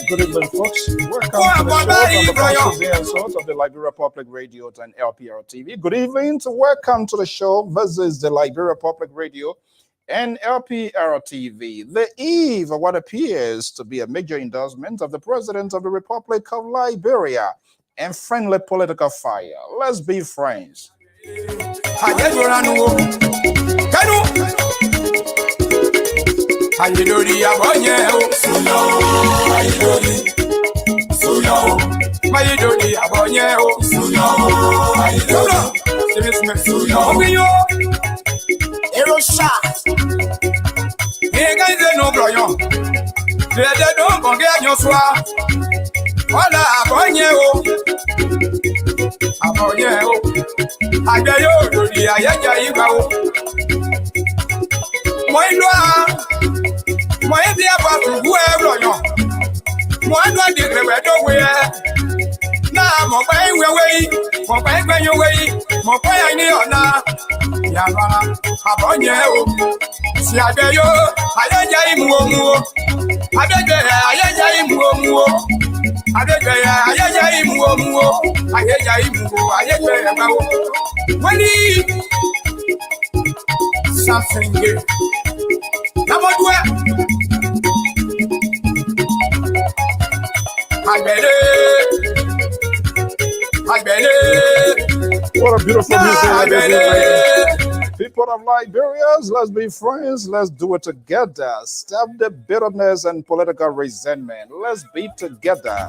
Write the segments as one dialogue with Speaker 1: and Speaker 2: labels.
Speaker 1: Good evening, folks. Welcome to the show from the Panelists of the Liberia Public Radio and LPR-TV. Good evening. Welcome to the show. This is the Liberia Public Radio and LPR-TV. The eve of what appears to be a major endorsement of the President of the Republic of Liberia and friendly political fire. Let's be friends.
Speaker 2: Mokoya ni ona Yabana Abonye o Si abeyo Ayeja imu Ayeja imu Ayeja imu When something here Number 12
Speaker 1: What a beautiful music. People of Liberia, let's be friends. Let's do it together. Stop the bitterness and political resentment. Let's be together.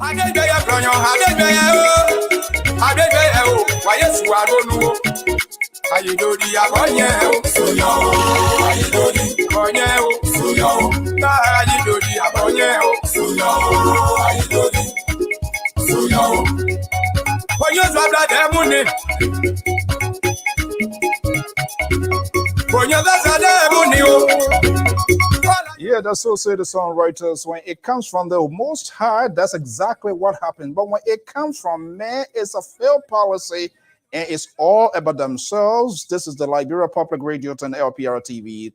Speaker 1: Yeah, that's so say the songwriters. When it comes from the Most High, that's exactly what happened. But when it comes from man, it's a failed policy and it's all about themselves. This is the Liberia Public Radio and LPR-TV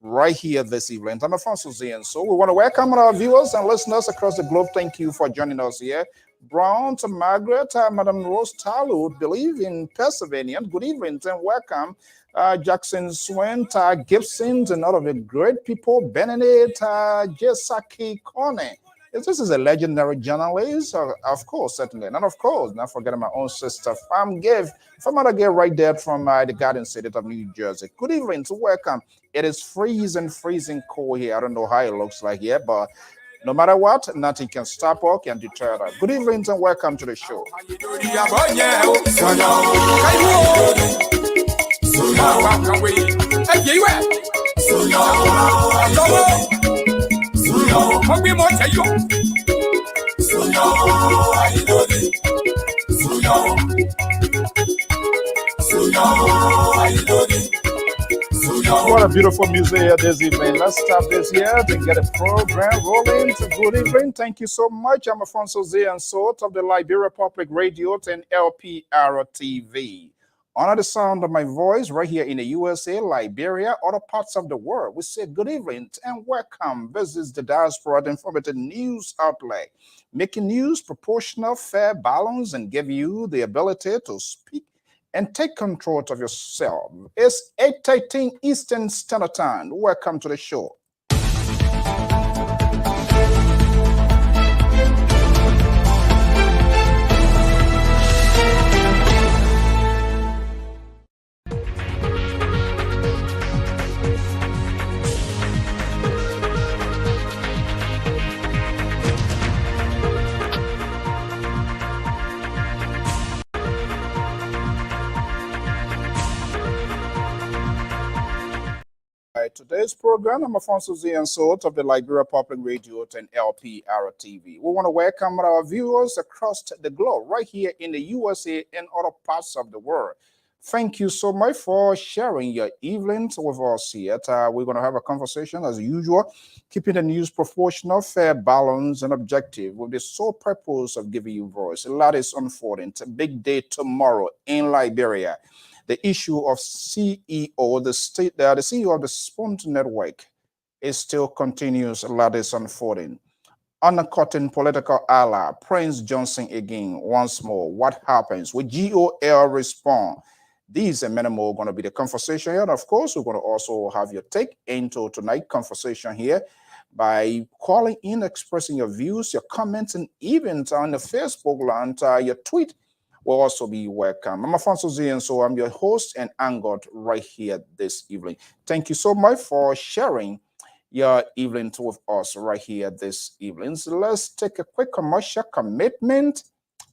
Speaker 1: right here this evening. I'm Alfonso Zian. So we want to welcome our viewers and listeners across the globe. Thank you for joining us here. Brown to Margaret, Madam Rose Talud, believe in Pennsylvania. Good evening and welcome. Jackson Swen, Gibson, and all of the great people, Benedict, Jesaki Kone. This is a legendary journalist, of course, certainly. And of course, not forgetting my own sister, Famada Gave right there from the Garden City of New Jersey. Good evening, to welcome. It is freezing cold here. I don't know how it looks like here, but no matter what, nothing can stop or can deter that. Good evening and welcome to the show. What a beautiful music here this evening. Let's stop this here to get a program rolling. Good evening. Thank you so much. I'm Alfonso Zian Sort of the Liberia Public Radio and LPR-TV. Honor the sound of my voice right here in the USA, Liberia, other parts of the world. We say good evening and welcome. This is the Diaspora, the informative news outlet, making news proportional, fair, balanced, and give you the ability to speak and take control of yourself. It's 8:13 Eastern Standard Time. Welcome to the show. Today's program, I'm Alfonso Zian Sort of the Liberia Public Radio and LPR-TV. We want to welcome our viewers across the globe, right here in the USA and other parts of the world. Thank you so much for sharing your evenings with us here. We're going to have a conversation as usual, keeping the news proportional, fair, balanced, and objective with the sole purpose of giving you voice. A lot is unfolding. It's a big day tomorrow in Liberia. The issue of CEO, the CEO of the Spunt Network, is still continuous. A lot is unfolding. Undercutting political ally, Prince Johnson again, once more. What happens? Will GOL respond? These and many more are going to be the conversation here. And of course, we're going to also have your take into tonight's conversation here by calling in, expressing your views, your comments, and even on the Facebook land, your tweet will also be welcome. I'm Alfonso Zian, so I'm your host and anchored right here this evening. Thank you so much for sharing your evening with us right here this evening. So let's take a quick commercial commitment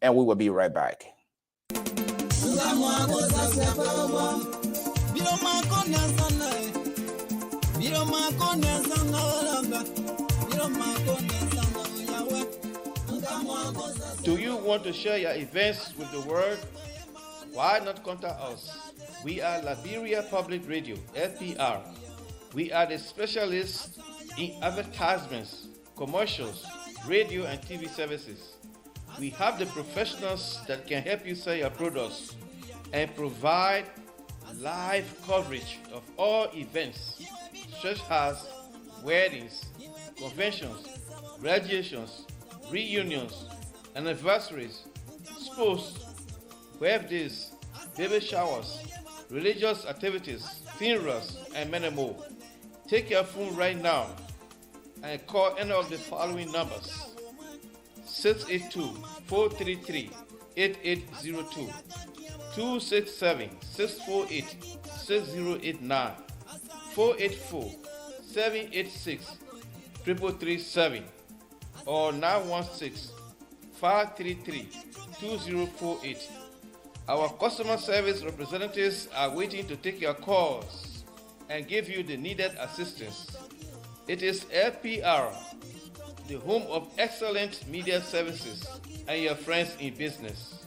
Speaker 1: and we will be right back.
Speaker 3: Do you want to share your events with the world? Why not contact us? We are Liberia Public Radio, LPR. We are the specialists in advertisements, commercials, radio and TV services. We have the professionals that can help you sell your products. and provide live coverage of all events such as weddings, conventions, graduations, reunions, anniversaries, sports, birthdays, baby showers, religious activities, funerals, and many more. Take your phone right now and call any of the following numbers: 682-433-8802, 267-648-6089, 484-786-3337, or 916-533-2048. Our customer service representatives are waiting to take your calls and give you the needed assistance. It is LPR, the home of excellent media services, and your friends in business.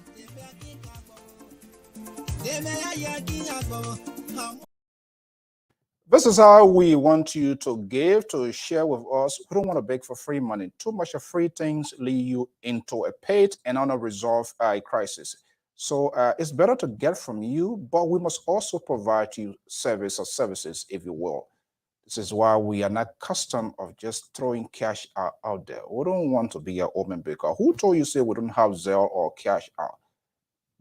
Speaker 1: This is how we want you to give, to share with us. We don't want to beg for free money. Too much of free things lead you into a pit and unresolved crisis. So it's better to get from you, but we must also provide you service or services, if you will. This is why we are not accustomed of just throwing cash out there. We don't want to be a open baker. Who told you say we don't have Zelle or cash out?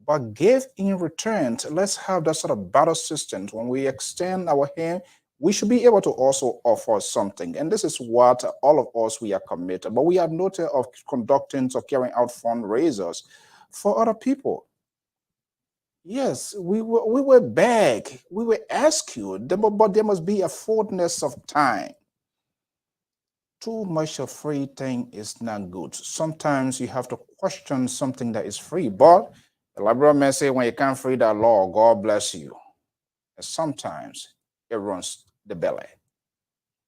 Speaker 1: But give in return. Let's have that sort of battle system. When we extend our hand, we should be able to also offer something. And this is what all of us, we are committed. But we are noted of conducting or carrying out fundraisers for other people. Yes, we were beg, we were asked you, but there must be a fullness of time. Too much of free thing is not good. Sometimes you have to question something that is free, but the liberal man say when you can't free that law, God bless you. And sometimes it runs the belly.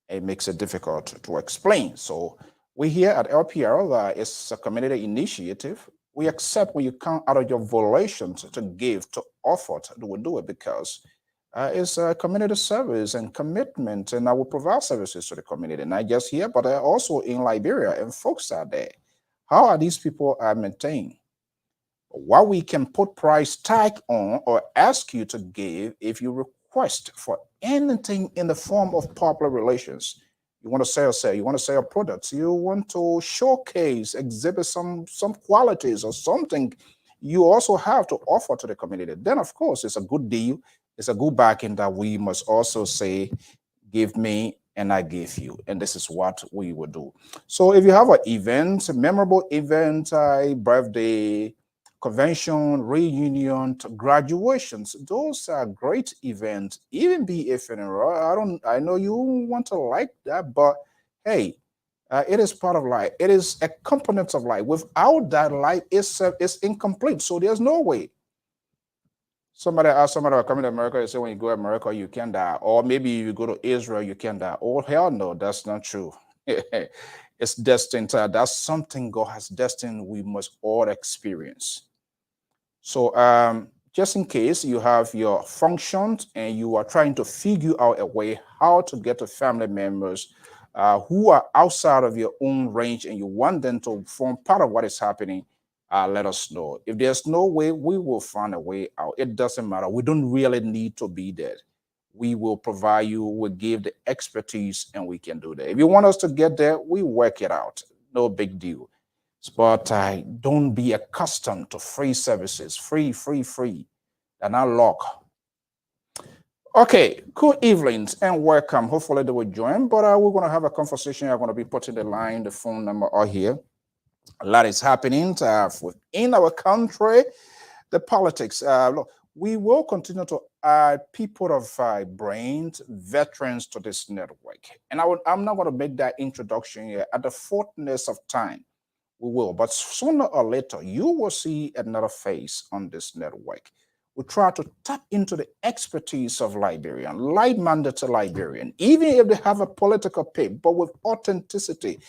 Speaker 1: It makes it difficult to explain. So we here at LPR, it's a community initiative. We accept when you come out of your volitions to give, to offer, we do it because it's a community service and commitment, and I will provide services to the community, not just here, but also in Liberia, and folks out there. How are these people maintained? What we can put price tag on or ask you to give if you request for anything in the form of public relations. You want to sell, you want to sell products, you want to showcase, exhibit some qualities or something you also have to offer to the community. Then, of course, it's a good deal. It's a good backing that we must also say, give me and I give you. And this is what we will do. So if you have an event, a memorable event, a birthday, convention, reunion, graduations, those are great events. Even be a funeral. I know you want to like that, but hey, it is part of life. It is a component of life. Without that, life is incomplete. So there's no way. Somebody asked somebody coming to America, they say when you go to America, you can die. Or maybe you go to Israel, you can die. Oh, hell no, that's not true. It's destined. That's something God has destined we must all experience. So just in case you have your functions and you are trying to figure out a way how to get to family members who are outside of your own range and you want them to form part of what is happening, let us know. If there's no way, we will find a way out. It doesn't matter. We don't really need to be there. We will provide you, we'll give the expertise, and we can do that. If you want us to get there, we work it out. No big deal. But don't be accustomed to free services. Free. They're not locked. Okay, good evenings and welcome. Hopefully they will join, but we're going to have a conversation. I'm going to be putting the phone number out here. A lot is happening within our country, the politics. Look, we will continue to add people of brains, veterans to this network. And I'm not going to make that introduction here at the fullness of time. We will, but sooner or later, you will see another face on this network. We try to tap into the expertise of Liberian, like-minded Liberian, even if they have a political pay, but with authenticity,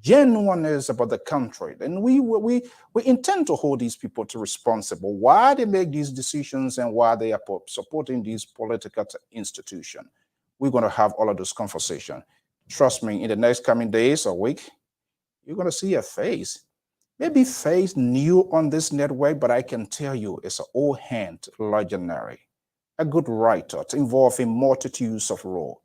Speaker 1: genuineness about the country. And we intend to hold these people to responsible. Why they make these decisions and why they are supporting these political institutions. We're going to have all of this conversation. Trust me, in the next coming days or week, you're going to see a face. Maybe face new on this network, but I can tell you it's an old hand legendary. A good writer involved in multitudes of roles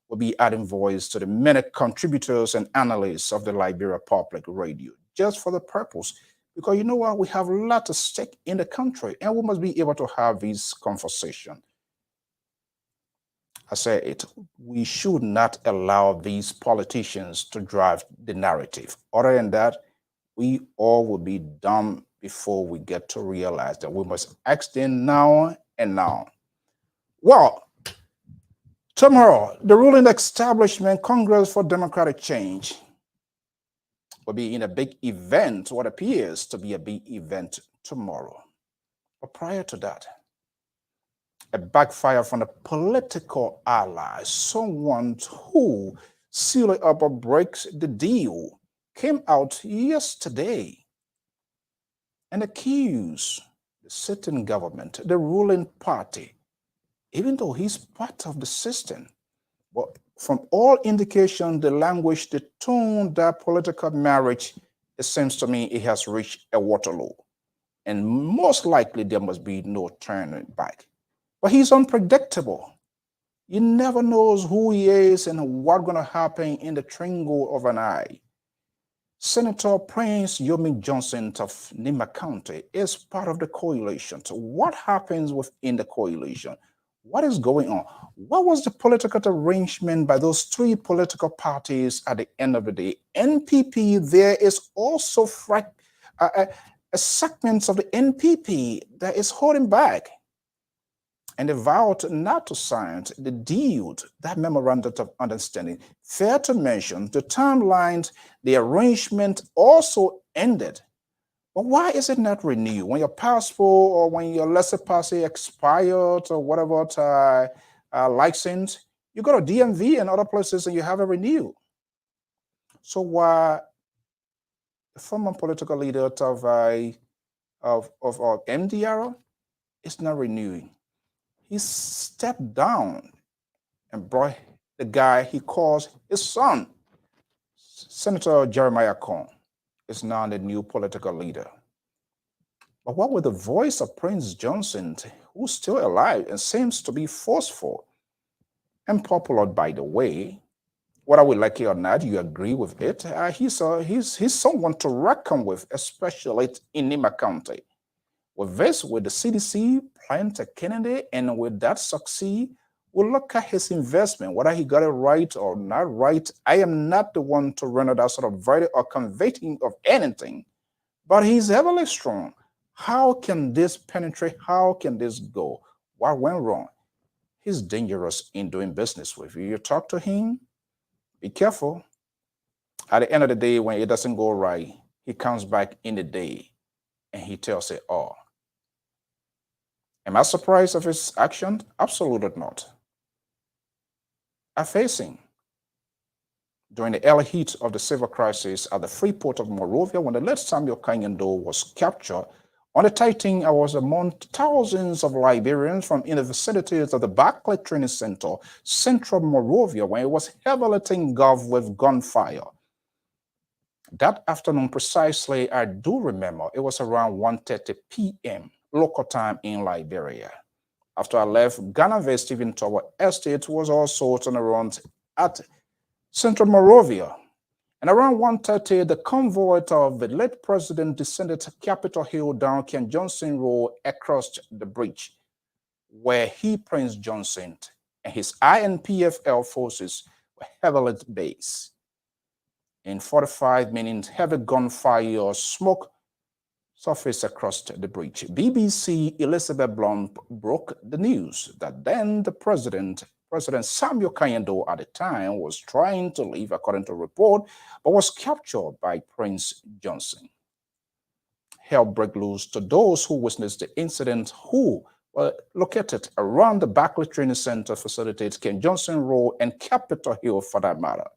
Speaker 1: will be adding voice to the many contributors and analysts of the Liberia Public Radio, just for the purpose. Because you know what? We have a lot at stake in the country, and we must be able to have this conversation. I say it, we should not allow these politicians to drive the narrative. Other than that, we all will be dumb before we get to realize that we must act in now and now. Well, tomorrow, the ruling establishment, Congress for Democratic Change, will be in a big event, what appears to be a big event tomorrow. But prior to that, a backfire from a political ally, someone who sealed up or breaks the deal, came out yesterday and accused the sitting government, the ruling party, even though he's part of the system. But from all indication, the language, the tone, that political marriage, it seems to me it has reached a Waterloo. And most likely there must be no turning back. But he's unpredictable. You never knows who he is and what's going to happen in the twinkle of an eye. Senator Prince Yomi Johnson of Nima County is part of the coalition. So what happens within the coalition? What is going on? What was the political arrangement by those three political parties at the end of the day? NPP, there is also a segment of the NPP that is holding back. And they vowed not to sign the deal, that memorandum of understanding. Fair to mention, the timeline, the arrangement also ended. But why is it not renewed? When your passport or when your lesser passe expired or whatever license, you go to DMV and other places and you have it renewed. So why the former political leader of MDR is not renewing? He stepped down and brought the guy he calls his son. Senator Jeremiah Cohn is now the new political leader. But what with the voice of Prince Johnson, who's still alive and seems to be forceful and popular, by the way, whether we like it or not, you agree with it, he's someone to reckon with, especially in Nima County. With this, with the CDC, Plant Kennedy, and with that succeed, we'll look at his investment, whether he got it right or not right. I am not the one to render that sort of verdict or convicting of anything, but he's heavily strong. How can this penetrate? How can this go? What went wrong? He's dangerous in doing business with you. You talk to him, be careful. At the end of the day, when it doesn't go right, he comes back in the day and he tells it all. Am I surprised of his action? Absolutely not. I face him during the early heat of the civil crisis at the free port of Monrovia when the late Samuel Kanyando was captured. On the Titan, I was among thousands of Liberians from in the vicinities of the Barclay Training Center, central Monrovia, when it was heavily engulfed with gunfire. That afternoon precisely, I do remember, it was around 1:30 p.m. local time in Liberia. After I left, Ghana Stephen Tower Estate was also turned around at Central Monrovia. And around 1:30, the convoy of the late president descended Capitol Hill down Ken Johnson Road across the bridge, where Prince Johnson and his INPFL forces were heavily based. In 45 minutes, heavy gunfire or smoke surfaced across the bridge. BBC Elizabeth Blum broke the news that then the President Samuel Kanyando at the time was trying to leave, according to a report, but was captured by Prince Johnson. Hell broke loose to those who witnessed the incident, who were located around the Barclay Training Center facilitated Ken Johnson Road and Capitol Hill for that matter.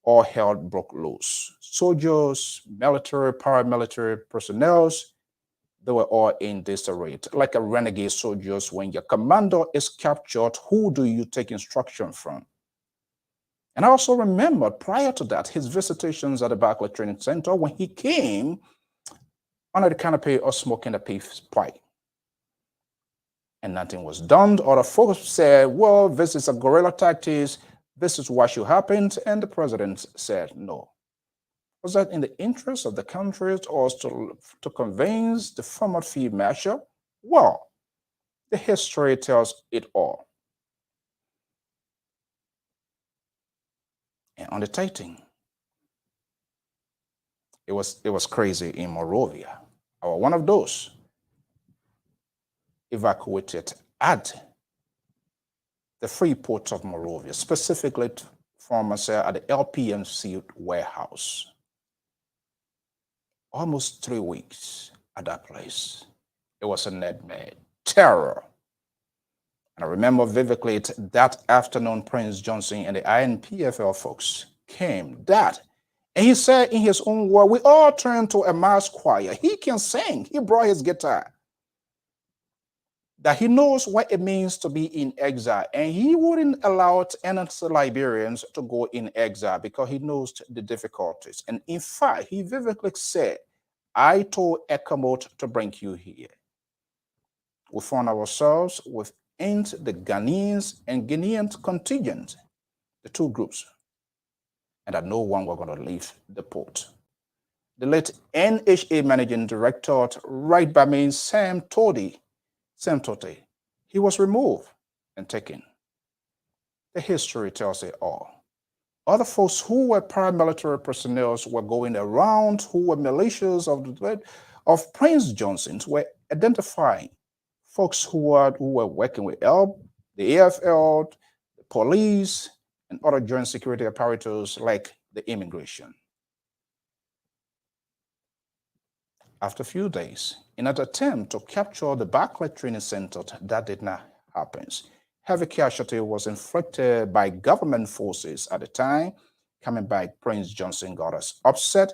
Speaker 1: All hell broke loose. Soldiers, military, paramilitary personnel, they were all in disarray. Like a renegade soldiers, when your commander is captured, who do you take instruction from? And I also remember prior to that, his visitations at the Barclay Training Center, when he came under the canopy or smoking a peace pipe. And nothing was done. Other folks said, well, this is a guerrilla tactics. This is what should happen. And the president said no. Was that in the interest of the country or to convince the former field marshal? Well, the history tells it all. And on the Titan, it was crazy in Moravia. One of those evacuated at the free port of Moravia, specifically from at the LPMC warehouse. Almost 3 weeks at that place. It was a nightmare, terror. And I remember vividly that afternoon, Prince Johnson and the INPFL folks came. And he said in his own word, we all turned to a mass choir. He can sing. He brought his guitar. That he knows what it means to be in exile. And he wouldn't allow innocent Liberians to go in exile because he knows the difficulties. And in fact, he vividly said, I told Ekamot to bring you here. We found ourselves within the Ghanaians and Guinean contingent, the two groups, and that no one were going to leave the port. The late NHA Managing Director, right by me, Sam Tote, he was removed and taken. The history tells it all. Other folks who were paramilitary personnel were going around, who were militias of Prince Johnson's, were identifying folks who were working with the AFL, the police, and other joint security apparatus like the immigration. After a few days, in an attempt to capture the Barclay Training Center, that did not happen. Heavy casualty was inflicted by government forces at the time. Coming back, Prince Johnson got us upset,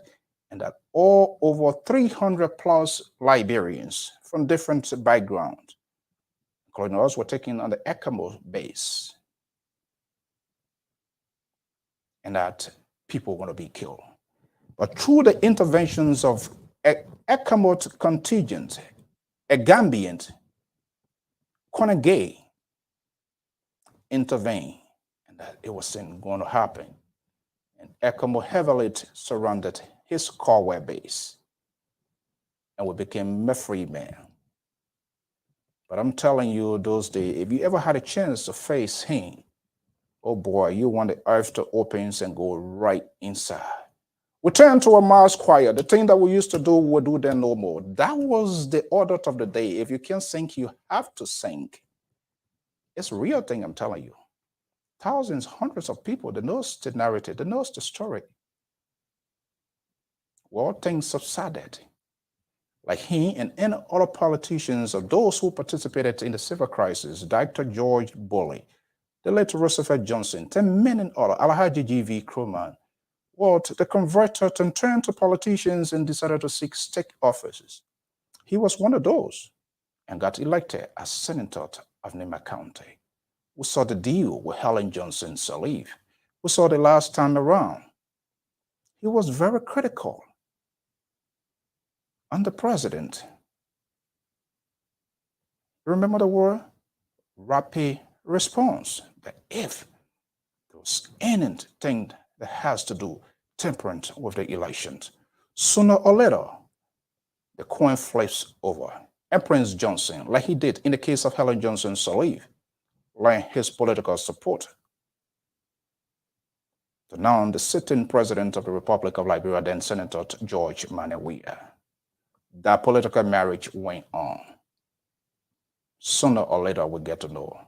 Speaker 1: and that all over 300 plus Liberians from different backgrounds, including us, were taken on the Ekamo base, and that people were going to be killed. But through the interventions of Ekamot contingent, a Gambian, Konagay, intervened, and that it wasn't going to happen. And Ekamo heavily surrounded his Corway base, and we became a free man. But I'm telling you, those days, if you ever had a chance to face him, oh boy, you want the earth to open and go right inside. We turn to a mass choir. The thing that we used to do, we'll do then no more. That was the order of the day. If you can't sing, you have to sing. It's a real thing, I'm telling you. Thousands, hundreds of people, they know the narrative, they know the story. Well, things subsided. Like he and any other politicians of those who participated in the civil crisis, Dr. George Bulley, the late Roosevelt Johnson, 10 many other, Alhaji G.V. Crewman, the converted and turned to politicians and decided to seek state offices. He was one of those and got elected as senator of Nima County. We saw the deal with Helen Johnson Sirleaf. We saw the last time around. He was very critical on the president. Remember the word? Rapid response. That if there was anything that has to do temperament with the elections, sooner or later, the coin flips over. And Prince Johnson, like he did in the case of Helen Johnson Sirleaf, lent his political support to now the sitting president of the Republic of Liberia, then Senator George Manawia. That political marriage went on. Sooner or later, we get to know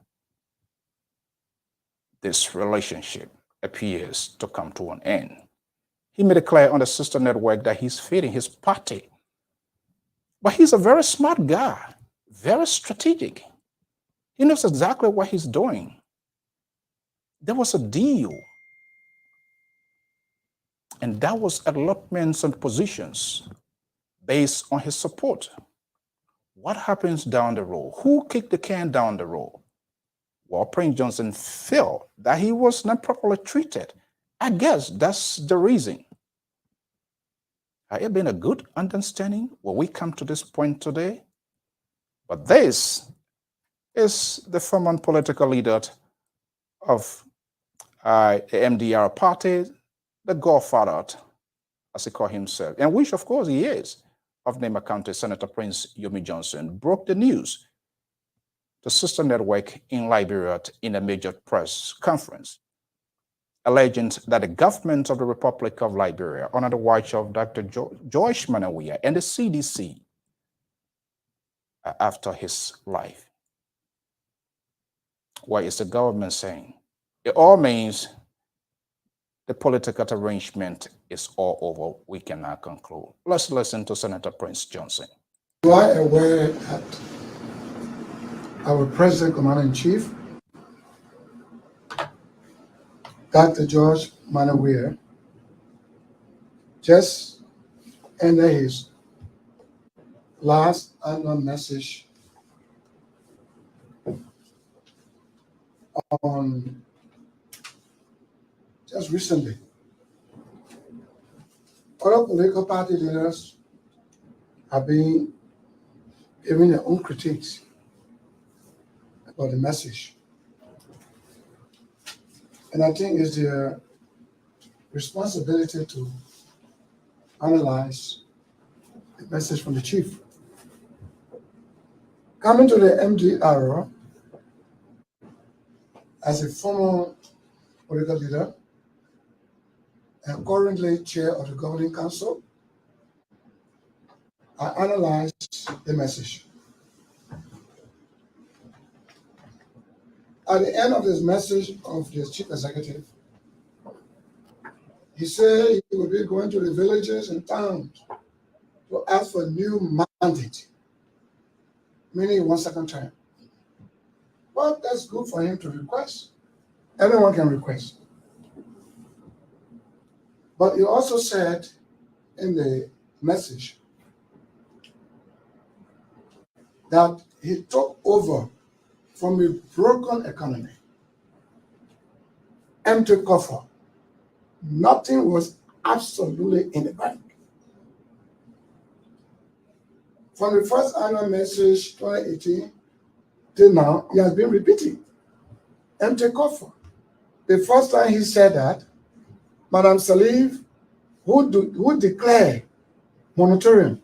Speaker 1: this relationship appears to come to an end. He made it clear on the sister network that he's feeding his party. But he's a very smart guy, very strategic. He knows exactly what he's doing. There was a deal. And that was allotments and positions based on his support. What happens down the road? Who kicked the can down the road? Well, Prince Johnson felt that he was not properly treated. I guess that's the reason. Has it been a good understanding? Will we come to this point today? But this is the former political leader of the MDR party, the godfather, as he called himself, and which, of course, he is, of Nema County, Senator Prince Yomi Johnson, broke the news to Sister Network in Liberia in a major press conference, alleging that the government of the Republic of Liberia, under the watch of Dr. Joyce Manawia and the CDC, are after his life. What is the government saying? It all means the political arrangement is all over. We can now conclude. Let's listen to Senator Prince Johnson.
Speaker 4: You are aware that our President Commander-in-Chief, Dr. George Manawia, just ended his last annual message on just recently. Other political party leaders have been giving their own critiques about the message. And I think it's their responsibility to analyze the message from the chief. Coming to the MDR, as a former political leader and currently chair of the governing council, I analyzed the message. At the end of this message of the chief executive, he said he would be going to the villages and towns to ask for a new mandate, meaning one second term. Well, that's good for him to request. Anyone can request. But he also said in the message that he took over from a broken economy, empty coffer. Nothing was absolutely in the bank. From the first annual message, 2018, till now, he has been repeating, empty coffer. The first time he said that, Madam Salif, who declared moratorium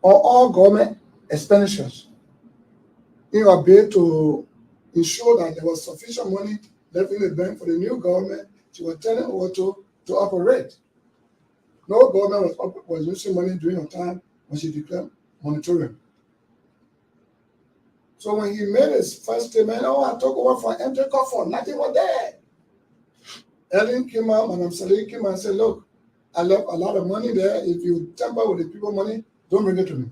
Speaker 4: on all government expenditures in a bid to ensure that there was sufficient money left in the bank for the new government she was turning over to operate. No government was using money during her time when she declared moratorium. So when he made his first statement, I took over for empty coffer, nothing was there. Ellen came out, Madam Salih came out and said, look, I left a lot of money there. If you tamper with the people's money, don't bring it to me.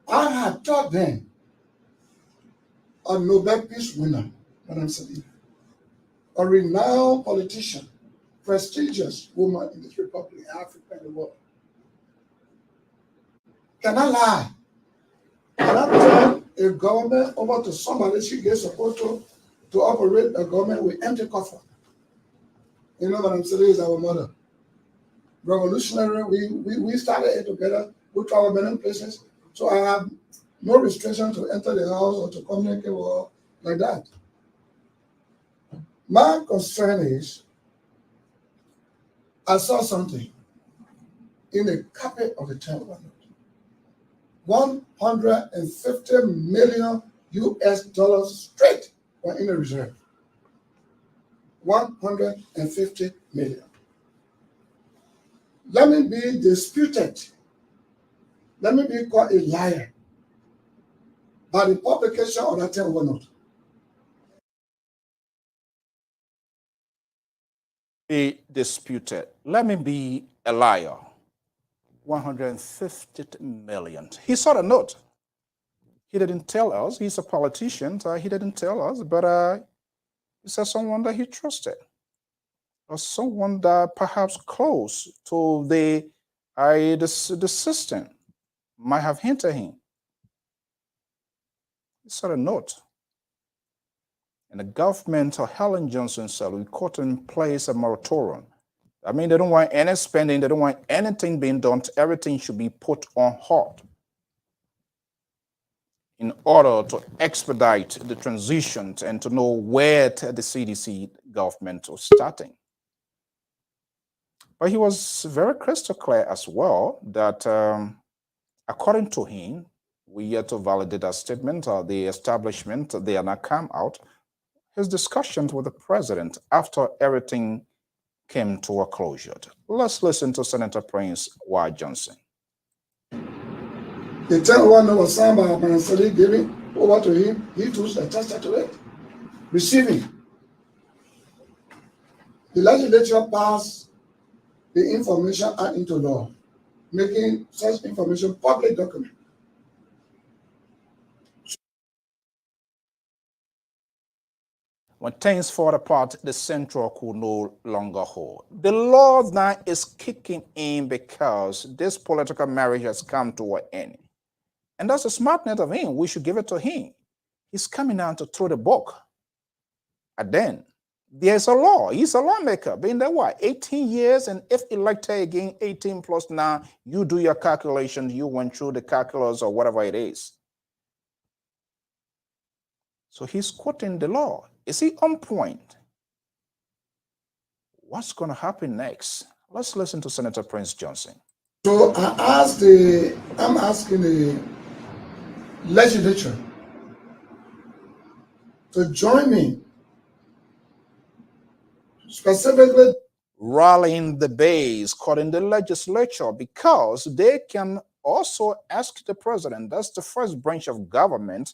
Speaker 4: I had thought then a Nobel Peace winner, Madam Salih, a renowned politician, prestigious woman in this republic, Africa, and the world. Can I lie? Can I turn a government over to somebody she gets supposed to operate a government with empty coffer? You know, Madam Salih is our mother. Revolutionary, we started it together. We travel many places. So I have no restriction to enter the house or to communicate or like that. My concern is, I saw something in the carpet of the temple. $150 million straight were in the reserve. 150 million. Let me be disputed. Let me be called a liar by the publication of that 10-1 note.
Speaker 1: Be disputed. Let me be a liar. 150 million. He saw the note. He didn't tell us. He's a politician. So he didn't tell us, but he said someone that he trusted, or someone that perhaps close to the system might have hinted him. He saw the note. And the government of Helen Johnson said we couldn't place a moratorium I mean, they don't want any spending. They don't want anything being done. Everything should be put on hold in order to expedite the transition and to know where the CDC government was starting. But he was very crystal clear as well that according to him, we yet to validate that statement, the establishment, they are not come out. His discussions with the president after everything came to a closure. Let's listen to Senator Prince Y. Johnson.
Speaker 4: The 10-1 that was signed by Panelists giving over to him, he too attested to it. Receiving. The legislature passed the Information Act into law, making such information public document.
Speaker 1: When things fall apart, the central could no longer hold. The law now is kicking in because this political marriage has come to an end. And that's a smartness of him. We should give it to him. He's coming out to throw the book. And then there's a law. He's a lawmaker. Been there, what, 18 years? And if elected again, 18 plus now, you do your calculation. You went through the calculus or whatever it is. So he's quoting the law. Is he on point? What's going to happen next? Let's listen to Senator Prince Johnson.
Speaker 4: So I'm asking the legislature to join me, specifically
Speaker 1: rallying the base, calling the legislature, because they can also ask the president, that's the first branch of government,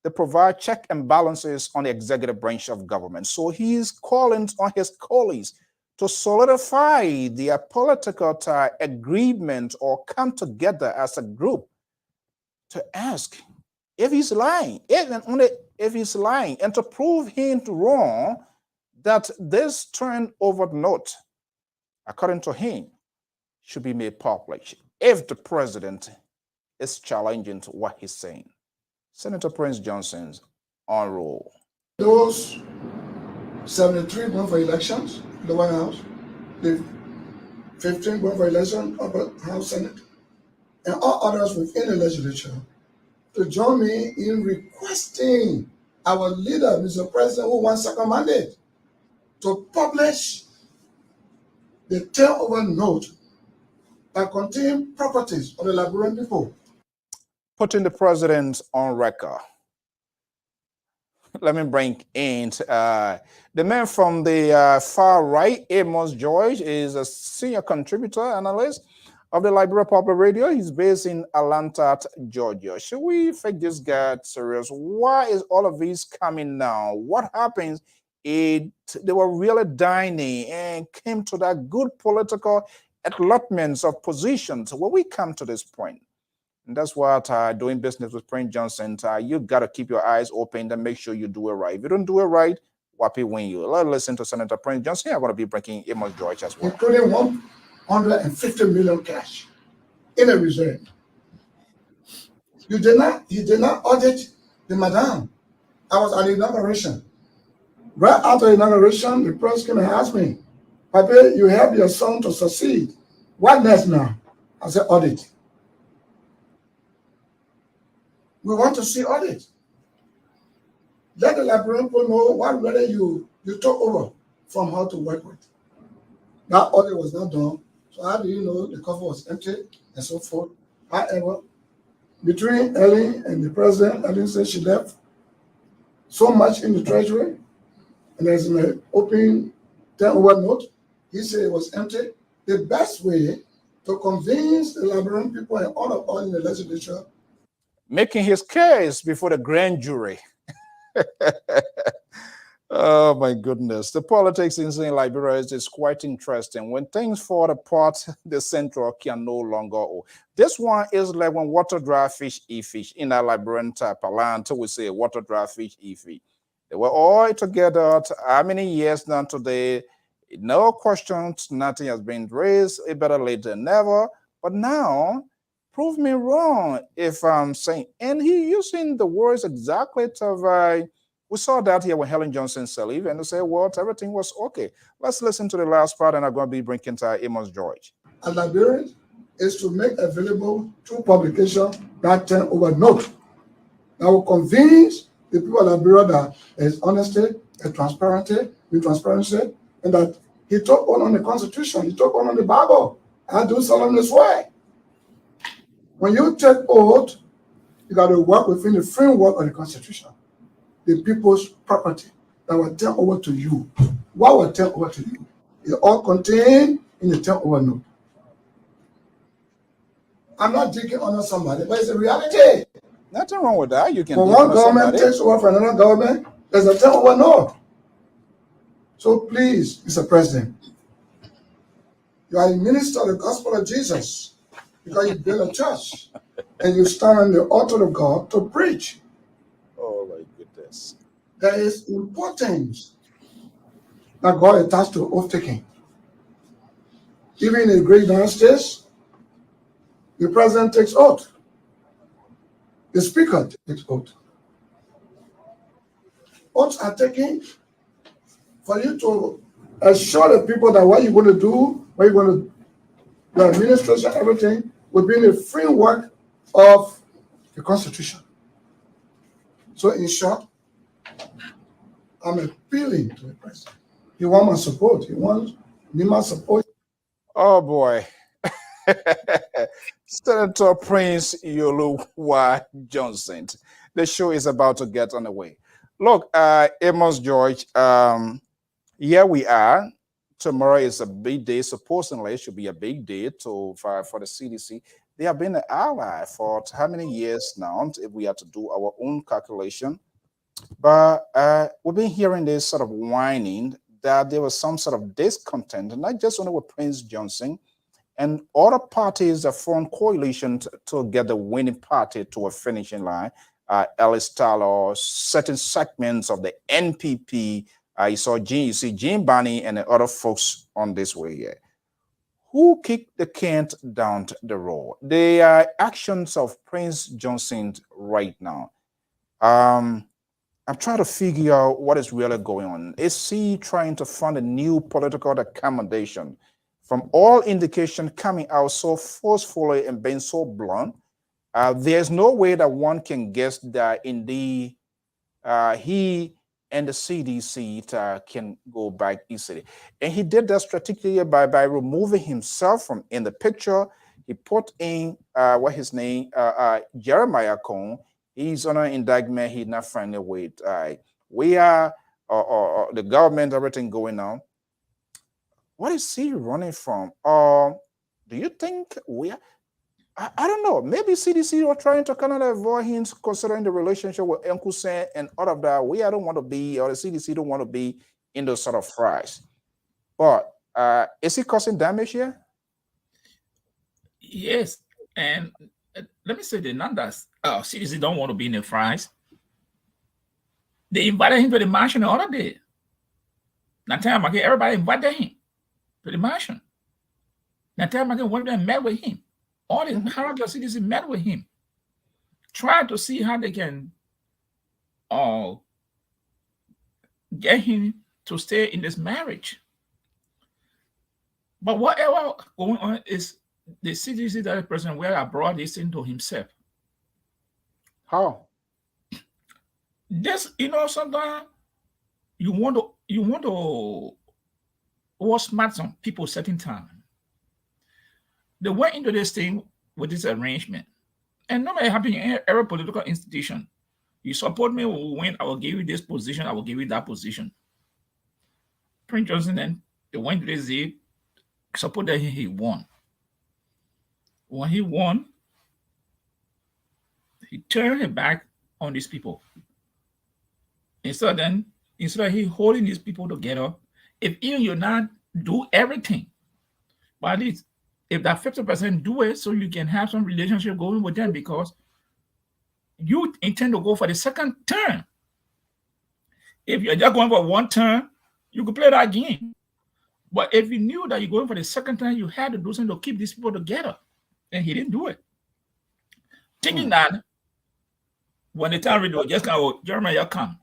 Speaker 1: to provide check and balances on the executive branch of government. So he's calling on his colleagues to solidify their political agreement or come together as a group to ask if he's lying, even only if he's lying, and to prove him wrong that this turnover note, according to him, should be made public if the president is challenging to what he's saying. Senator Prince Johnson's on roll.
Speaker 4: Those 73 going for elections in the White House, the 15 going for election upper House Senate, and all others within the legislature to join me in requesting our leader, Mr. President, who wants second mandate, to publish the turnover note that contains properties of the Liberian people.
Speaker 1: Putting the president on record. Let me bring in the man from the far right, Amos George, is a senior contributor analyst of the Liberia Public Radio. He's based in Atlanta, Georgia. Should we take this guy serious? Why is all of this coming now? What happens? They were really dining and came to that good political allotments of positions where we come to this point. And that's what doing business with Prince Johnson, you got to keep your eyes open and make sure you do it right. If you don't do it right, Wapi win you. Let's listen to Senator Prince Johnson. I'm going to be bringing Amos George as well.
Speaker 4: Including 150 million cash in a reserve. He did not audit the madam. I was at the inauguration. Right after the inauguration, the press came and asked me, Papa, you helped your son to succeed. What next now? I said, audit. We want to see audit. Let the Liberian people know what whether you took over from how to work with. That audit was not done. So how do you know the cover was empty and so forth? However, between Ellen and the president, Ellen said she left so much in the treasury, and there's an open turnover note. He said it was empty. The best way to convince the Liberian people and all of us in the legislature,
Speaker 1: making his case before the grand jury. Oh my goodness. The politics in Liberia is quite interesting. When things fall apart, the central can no longer hold. This one is like when water dry fish eat fish. In our Liberian parlance, we say water dry fish eat fish. They were all together. How many years now today? No questions, nothing has been raised. It better late than never. But now, prove me wrong if I'm saying, and he using the words exactly to We saw that here when Helen Johnson said leave, and they say, well, everything was okay. Let's listen to the last part, and I'm going to be bringing to Amos George.
Speaker 4: As Liberians, is to make available through publication that turnover note that will convince the people of Liberia that there is honesty, transparency, and that he took on the Constitution, he took on the Bible, and do solemnly swear. When you take oath, you got to work within the framework of the Constitution. The people's property that will turn over to you. What will turn over to you? It's all contained in the turnover note. I'm not taking honor somebody, but it's a reality.
Speaker 1: Nothing wrong with that. You can.
Speaker 4: When one government takes over for another government, there's a turnover note. So please, Mr. President, you are a minister of the gospel of Jesus because you build a church and you stand on the altar of God to preach.
Speaker 1: Oh my goodness.
Speaker 4: There is importance that God attached to oath taking. Even in the great United States, the president takes oath. The speaker takes oath. Oaths are taken for you to assure the people that what you're going to do, what you're going to, the administration, everything, will be in the framework of the Constitution. So in short, I'm appealing to the president. He wants my support. He wants my support.
Speaker 1: Oh boy. Senator Prince Yoluwa Johnson. The show is about to get on the way. Look, Amos George, here we are. Tomorrow is a big day. Supposedly, it should be a big day for the CDC. They have been an ally for how many years now, if we have to do our own calculation. But we've been hearing this sort of whining that there was some sort of discontent, not just only with Prince Johnson, and other parties that formed coalition to get the winning party to a finishing line. Ellis Taylor, certain segments of the NPP. You see Jean Barney and the other folks on this way here. Who kicked the can down the road? The actions of Prince Johnson right now. I'm trying to figure out what is really going on. Is he trying to find a new political accommodation? From all indication coming out so forcefully and being so blunt, there's no way that one can guess that indeed he and the CDC can go back easily. And he did that strategically by removing himself from in the picture. He put in what his name, Jeremiah Cone. He's on an indictment. He's not friendly with. We are the government, everything going on. What is he running from? Do you think we are? I don't know. Maybe CDC are trying to kind of avoid him considering the relationship with Uncle Sam and all of that. We don't want to be, or the CDC don't want to be in those sort of fries. But is he causing damage here?
Speaker 5: Yes. And let me say the numbers. CDC don't want to be in the fries. They invited him to the mansion the other day. Nathaniel, everybody invited him to the mansion. Nathaniel went there and met with him. All the character CDC met with him. Try to see how they can get him to stay in this marriage. But whatever going on is the CDC that the president where I brought this into himself.
Speaker 1: How?
Speaker 5: This, sometimes you want to outsmart some people certain time. They went into this thing with this arrangement. And normally it happens in every political institution. You support me, we win, I will give you this position, I will give you that position. Prince Johnson then they went to the supported him, he won. When he won, he turned his back on these people. Instead of he holding these people together, if even you not do everything, but at least if that 50% do it, so you can have some relationship going with them because you intend to go for the second term. If you're just going for one term, you could play that game. But if you knew that you're going for the second term, you had to do something to keep these people together. And he didn't do it. Thinking that when the time ready, just now Jeremiah come.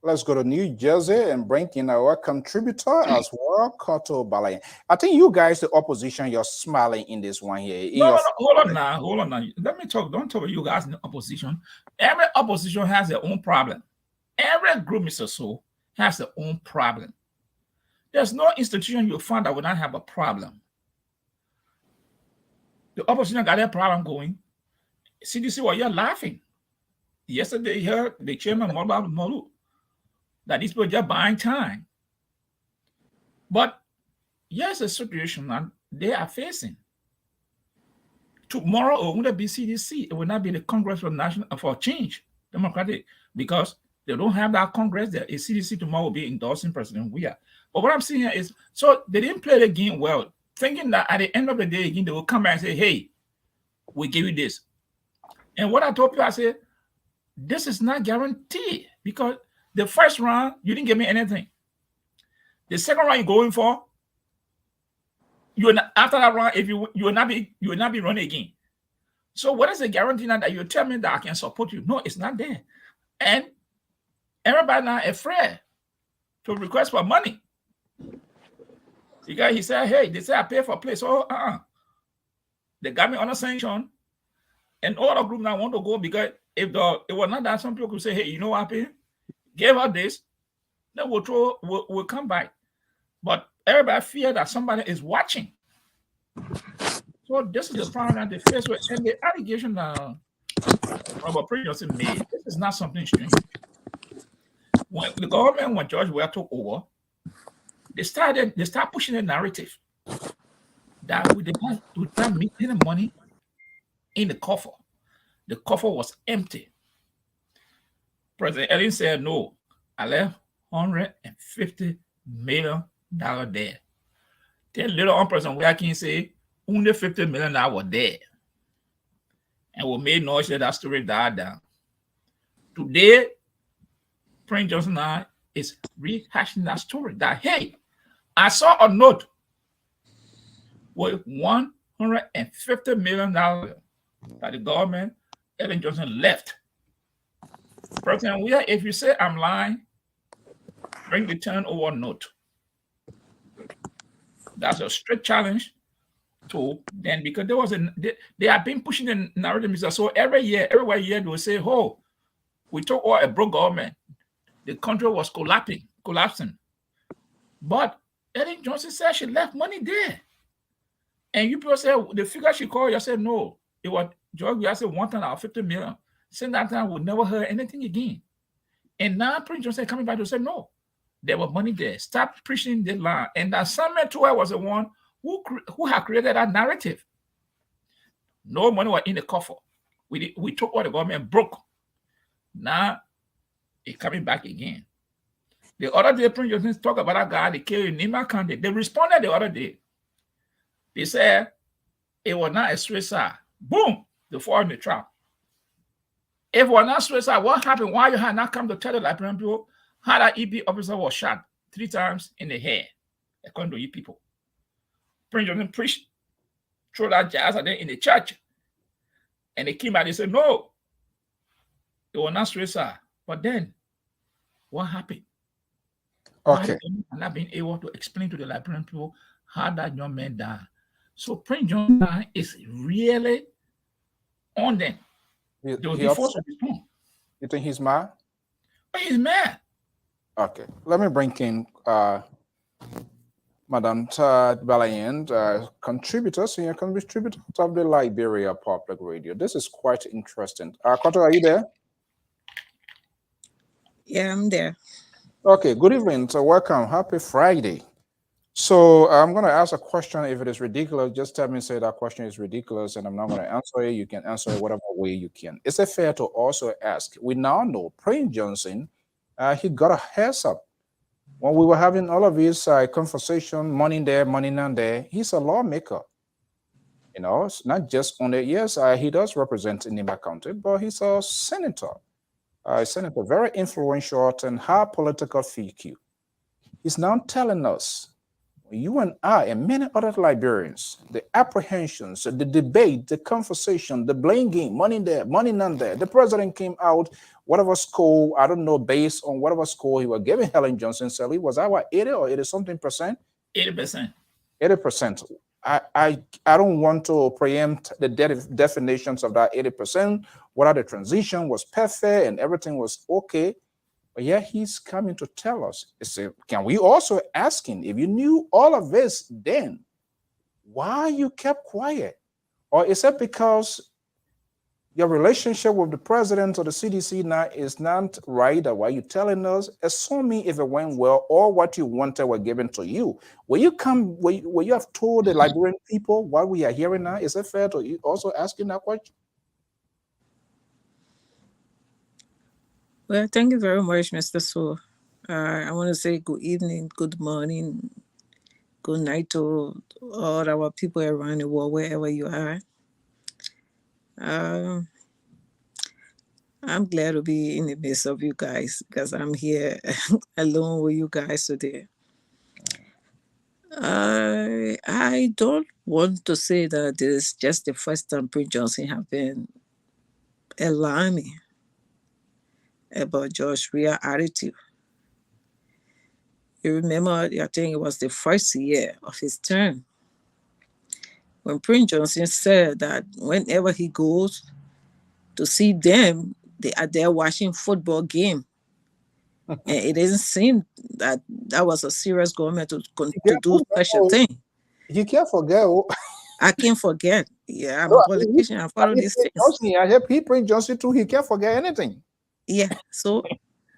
Speaker 1: Let's go to New Jersey and bring in our contributor as well, Koto Balayan. I think you guys, the opposition, you're smiling in this one here.
Speaker 5: No, hold on now. Let me talk. Don't talk about you guys in the opposition. Every opposition has their own problem. Every group, Mr. So, has their own problem. There's no institution you'll find that will not have a problem. The opposition got their problem going. CDC, well, you're laughing. Yesterday, you heard the chairman, Molu, that these people are just buying time. But here's a situation that they are facing. Tomorrow, it won't be CDC. It will not be the Congress for Change, Democratic, because they don't have that Congress there. A CDC tomorrow will be endorsing President Weah. But what I'm seeing here is, so they didn't play the game well, thinking that at the end of the day, again, they will come back and say, hey, we give you this. And what I told people, I said, this is not guaranteed, because the first round, you didn't give me anything. The second round you're going for, after that round, if you will not be running again. So what is the guarantee now that you tell me that I can support you? No, it's not there. And everybody now afraid to request for money. Because he said, hey, they say I pay for place. So they got me under sanction. And all the group now want to go, because if it was not that, some people could say, hey, you know what happened? Give her this, then we'll come back. But everybody fear that somebody is watching. So this is the problem that they face with. And the allegation that Robert Prince made, this is not something strange. When the government, when George Weah took over, they start pushing a narrative that we did not make any money in the coffer. The coffer was empty. President Ellen said, no, I left $150 million there. Then later on, President Weah can say, only $50 million was there. And we made noise that story died down. Today, Prince Johnson now is rehashing that story that, hey, I saw a note with $150 million that the government, Ellen Johnson, left. President Weah, if you say I'm lying, bring the turnover note. That's a strict challenge to then, because there was they have been pushing the narrative. So every year they will say, oh, we took all a broke government. The country was collapsing. But Ellen Johnson said she left money there. And you people say the figure she called, you said no. It was George Weah said $150 million. Since that time, we never heard anything again. And now Prince Johnson coming back to say, no, there was money there. Stop preaching the lie. And that Samuel Tower was the one who had created that narrative. No money was in the coffer. We took what the government broke. Now it's coming back again. The other day, Prince Johnson talked about that guy they killed in Nima County. They responded the other day. They said it was not a suicide. Boom, they fall in the trap. If it was not suicide, what happened? Why you had not come to tell the Liberian people how that EP officer was shot 3 times in the head, according to you people? Prince Johnson preached through that jazz and then in the church. And they came out and said, no, it was not suicide. But then, what happened?
Speaker 1: Okay.
Speaker 5: I'm not being able to explain to the Liberian people how that young man died. So Prince Johnson is really on them.
Speaker 1: You think he's mad?
Speaker 5: But he's mad.
Speaker 1: Okay. Let me bring in Madam Balayan, contributor, senior contributor of the Liberia Public Radio. This is quite interesting. Koto, are you there?
Speaker 6: Yeah, I'm there.
Speaker 1: Okay, good evening. So welcome. Happy Friday. So I'm going to ask a question. If it is ridiculous, just tell me, say that question is ridiculous, and I'm not going to answer it. You can answer it whatever way you can. Is it fair to also ask? We now know Prince Johnson, he got a heads up. When we were having all of his conversation, money there, money not there, he's a lawmaker. You know, it's not just on the, yes, he does represent Nima County, but he's a senator. Senator, very influential and high political FQ. He's now telling us, you and I and many other Liberians, the apprehensions, the debate, the conversation, the blame game, money there, money none there. The president came out whatever score, I don't know, based on whatever score he was giving Helen Johnson Sirleaf, was that what, 80 or 80 something percent?
Speaker 5: 80%.
Speaker 1: 80%. I don't want to preempt the definitions of that 80%, whether the transition was perfect and everything was okay. But yeah, he's coming to tell us. Can we also ask him, if you knew all of this then, why you kept quiet? Or is it because your relationship with the president or the CDC now is not right, or why you telling us? Assume me if it went well or what you wanted were given to you. Will you have told the Liberian people what we are hearing now? Is it fair to also asking that question?
Speaker 6: Well, thank you very much, Mr. So. I want to say good evening, good morning, good night to all our people around the world, wherever you are. I'm glad to be in the midst of you guys because I'm here alone with you guys today. I don't want to say that this is just the first time Prince Johnson have been alarming about George Weah's attitude. You remember, I think it was the first year of his term, when Prince Johnson said that whenever he goes to see them, they are there watching football game. And it doesn't seem that was a serious government to do such a thing.
Speaker 1: You can't forget.
Speaker 6: I can't forget. Yeah, I'm a politician. I follow these things.
Speaker 1: I hear Prince Johnson too. He can't forget anything.
Speaker 6: Yeah, so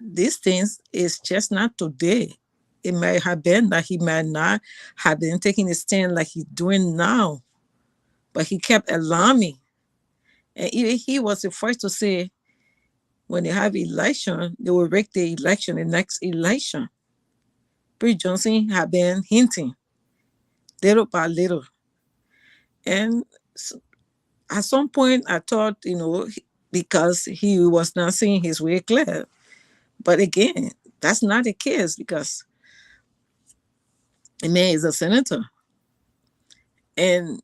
Speaker 6: these things is just not today. It might have been that he might not have been taking a stand like he's doing now, but he kept alarming. And he was the first to say, when they have election, they will rig the election, the next election. Prince Johnson had been hinting little by little. And at some point, I thought, because he was not seeing his way clear. But again, that's not the case, because the man is a senator. And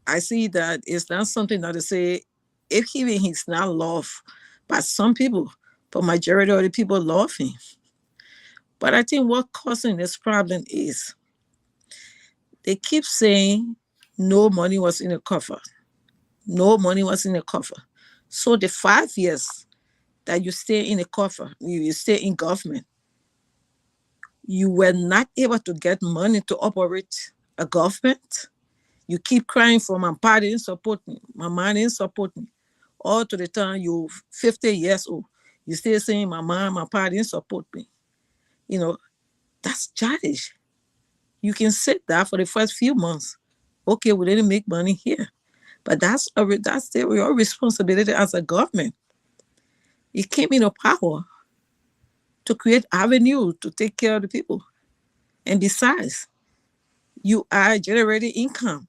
Speaker 6: I see that it's not something that to say, if he's not loved by some people, but majority of the people love him. But I think what causing this problem is they keep saying no money was in the cover. No money was in the cover. So the 5 years that you stay in the cover, you stay in government, you were not able to get money to operate a government. You keep crying for my party didn't support me, my mom didn't support me. All to the time you're 50 years old, you still saying my mom, my party didn't support me. That's childish. You can sit there for the first few months. Okay, we didn't make money here. But that's your responsibility as a government. You came into power to create avenue to take care of the people. And besides, you are generating income.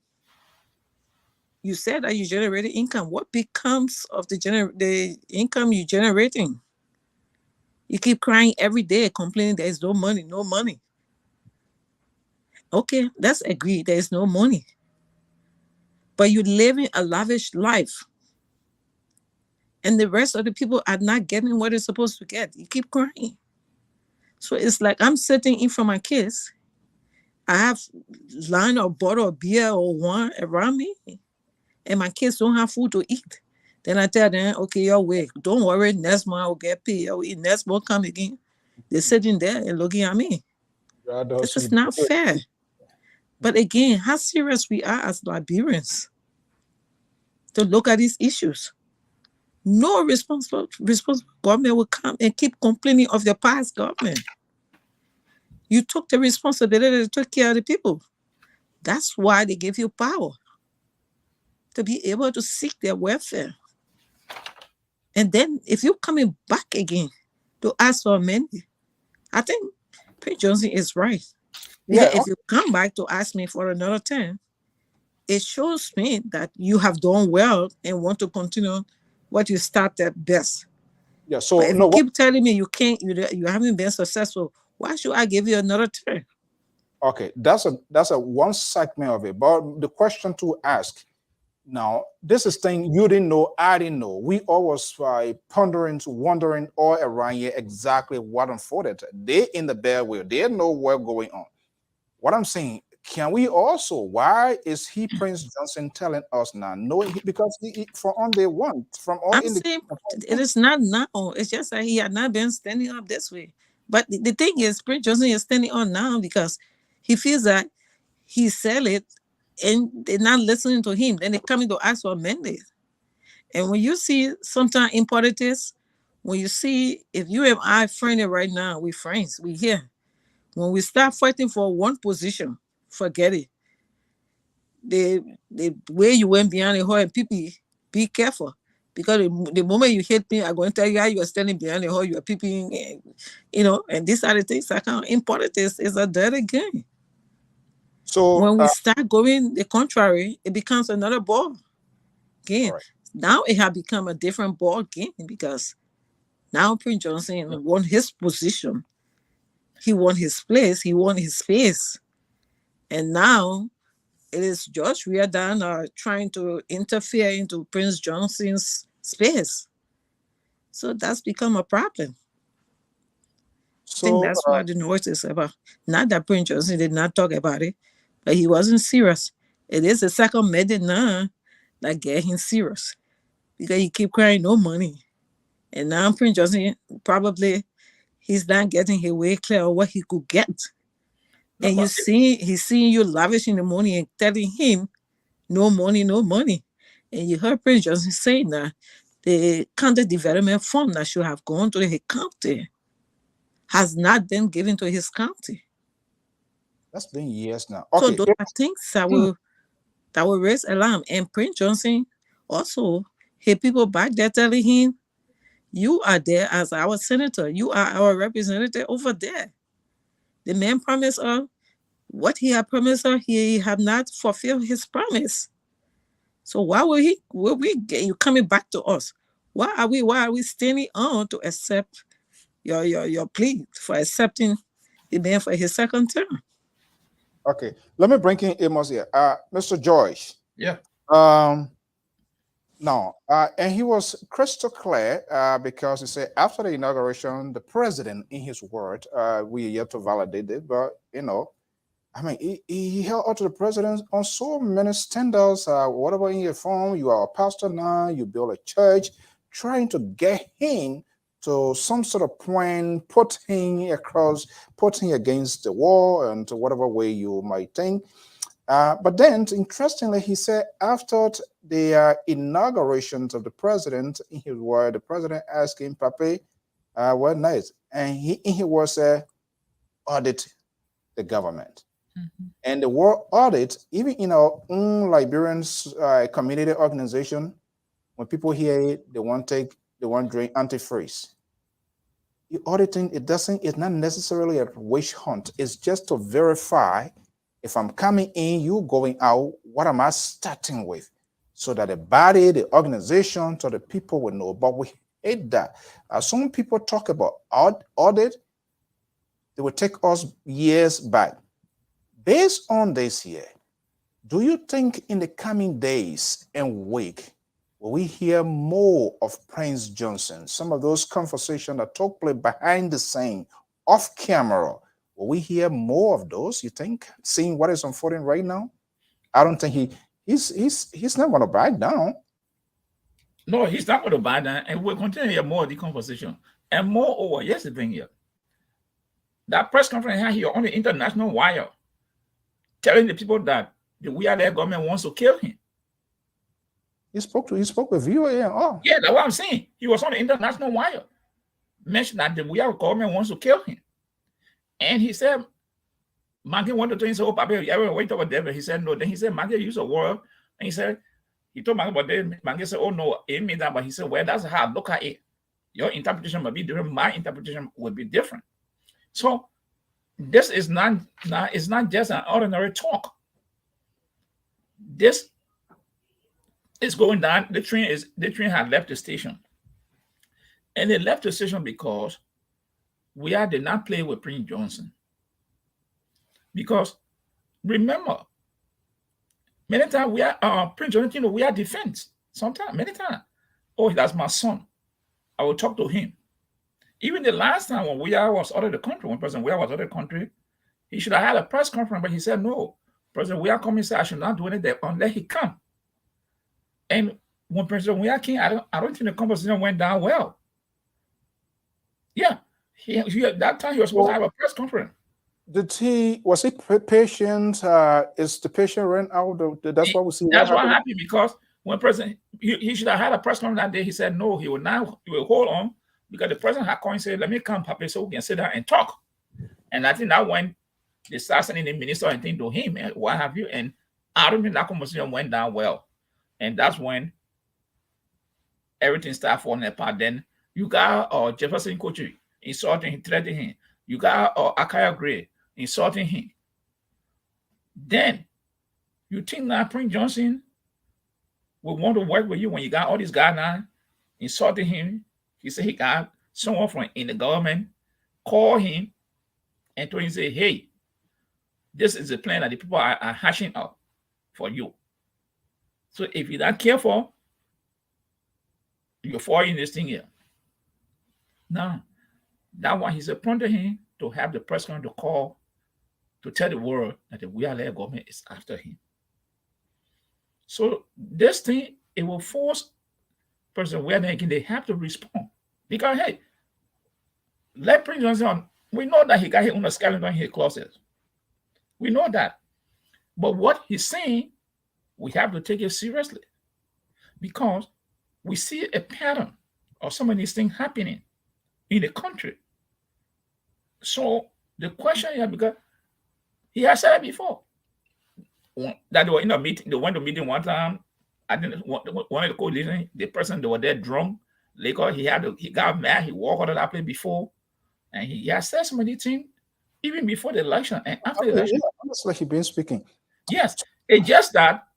Speaker 6: You said that you generated income. What becomes of the income you're generating? You keep crying every day, complaining there is no money, no money. Okay, let's agree there is no money. But you're living a lavish life. And the rest of the people are not getting what they're supposed to get. You keep crying. So it's like I'm sitting in for my kids. I have line or bottle of beer or wine around me. And my kids don't have food to eat. Then I tell them, okay, y'all wait. Don't worry, next month I'll get paid. I'll eat. Next month come again. They're sitting there and looking at me. This is not fair. But again, how serious we are as Liberians to look at these issues. No responsible government will come and keep complaining of the past government. You took the responsibility to take care of the people. That's why they give you power, to be able to seek their welfare. And then if you're coming back again to ask for money, I think Prince Johnson is right. Yeah. If you come back to ask me for another term, it shows me that you have done well and want to continue what you started best.
Speaker 1: Yeah. So
Speaker 6: but if you keep telling me you can't, you haven't been successful, why should I give you another term?
Speaker 1: Okay, that's a one segment of it. But the question to ask, Now, this is thing you didn't know, I didn't know. We always pondering, wondering all around here exactly what unfolded. They in the bear wheel, they know what's going on. What I'm saying, can we also, why is he Prince Johnson telling us now? No, because he from on day one, from all
Speaker 6: I'm
Speaker 1: in the
Speaker 6: saying it is not now. It's just that he had not been standing up this way. But the thing is, Prince Johnson is standing on now because he feels that he said it and they're not listening to him. Then they're coming to ask for a mandate. And when you see sometimes in politics, when you see, if you and I friendly right now, we friends, we here. When we start fighting for one position, forget it. The way you went behind the hall and people, be careful. Because the moment you hit me, I'm going to tell you how you are standing behind the hall, you are peeping, and, you know, and these are the things I can't. In politics, it's a dirty game.
Speaker 1: So
Speaker 6: when we start going the contrary, it becomes another ball game.
Speaker 1: right.
Speaker 6: Now it has become a different ball game because now Prince Johnson won his position. He won his place. He won his space. And now it is George Riordan trying to interfere into Prince Johnson's space. So that's become a problem. I think that's what the noise is about. Not that Prince Johnson did not talk about it, but he wasn't serious. It is the second meeting now that get him serious because he keep crying no money. And now Prince Johnson probably he's not getting his way clear on what he could get. And you see, he's seeing you lavishing the money and telling him, no money, no money. And you heard Prince Johnson saying that the county development fund that should have gone to his county has not been given to his county.
Speaker 1: That's been years now. Okay.
Speaker 6: So those are things that will raise alarm. And Prince Johnson also had people back there telling him, you are there as our senator. You are our representative over there. The man promised her what he had promised her. He have not fulfilled his promise. So why will we get you coming back to us? Why are we standing on to accept your plea for accepting the man for his second term?
Speaker 1: Okay, let me bring in Amos here. Mr. Joyce.
Speaker 5: Yeah.
Speaker 1: No, and he was crystal clear because he said after the inauguration, the president, in his word, we are yet to validate it, but you know, I mean, he held out to the president on so many standards. Whatever in your form, you are a pastor now, you build a church, trying to get him to some sort of point, put him against the wall, and to whatever way you might think. But then, interestingly, he said after the inaugurations of the president, in his word, the president asked him, Pape, what nice? And he was audit the government. Mm-hmm. And the word audit, even in our own Liberian community organization, when people hear it, they want to drink antifreeze. The auditing, it's not necessarily a witch hunt. It's just to verify if I'm coming in, you going out, what am I starting with? So that the body, the organization, so the people will know. But we hate that. Some people talk about audit. They will take us years back. Based on this year, do you think in the coming days and week, will we hear more of Prince Johnson? Some of those conversations that took place behind the scene, off camera, will we hear more of those, you think, seeing what is unfolding right now? I don't think he's not going to back down.
Speaker 5: No, he's not going to back down, and we'll continue to hear more of the conversation. And moreover, here's the thing here. That press conference here on the international wire, telling the people that the We Are There government wants to kill him.
Speaker 1: He spoke with VOA and all.
Speaker 5: Yeah, that's what I'm saying. He was on the international wire, mentioned that the We Are government wants to kill him. And he said, Maggie wanted to say, oh, Papa, you ever wait over there? He said, no. Then he said, Maggie used a word. And he told Maggie about that. Maggie said, oh, no, it means that. But he said, well, that's how I look at it. Your interpretation might be different. My interpretation would be different. So this is not just an ordinary talk. This is going down. The train had left the station. And they left the station because we did not play with Prince Johnson. Because remember, Many times we are Prince Jonathan, we are defense. Sometimes, many times. Oh, that's my son. I will talk to him. Even the last time when we was out of the country, when President we was out of the country, he should have had a press conference, but he said no. President we are coming, said I should not do anything unless he come. And when President we came, I don't think the conversation went down well. Yeah, that time he was supposed to have a press conference.
Speaker 1: Was he patient? Is the patient ran out? That's what we see.
Speaker 5: That's what happened because when President he should have had a press conference that day. He said no, he will hold on because the president had called and said, "Let me come, Papa, so we can sit down and talk." And I think that when they started sending the minister and thing to him and what have you, and I don't think that conversation went down well. And that's when everything started falling apart. Then you got Jefferson Kochi insulting him, threatening him. You got Akaya Gray insulting him. Then you think that Prince Johnson will want to work with you when you got all these guys now insulting him? He said he got someone from in the government call him and told him, say, hey, this is the plan that the people are hashing out for you. So if you're not careful, you're falling in this thing here. Now, that one he's appointed him to have the press conference to call to tell the world that the WIA government is after him. So this thing, it will force President Weah again, they have to respond. Because hey, let Prince Johnson, we know that he got his own skeleton in his closet. We know that. But what he's saying, we have to take it seriously. Because we see a pattern of some of these things happening in the country. So the question here, because he has said it before, that they were in a meeting, they went to a meeting one time. I didn't one of the coalition, the person they were there drunk, he got mad, he walked out of that place before, and he has said some of these things even before the election and after the election.
Speaker 1: Yeah, honestly, he's been speaking.
Speaker 5: Yes, it's just that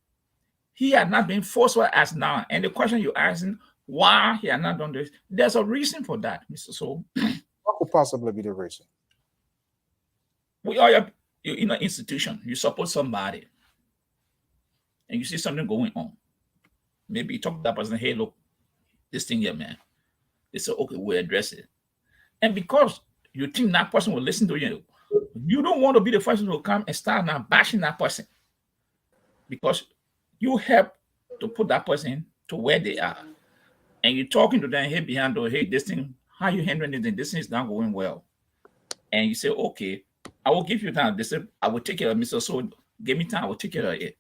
Speaker 5: he had not been forceful as now. And the question you're asking, why he had not done this, there's a reason for that, Mr. So.
Speaker 1: What could possibly be the reason?
Speaker 5: We are in an institution. You support somebody, and you see something going on. Maybe you talk to that person, hey, look, this thing here, man. They say, okay, we'll address it. And because you think that person will listen to you, you don't want to be the first one to come and start now bashing that person. Because you help to put that person to where they are. And you're talking to them, hey, behind the hey, this thing, how you handling it, this thing is not going well. And you say, okay, I will give you time. They say, I will take care of Mr. So give me time, I will take care of it.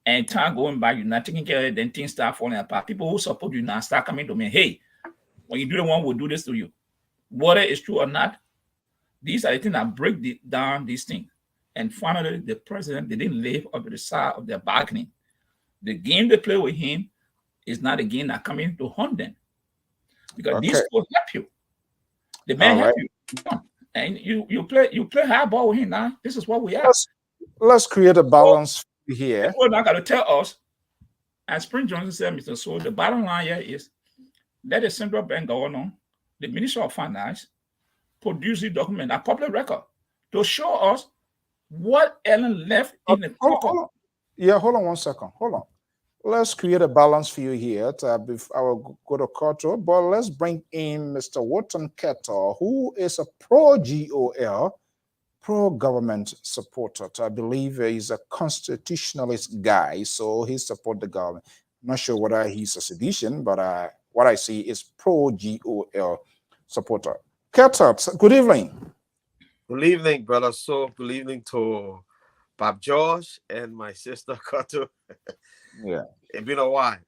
Speaker 5: And time going by, you're not taking care of it, then things start falling apart. People who support you now start coming to me, hey, when you do the one, we'll do this to you. Whether it's true or not, these are the things that break down these things. And finally, the president, they didn't live up to the side of their bargaining. The game they play with him is not a game that coming to hunt them. Because these will help you. The man help you. And you play high ball with him now. This is what we are.
Speaker 1: Let's create a balance here.
Speaker 5: People are not going to tell us, as Prince Johnson said, Mr. So, the bottom line here is let the central bank governor, the Minister of Finance, produce the document, a public record, to show us what Ellen left in the
Speaker 1: hold on 1 second. Hold on. Let's create a balance for you here. I will go to Koto, but let's bring in Mr. Wharton Kettle, who is a pro-GOL, pro-government supporter. I believe he's a constitutionalist guy, so he supports the government. I'm not sure whether he's a sedition, but what I see is pro-GOL supporter. Kettle, good evening.
Speaker 7: Good evening, brother. So good evening to Bob George and my sister Koto.
Speaker 1: Yeah.
Speaker 7: It's been a while.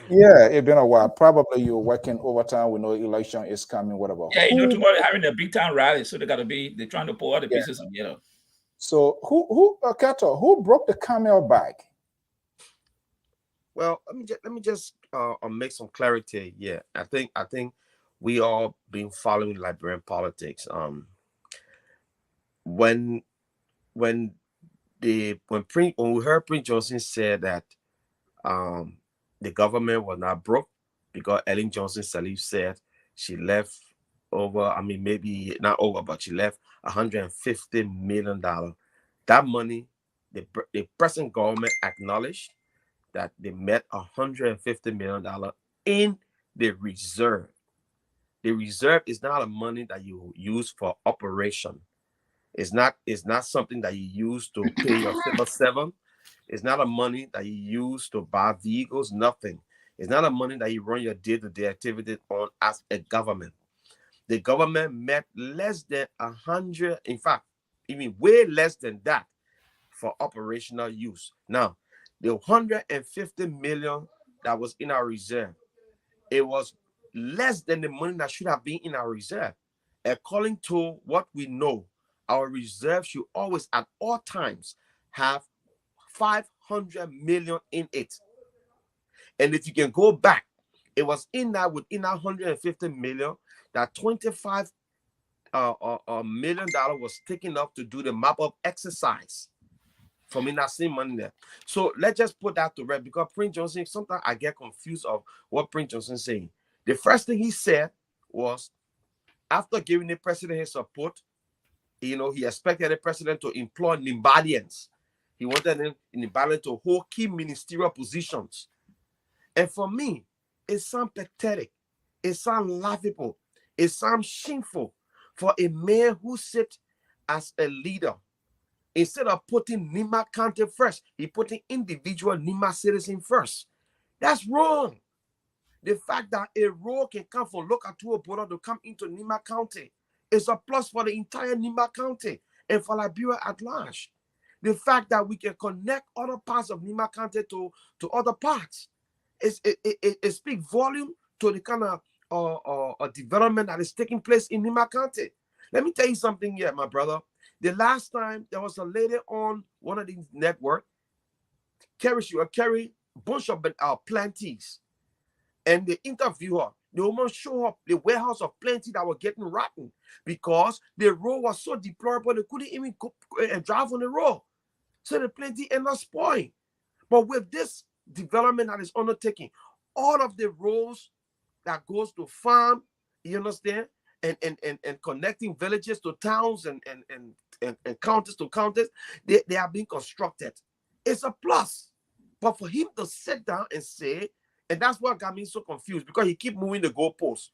Speaker 1: Yeah, it's been a while. Probably you're working overtime. We know election is coming, whatever.
Speaker 5: Yeah, you know, tomorrow they're having a big time rally, so they're trying to pull all the pieces together.
Speaker 1: So Kato, who broke the camel back?
Speaker 7: Well, let me just make some clarity. Yeah, I think we all been following Liberian politics. When we heard Prince Johnson said that the government was not broke because Ellen Johnson Sirleaf said she left over, maybe not over, but she left $150 million. That money, the present government acknowledged that they met $150 million in the reserve. The reserve is not a money that you use for operation. It's not something that you use to pay your civil servant. It's not a money that you use to buy vehicles, nothing. It's not a money that you run your day-to-day activity on as a government. The government met less than 100, in fact, even way less than that for operational use. Now, the 150 million that was in our reserve, it was less than the money that should have been in our reserve. According to what we know, our reserve should always at all times have 500 million in it. And if you can go back, it was in that within that 150 million that 25 million dollars was taken up to do the map up exercise. For me, not seeing money there. So let's just put that to rest, because Prince Johnson, sometimes I get confused of what Prince Johnson saying. The first thing he said was, after giving the president his support, he expected the president to employ Nimbalians. He wanted him in Nimbalians to hold key ministerial positions. And for me, it sounds pathetic. It sounds laughable. It sounds shameful for a man who sits as a leader. Instead of putting Nima County first, he putting individual Nima citizen first. That's wrong. The fact that a road can come from local border to come into Nima County is a plus for the entire Nima County and for Liberia at large. The fact that we can connect other parts of Nima County to other parts, it speaks volume to the kind of development that is taking place in Nima County. Let me tell you something here, my brother. The last time there was a lady on one of these networks, carry a bunch of planties, and they interview her. The woman show up the warehouse of plenty that were getting rotten because the road was so deplorable they couldn't even drive on the road. So the plenty ended up spoiling. But with this development that is undertaking, all of the roads that goes to farm, you understand, and connecting villages to towns and counties to counties, they are being constructed. It's a plus. But for him to sit down and say, and that's what got me so confused, because he keep moving the goalposts.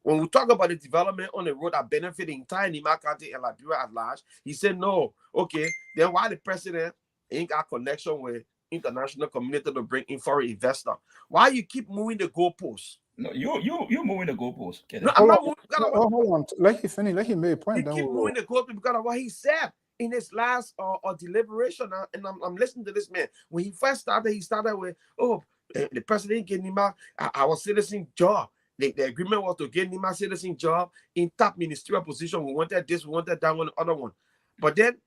Speaker 7: When we talk about the development on the road that benefit the entire Nima County and Liberia at large, he said no. Okay, then why the president ain't got connection with international community to bring in foreign investor? Why you keep moving the goalposts?
Speaker 5: No, you're moving the goalpost.
Speaker 7: No, I'm not moving.
Speaker 1: Hold on. Let him finish. Let him make a point.
Speaker 7: You keep moving the goalpost because of what he said in his last deliberation. And I'm listening to this man. When he first started, he started with, the president gave Nima our citizen job. The agreement was to give Nima citizen job in top ministerial position. We wanted this, we wanted that one, the other one. But then,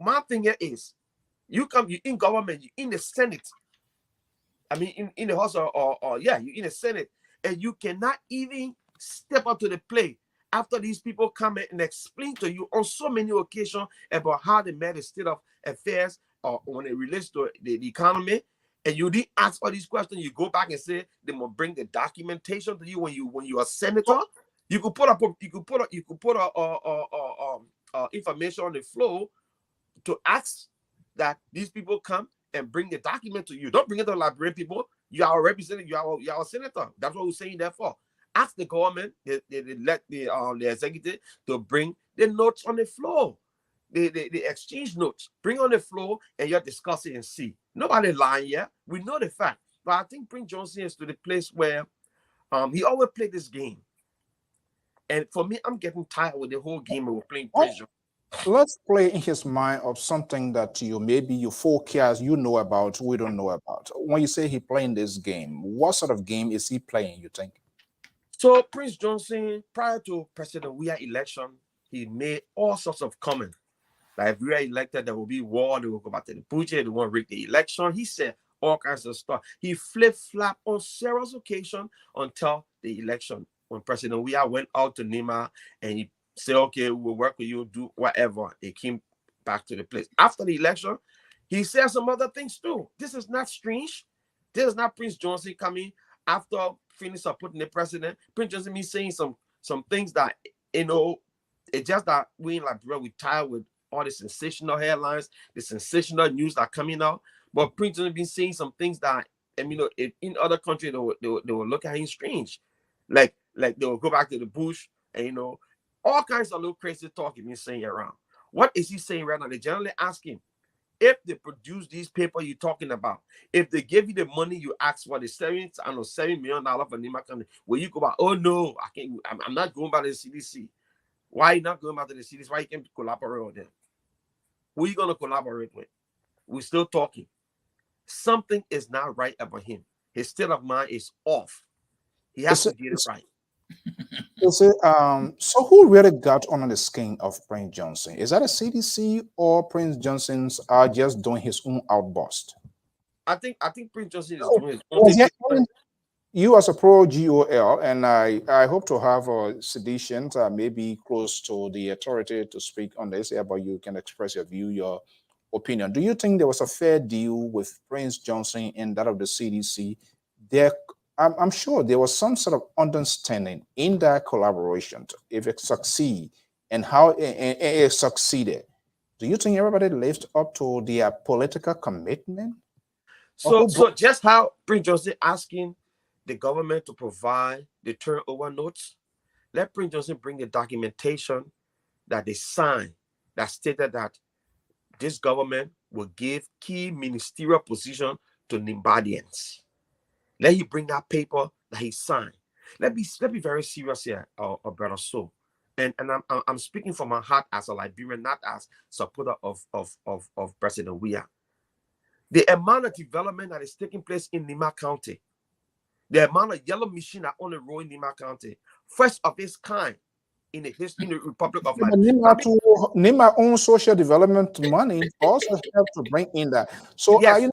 Speaker 7: my thing here is, you in government, you in the Senate. I mean, in the House you're in the Senate, and you cannot even step up to the plate after these people come in and explain to you on so many occasions about how they met the state of affairs or when it relates to the economy, and you didn't ask all these questions. You go back and say they will bring the documentation to you when you are a senator. You could put information on the floor to ask that these people come and bring the document to you. Don't bring it to the Liberian people. You are a representative. You are a senator. That's what we're saying there for. Ask the government, they let the executive to bring the notes on the floor. The exchange notes. Bring on the floor and you're discussing and see. Nobody lying here. We know the fact. But I think Prince Johnson is to the place where he always played this game. And for me, I'm getting tired with the whole game of playing Prince Johnson.
Speaker 1: Let's play in his mind of something that you forecast, you know about, we don't know about. When you say he playing this game, what sort of game is he playing, you think?
Speaker 7: So Prince Johnson, prior to President Weah election, he made all sorts of comments. Like if we are elected, there will be war, they will go back to the budget, they won't rig the election. He said all kinds of stuff. He flip-flopped on several occasions until the election. When President Weah went out to Nima and he said, okay, we'll work with you, do whatever. They came back to the place. After the election, he said some other things too. This is not strange. This is not Prince Johnson coming after finishing supporting the president. Prince Johnson is saying some things that, it's just that we in Liberia, we tired with all the sensational headlines, the sensational news that are coming out. But Prince has been saying some things that, and in other countries they will look at him strange, like they will go back to the bush, and all kinds of little crazy talk he's been saying around. What is he saying right now? They generally ask him, if they produce these papers you're talking about, if they give you the money you ask for, the $7 million for Nima County, will you go back? Oh no, I can't. I'm not going back to the CDC. Why are you not going back to the CDC? Why you can't collaborate with them? Who are you gonna collaborate with? We're still talking. Something is not right about him. His state of mind is off. He has to get it right.
Speaker 1: So who really got on the skin of Prince Johnson? Is that a CDC or Prince Johnson's are just doing his own outburst?
Speaker 7: I think Prince Johnson is doing his own thing.
Speaker 1: You as a pro GOL, and I hope to have seditions maybe close to the authority to speak on this, but you can express your view, your opinion. Do you think there was a fair deal with Prince Johnson and that of the CDC? I'm sure there was some sort of understanding in that collaboration if it succeed and how it succeeded. Do you think everybody lived up to their political commitment?
Speaker 7: So just how Prince Johnson asking the government to provide the turnover notes, let Prince Johnson bring the documentation that they signed that stated that this government will give key ministerial position to Nimbadians. Let him bring that paper that he signed. Let me very serious here, brother. So, and I'm speaking from my heart as a Liberian, not as supporter of President Weah. The amount of development that is taking place in Nima County, the amount of yellow machine that on the road in Nima County, first of its kind in the history in the Republic of Liberia.
Speaker 1: Nima own social development money also help to bring in that. So
Speaker 7: yes.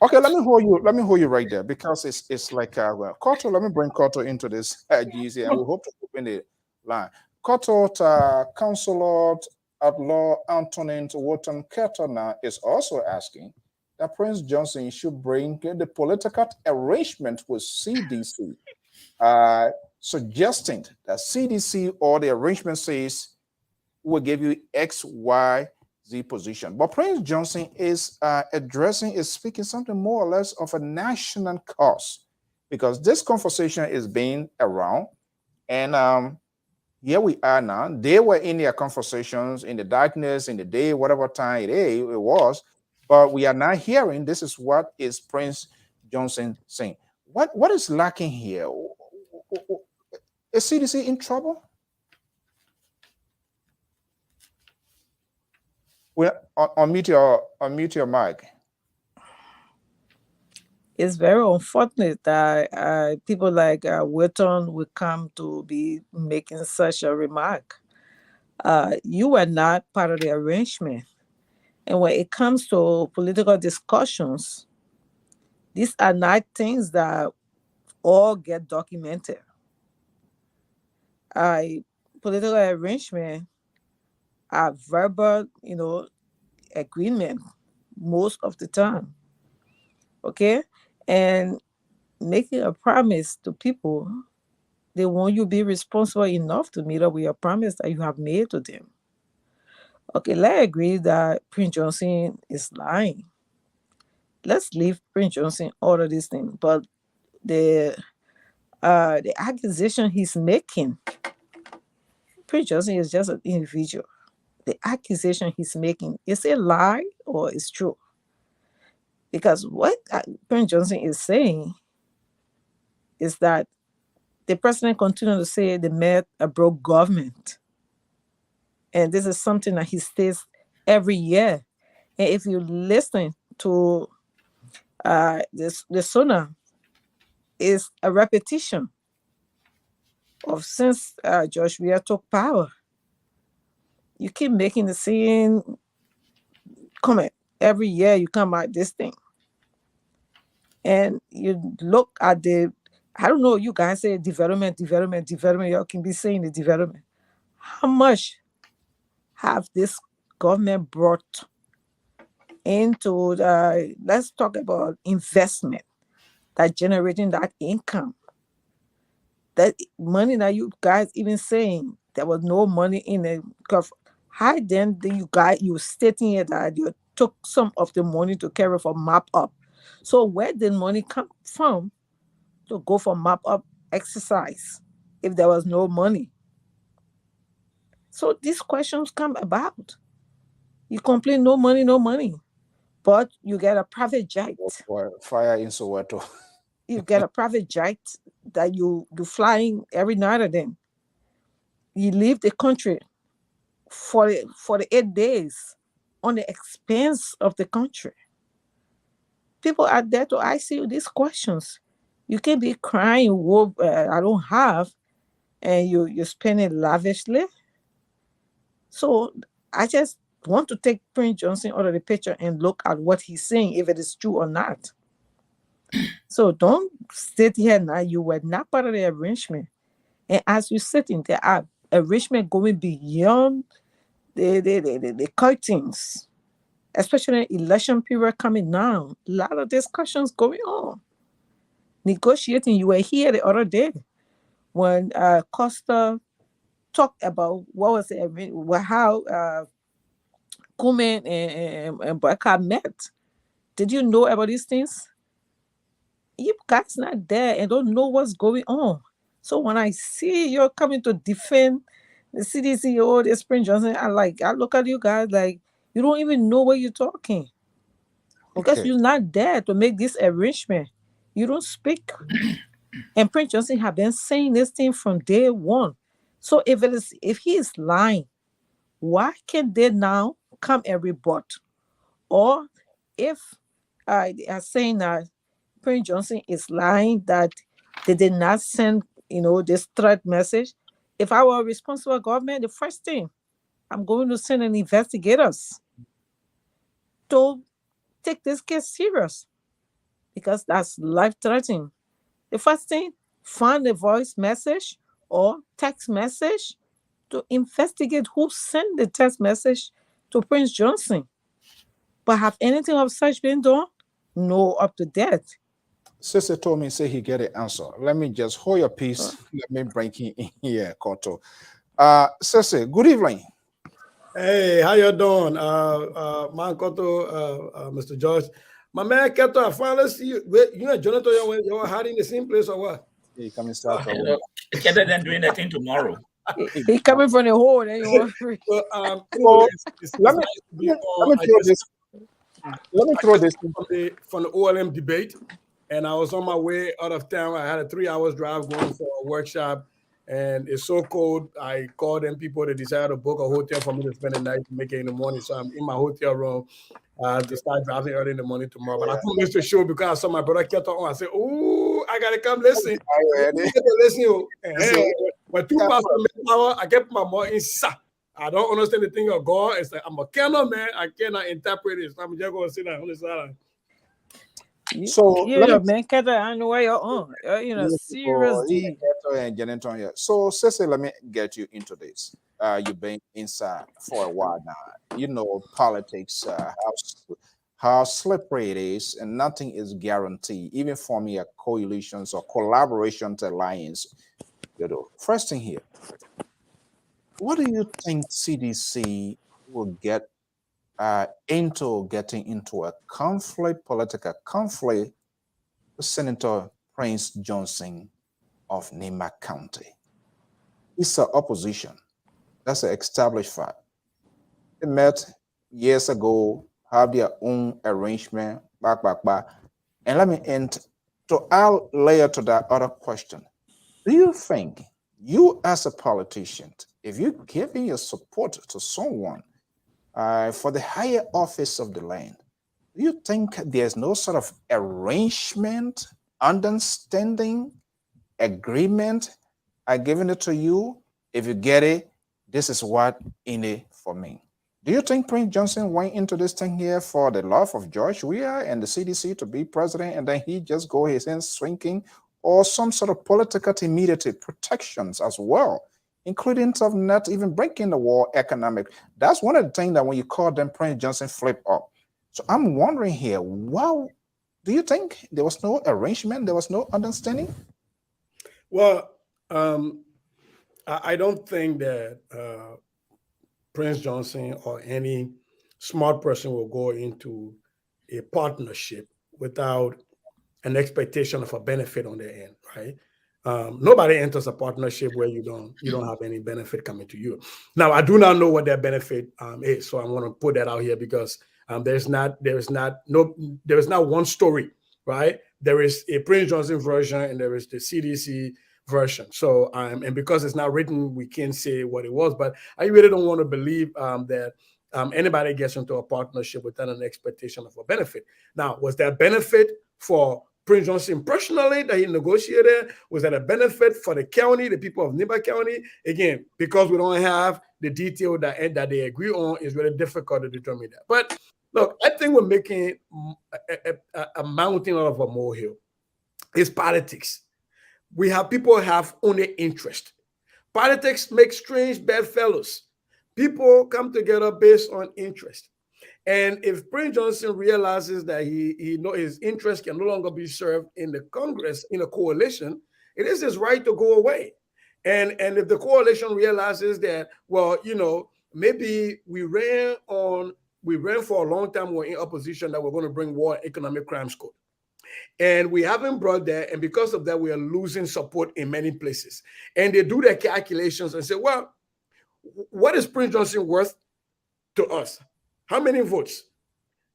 Speaker 1: Okay, let me hold you right there, because it's like Koto. Let me bring Koto into this GC, and we hope to open the line. Koto, Councilor at Law Antonin Wotton Ketona is also asking that Prince Johnson should bring the political arrangement with CDC, suggesting that CDC or the arrangement says will give you X, Y, Z position. But Prince Johnson is speaking something more or less of a national cause, because this conversation is being around, and here we are now. They were in their conversations in the darkness, in the day, whatever time it was, but we are now hearing this is what is Prince Johnson saying. What is lacking here? Is CDC in trouble? Well, unmute your mic.
Speaker 6: It's very unfortunate that people like Wotton will come to be making such a remark. You were not part of the arrangement. And when it comes to political discussions, these are not things that all get documented. Political arrangement are verbal, agreement most of the time. Okay? And making a promise to people, they want you to be responsible enough to meet up with your promise that you have made to them. Okay, let's agree that Prince Johnson is lying. Let's leave Prince Johnson all of these things. But the accusation he's making, Prince Johnson is just an individual. The accusation he's making, is it a lie or is true? Because what Prince Johnson is saying is that the president continued to say they met a broke government. And this is something that he states every year. And if you listen to the Sona, is a repetition of since George Weah took power. You keep making the same comment. Every year you come out this thing. And you look at I don't know, you guys say development. You can be saying the development. How much have this government brought into let's talk about investment that generating that income? That money that you guys even saying there was no money in it. How then do you stating here that you took some of the money to carry for map up? So where did money come from to go for map up exercise if there was no money? So these questions come about. You complain no money, but you get a private jet.
Speaker 1: Fire in Soweto.
Speaker 6: You get a private jet that you flying every night of them. You leave the country for the 8 days on the expense of the country. People are there to ask you these questions. You can't be crying, I don't have, and you spend it lavishly. So I just want to take Prince Johnson out of the picture and look at what he's saying, if it is true or not. So don't sit here now. You were not part of the arrangement. And as you sit in there, arrangement going beyond the curtains, especially election period coming now. A lot of discussions going on. Negotiating. You were here the other day when Costa talked about what was it, how Kuman and Baraka met. Did you know about these things? You guys not there and don't know what's going on. So when I see you're coming to defend the CDC or the Spring Johnson, I look at you guys like you don't even know what you're talking. Because
Speaker 1: Okay.
Speaker 6: you're not there to make this arrangement. You don't speak. And Prince Johnson have been saying this thing from day one. So if he is lying, why can't they now come and rebut? Or if they are saying that Prince Johnson is lying, that they did not send, this threat message. If I were a responsible government, the first thing, I'm going to send an investigators to take this case serious because that's life-threatening. The first thing, find a voice message or text message to investigate who sent the text message to Prince Johnson. But have anything of such been done? No, up to date.
Speaker 1: Sister told me, say he get an answer. Let me just hold your peace. Let me bring him in here, Koto. Sister, good evening.
Speaker 2: Hey, how you doing? Man Koto, Mr. George. My man Keto, I finally see you. You and Jonathan, you were hiding in the same place or what?
Speaker 1: He coming start.
Speaker 5: It's better than doing that thing tomorrow.
Speaker 6: He coming from the hole. Then you
Speaker 2: want
Speaker 1: let me throw this
Speaker 2: from the OLM debate. And I was on my way out of town. I had a 3 hours drive going for a workshop. And it's so cold. I called them people. They decided to book a hotel for me to spend the night to make it in the morning. So I'm in my hotel room to start driving early in the morning tomorrow. But I couldn't miss the show because I saw my brother Keto on. I said, "Oh, I gotta come listen." When 2 past the hour, I get my more inside. I don't understand the thing of God. It's like I'm a canon man. I cannot interpret it. So I'm just gonna sit down on the side.
Speaker 1: So
Speaker 6: man, Keto, I know where you're on. Serious deal.
Speaker 1: So, Cecily, let me get you into this. You've been inside for a while now. You know politics, how slippery it is, and nothing is guaranteed, even forming a coalitions or collaboration alliance. First thing here, what do you think CDC will get into getting into a political conflict with Senator Prince Johnson of Nema County? It's an opposition. That's an established fact. They met years ago, have their own arrangement, back. And let me end to add layer to that other question. Do you think you as a politician, if you're giving your support to someone for the higher office of the land, do you think there's no sort of arrangement, understanding, agreement? I'm giving it to you. If you get it, this is what in it for me. Do you think Prince Johnson went into this thing here for the love of George Weah and the CDC to be president, and then he just go his hands swinging, or some sort of political immediate protections as well, including of not even breaking the wall economic? That's one of the things that when you call them Prince Johnson flip up. So I'm wondering here, wow, do you think there was no arrangement, there was no understanding?
Speaker 2: Well, I don't think that Prince Johnson or any smart person will go into a partnership without an expectation of a benefit on their end, right? Nobody enters a partnership where you don't have any benefit coming to you. Now, I do not know what that benefit is, so I want to put that out here because there is not one story, right? There is a Prince Johnson version and there is the CDC version. So, and because it's not written, we can't say what it was. But I really don't want to believe that anybody gets into a partnership without an expectation of a benefit. Now, was there a benefit for Prince Johnson personally that he negotiated? Was that a benefit for the county, the people of Niba County? Again, because we don't have the detail that they agree on, it's really difficult to determine that. But look, I think we're making a mountain out of a molehill. It's politics. We have people have only interest. Politics makes strange bedfellows. People come together based on interest. And if Prince Johnson realizes that he know his interest can no longer be served in the Congress, in a coalition, it is his right to go away. And if the coalition realizes that, well, maybe we ran for a long time, we're in opposition, that we're going to bring war and economic crimes code. And we haven't brought that. And because of that, we are losing support in many places. And they do their calculations and say, well, what is Prince Johnson worth to us? How many votes?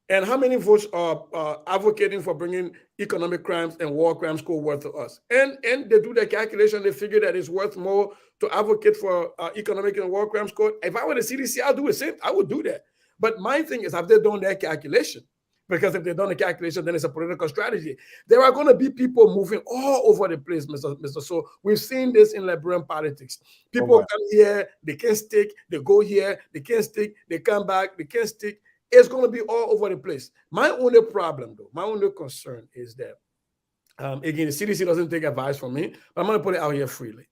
Speaker 2: And how many votes are advocating for bringing economic crimes and war crimes code worth to us? And they do their calculation. They figure that it's worth more to advocate for economic and war crimes code. If I were the CDC, I'll do the same. I would do that. But my thing is, have they done their calculation? Because if they've done the calculation, then it's a political strategy. There are going to be people moving all over the place, Mr. So we've seen this in Liberian politics. People come here, they can't stick. They go here, they can't stick. They come back, they can't stick. It's going to be all over the place. My only problem, though, my only concern is that, again, the CDC doesn't take advice from me, but I'm going to put it out here freely.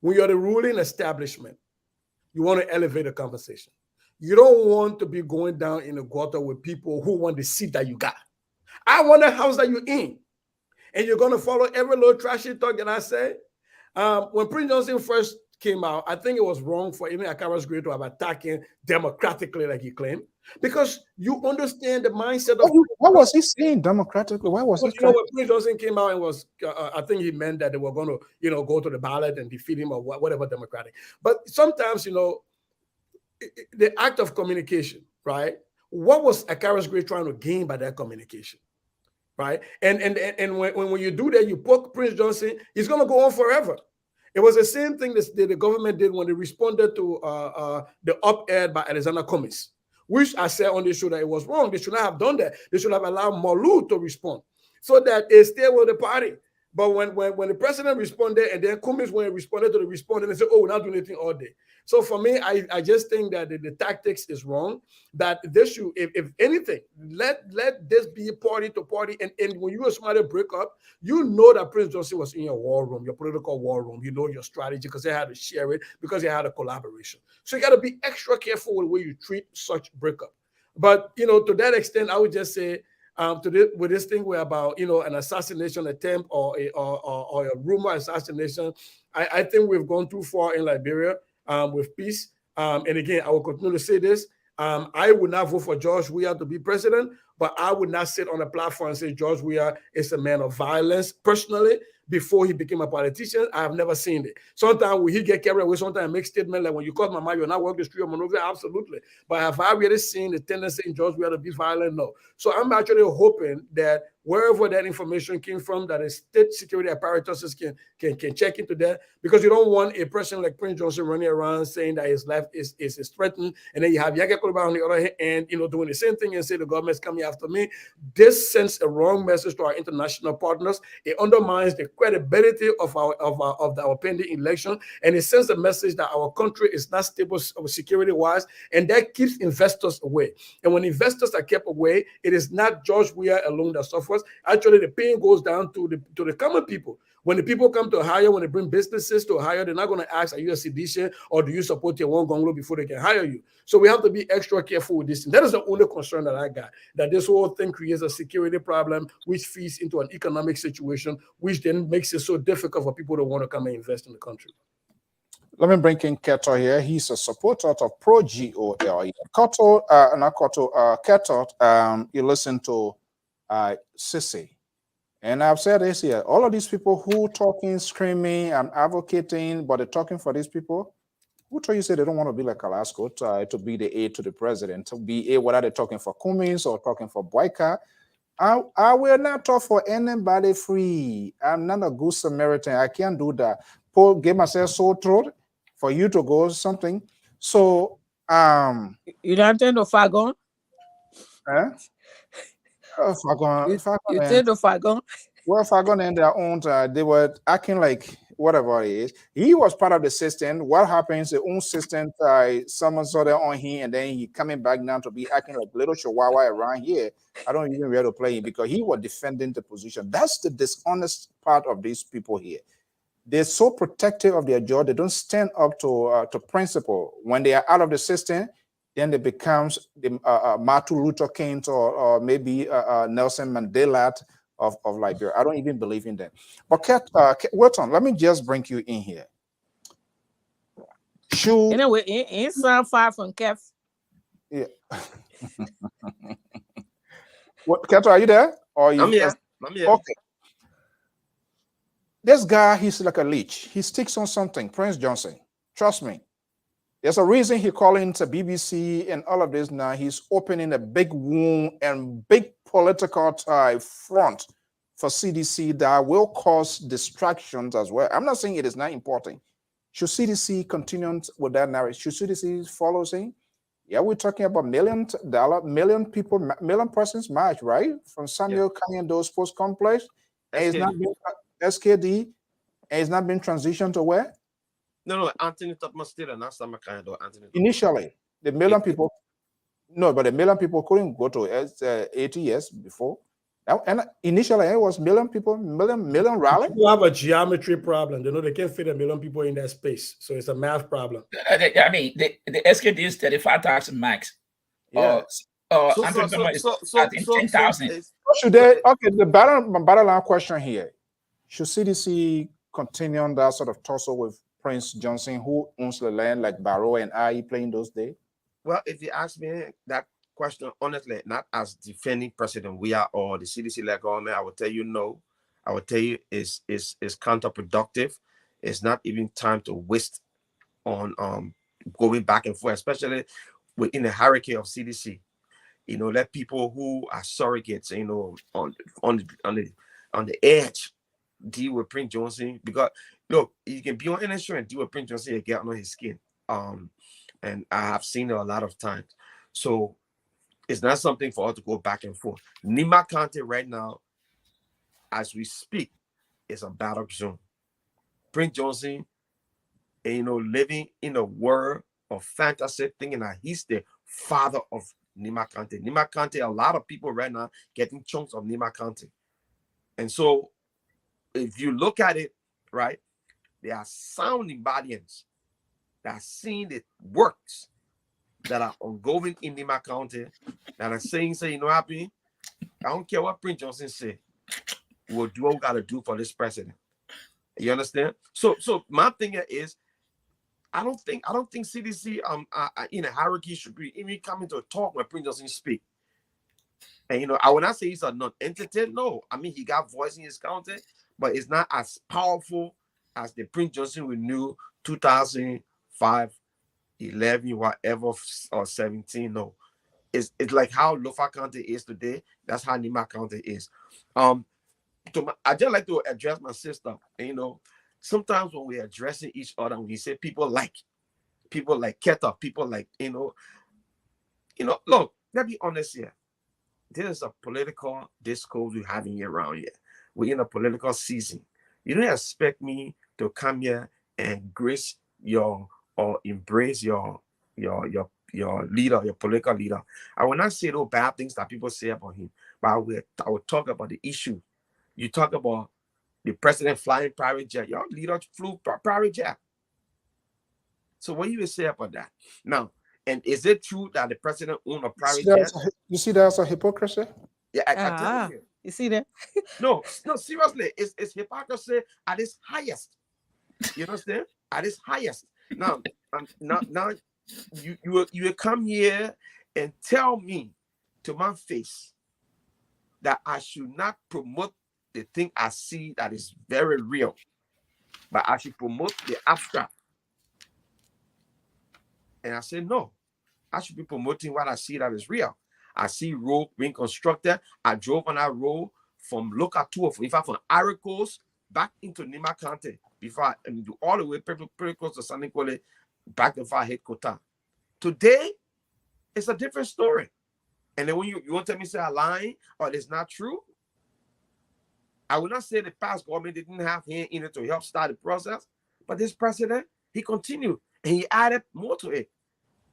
Speaker 2: When you're the ruling establishment, you want to elevate the conversation. You don't want to be going down in the gutter with people who want the seat that you got. I want the house that you're in. And you're going to follow every little trashy talk that I say. When Prince Johnson first came out, I think it was wrong for even Akara's Great to have attacking democratically like he claimed. Because you understand the mindset of...
Speaker 1: What was he saying democratically? Why was he...
Speaker 2: When Prince Johnson came out and was... I think he meant that they were going to, go to the ballot and defeat him or whatever democratic. But sometimes, the act of communication, right? What was Akara's Great trying to gain by that communication, right? And when you do that, you poke Prince Johnson, he's going to go on forever. It was the same thing that the government did when they responded to the op-ed by Alexander Cummings, which I said on the show that it was wrong. They should not have done that. They should have allowed Malu to respond so that they stay with the party. But when the president responded and then Cummings, when he responded to the respondent, they said, oh, we're not doing anything all day. So for me, I just think that the tactics is wrong. That this should, if anything, let this be party to party. And when you and somebody break up, you know that Prince Johnson was in your war room, your political war room. You know your strategy because they had to share it, because they had a collaboration. So you got to be extra careful with the way you treat such breakup. But, to that extent, I would just say, with this thing where about an assassination attempt or a rumor assassination, I think we've gone too far in Liberia with peace. And again, I will continue to say this. I would not vote for George Weah to be president, but I would not sit on a platform and say George Weah is a man of violence personally. Before he became a politician, I have never seen it. Sometimes when he get carried away, sometimes make statements like, when you call my mind, you're not working the street of Monrovia. Absolutely. But have I really seen the tendency in George Weah to be violent? No. So I'm actually hoping that wherever that information came from, that is state security apparatuses can check into that, because you don't want a person like Prince Johnson running around saying that his life is threatened, and then you have Yaka Kuluba on the other hand, doing the same thing and say the government's coming after me. This sends a wrong message to our international partners. It undermines the credibility of our pending election, and it sends a message that our country is not stable security-wise, and that keeps investors away. And when investors are kept away, it is not George Weah alone that suffers. Actually, the pain goes down to the common people. When the people come to Ohio, when they bring businesses to Ohio, they're not going to ask, are you a seditious or do you support your one Gonglo before they can hire you? So we have to be extra careful with this. And that is the only concern that I got, that this whole thing creates a security problem, which feeds into an economic situation, which then makes it so difficult for people to want to come and invest in the country.
Speaker 1: Let me bring in Keto here. He's a supporter of Pro-GOL. Keto, not Keto, Keto, you listen to Sissy. And I've said this here, all of these people who talking, screaming, and advocating, but they're talking for these people, who told you say they don't want to be like Alaska, to be the aide to the president, to be a, whether they're talking for Cummings or talking for Boyka. I will not talk for anybody free. I'm not a good Samaritan. I can't do that. Paul gave myself sore throat for you to go something. So
Speaker 6: You don't tell no Fagon?
Speaker 1: Fagon,
Speaker 6: You tell no Fagon?
Speaker 1: well, Fagon and their own, they were acting like whatever it is. He was part of the system. What happens? The own system, someone saw that on him, and then he coming back now to be acting like little chihuahua around here. I don't even really play him because he was defending the position. That's the dishonest part of these people here. They're so protective of their job. They don't stand up to principle. When they are out of the system, then they becomes the Martin Luther King or maybe Nelson Mandela of Liberia. I don't even believe in them. But Wilton, let me just bring you in here.
Speaker 6: Anyway, ain't so far from Kev.
Speaker 1: Yeah. What, Keto, are you there? Or you?
Speaker 7: I'm here.
Speaker 1: Okay. This guy, he's like a leech. He sticks on something. Prince Johnson. Trust me. There's a reason he calling to BBC and all of this now. He's opening a big wound and big political front for CDC that will cause distractions as well. I'm not saying it is not important. Should CDC continue with that narrative? Should CDC follow him? Yeah, we're talking about million persons march, right? From Samuel Kanye Sports Complex. And it's not been SKD, and it's not been transitioned to where?
Speaker 7: No, Anthony Topman still and not Samuel Kanye Anthony.
Speaker 1: Initially, the million people, no, but the million people couldn't go to 80 years before. And initially, it was million people, million rally.
Speaker 2: You have a geometry problem. You know, they can't fit 1 million people in that space. So it's a math problem.
Speaker 5: I mean, the SKD is 35,000 max.
Speaker 1: Yeah.
Speaker 5: I think 10,000.
Speaker 1: Should they, okay, the battle line question here. Should CDC continue on that sort of tussle with Prince Johnson, who owns the land like Barrow and I playing those days?
Speaker 7: Well, if you ask me that question, honestly, not as defending president we are or the CDC-led government, I would tell you no. I would tell you is counterproductive. It's not even time to waste on going back and forth, especially within the hierarchy of CDC. You know, let people who are surrogates, you know, on the edge deal with Prince Johnson, because look, you can be on any show and deal with Prince Johnson and get under his skin. And I have seen it a lot of times. So it's not something for us to go back and forth. Nima County right now, as we speak, is a battle zone. Prince Johnson, you know, living in a world of fantasy, thinking that he's the father of Nima County. Nima County, a lot of people right now getting chunks of Nima County. And so if you look at it, right, there are sounding guardians that are seeing the works that are ongoing in Nima County that are saying, you know what I mean? I don't care what Prince Johnson say. We'll do what we gotta do for this president. You understand? So my thing is, I don't think CDC in a hierarchy should be even coming to talk when Prince Johnson speak. And you know, I would not say he's a non-entity. No, I mean he got voice in his county, but it's not as powerful as the Prince Johnson we knew 2005, 11, whatever, or 17. No, it's like how Lofa County is today. That's how Nima County is. I just like to address my sister. And, you know, sometimes when we're addressing each other, when we say people like Keta, people like, you know, look, let's be honest here. There is a political discourse we're having here around here. We're in a political season. You don't expect me to come here and grace your or embrace your leader, your political leader. I will not say those bad things that people say about him, but I will talk about the issue. You talk about the president flying private jet. Your leader flew private jet. So what do you say about that? Now, and is it true that the president owned a private jet?
Speaker 1: You see that's a hypocrisy?
Speaker 7: Yeah, I tell you.
Speaker 6: You see that?
Speaker 7: No, seriously, it's hypocrisy at its highest. You understand? At its highest. Now, now you will come here and tell me to my face that I should not promote the thing I see that is very real, but I should promote the abstract. And I said, no, I should be promoting what I see that is real. I see road being constructed. I drove on that road from local tour, in fact, from Ivory Coast back into Nima County before I do all the way pretty close to San Nicolas, back before I hit Kota. Today, it's a different story. And then when you want to tell me say I'm lying or it's not true, I will not say the past government didn't have hand in it to help start the process, but this president, he continued and he added more to it.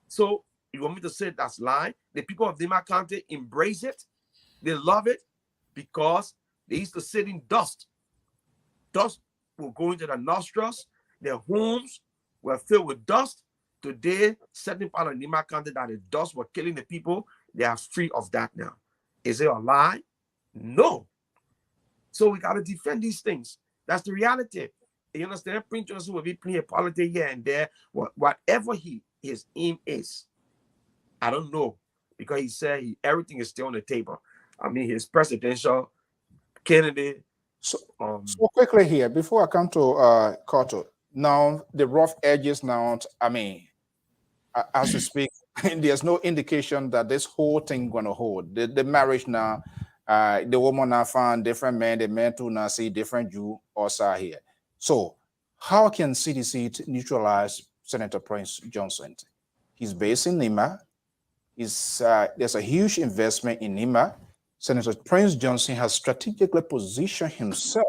Speaker 7: So you want me to say that's lying? The people of Nima County embrace it. They love it because they used to sit in dust. Dust will go into their nostrils. Their homes were filled with dust. Today, certain part of Nima County that the dust were killing the people, they are free of that now. Is it a lie? No. So we got to defend these things. That's the reality. You understand? Prince Johnson will be playing politics here and there. Whatever his aim is, I don't know, because he said everything is still on the table. I mean, his presidential candidate.
Speaker 1: So quickly here, before I come to Cotto, now the rough edges now, I mean, as we speak, there's no indication that this whole thing going to hold. The marriage now, the woman now found different men, the men too now see different Jew also here. So how can CDC neutralize Senator Prince Johnson? He's based in Nima. There's a huge investment in Nima. Senator Prince Johnson has strategically positioned himself